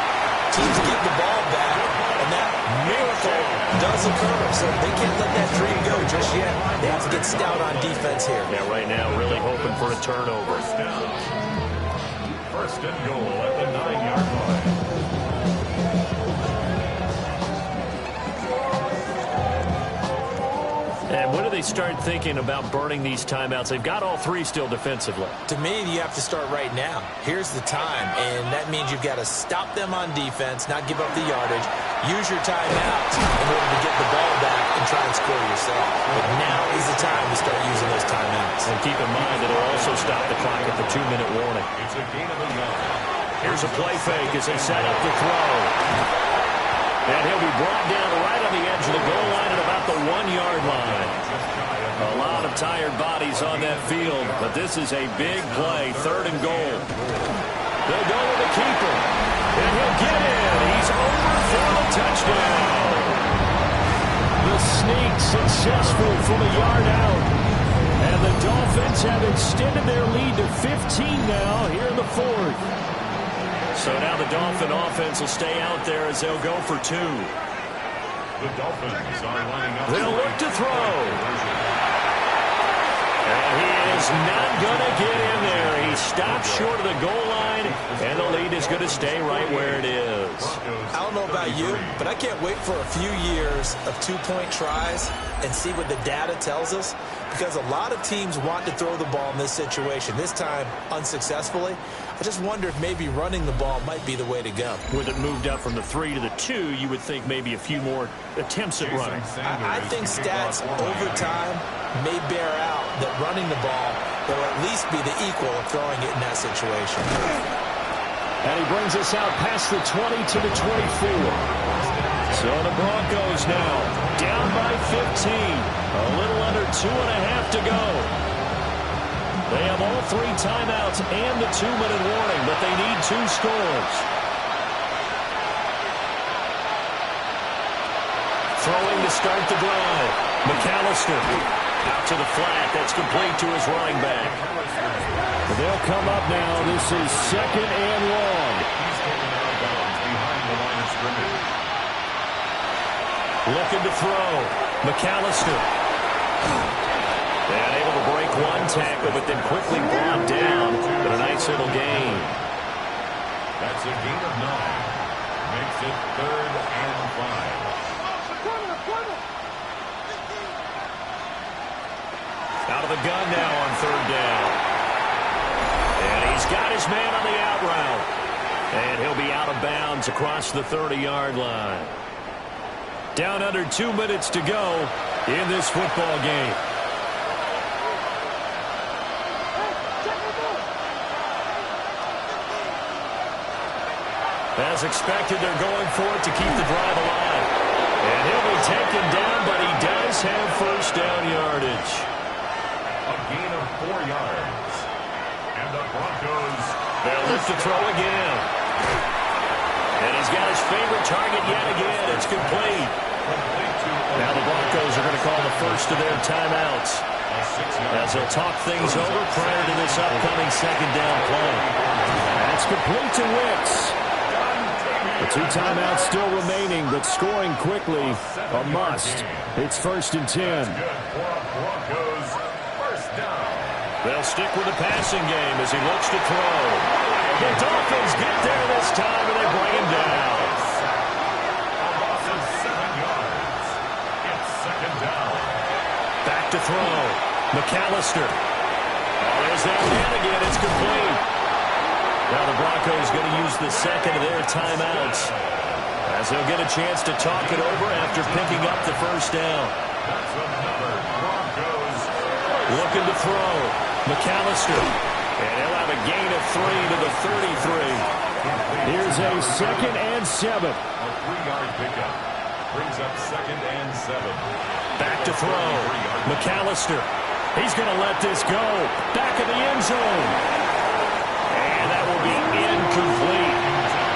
teams get the ball back, and that miracle does occur. So they can't let that dream go just yet. They have to get stout on defense here. Yeah, right now really hoping for a turnover. First and goal at the 9-yard line. And when do they start thinking about burning these timeouts? They've got all three still defensively. To me, you have to start right now. Here's the time, and that means you've got to stop them on defense, not give up the yardage. Use your timeouts in order to get the ball back and try and score yourself. But now is the time to start using those timeouts. And keep in mind, it'll also stop the clock at the 2-minute warning. It's a gain of 9. Here's a play fake as they set up the throw. And he'll be brought down right on the edge of the goal line at about the 1-yard line. A lot of tired bodies on that field, but this is a big play, 3rd and goal. They'll go with the keeper, and he'll get in. He's over for the touchdown. The sneak successful from a yard out. And the Dolphins have extended their lead to 15 now here in the 4th. So now the Dolphin offense will stay out there as they'll go for 2. The Dolphins are lining up. They'll look to throw. And he is not going to get in there. He stops short of the goal line, and the lead is going to stay right where it is. I don't know about you, but I can't wait for a few years of 2-point tries and see what the data tells us, because a lot of teams want to throw the ball in this situation, this time unsuccessfully. I just wonder if maybe running the ball might be the way to go. With it moved up from the 3 to the 2, you would think maybe a few more attempts at running. I think stats over time may bear out that running the ball will at least be the equal of throwing it in that situation. And he brings us out past the 20 to the 24. So the Broncos now down by 15. A little under 2.5 to go. They have all 3 timeouts and the 2-minute warning, but they need 2 scores. Throwing to start the drive. McAllister out to the flat. That's complete to his running back. They'll come up now. This is 2nd and long. He's taken out of bounds behind the line of scrimmage. Looking to throw. McAllister. And able to break 1 tackle, but then quickly brought down. But a nice little gain. That's a gain of 9. Makes it 3rd and 5. Out of the gun now on 3rd down. And he's got his man on the out route. And he'll be out of bounds across the 30-yard line. Down under 2 minutes to go in this football game. As expected, they're going for it to keep the drive alive. And he'll be taken down, but he does have first down yardage. A gain of 4 yards. And the Broncos. They'll lift to throw again. And he's got his favorite target yet again. It's complete. Now the Broncos are going to call the first of their timeouts, as they'll talk things over prior to this upcoming 2nd down play. That's complete to Wicks. The 2 timeouts still remaining, but scoring quickly a must. It's 1st and 10. They'll stick with the passing game as he looks to throw. The Dolphins get there this time, and they bring him down. A loss of 7 yards. It's 2nd down. Back to throw. McAllister. There's that man again. It's complete. Now the Broncos going to use the 2nd of their timeouts, as they'll get a chance to talk it over after picking up the first down. That's another Broncos. Looking to throw. McAllister. And he'll have a gain of 3 to the 33. Here's a 2nd and 7. A 3-yard pickup. Brings up 2nd and 7. Back to throw. McAllister. He's going to let this go. Back in the end zone. And that will be incomplete.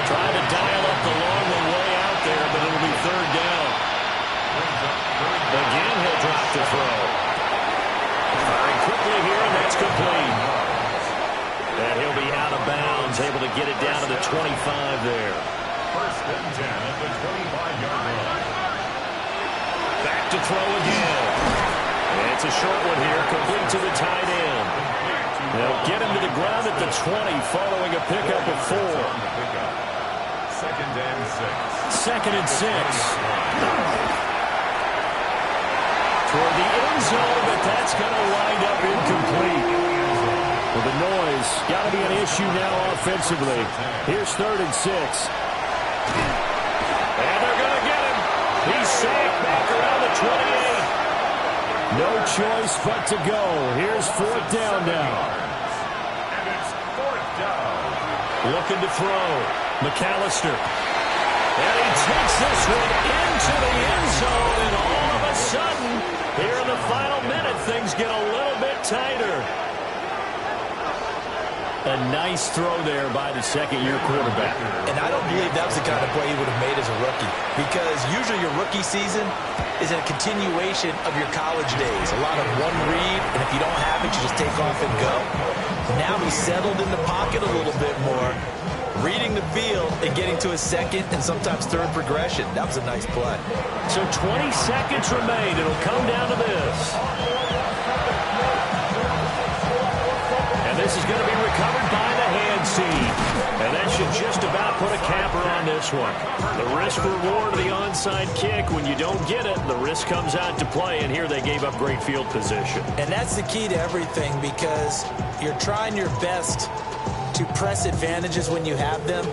Trying to dial up the long way out there, but it'll be 3rd down. Again, he'll drop the throw. Firing quickly here, and that's complete. And he'll be out of bounds, able to get it down to the 25 there. First and 10 at the 25-yard line. Back to throw again. It's a short one here, complete to the tight end. They'll get him to the ground at the 20 following a pickup of 4. Second and 6. Second and 6. Toward the end zone, but that's going to wind up incomplete. Well, the noise got to be an issue now offensively. Here's 3rd and 6. And they're going to get him. He's safe back around the 28. No choice but to go. Here's 4th down now. And it's 4th down. Looking to throw. McAllister. And he takes this one into the end zone, and all of a sudden, here in the final minute, things get a little bit tighter. A nice throw there by the second-year quarterback. And I don't believe that was the kind of play he would have made as a rookie, because usually your rookie season is a continuation of your college days. A lot of one read, and if you don't have it, you just take off and go. Now he's settled in the pocket a little bit more, reading the field and getting to a second and sometimes third progression. That was a nice play. So 20 seconds remain. It'll come down to this. And this is going to be recovered by the hand seed. And that should just about put a capper on this one. The risk-reward of the onside kick, when you don't get it, the risk comes out to play, and here they gave up great field position. And that's the key to everything, because you're trying your best to press advantages when you have them,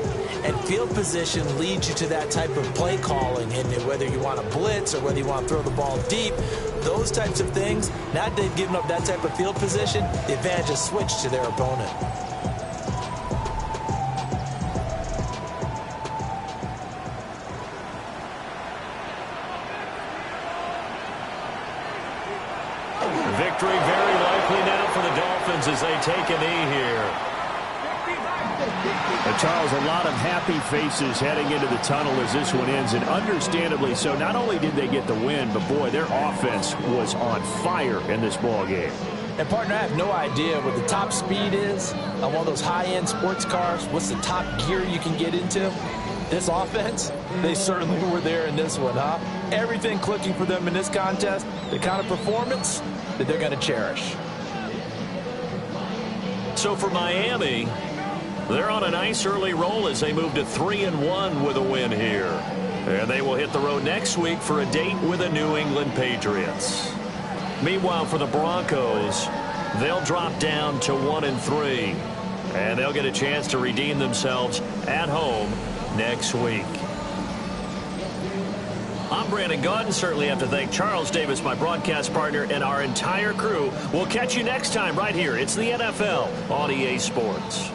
and field position leads you to that type of play calling. And whether you want to blitz or whether you want to throw the ball deep, those types of things, now that they've given up that type of field position, the advantage is switched to their opponent. Victory very likely now for the Dolphins as they take a knee here. Charles, a lot of happy faces heading into the tunnel as this one ends, and understandably so. Not only did they get the win, but boy, their offense was on fire in this ball game. And partner, I have no idea what the top speed is on one of those high-end sports cars. What's the top gear you can get into? This offense, they certainly were there in this one, huh? Everything clicking for them in this contest, the kind of performance that they're going to cherish. So for Miami, they're on a nice early roll as they move to 3-1 with a win here. And they will hit the road next week for a date with the New England Patriots. Meanwhile, for the Broncos, they'll drop down to 1-3. And they'll get a chance to redeem themselves at home next week. I'm Brandon Gaudin. Certainly have to thank Charles Davis, my broadcast partner, and our entire crew. We'll catch you next time right here. It's the NFL on EA Sports.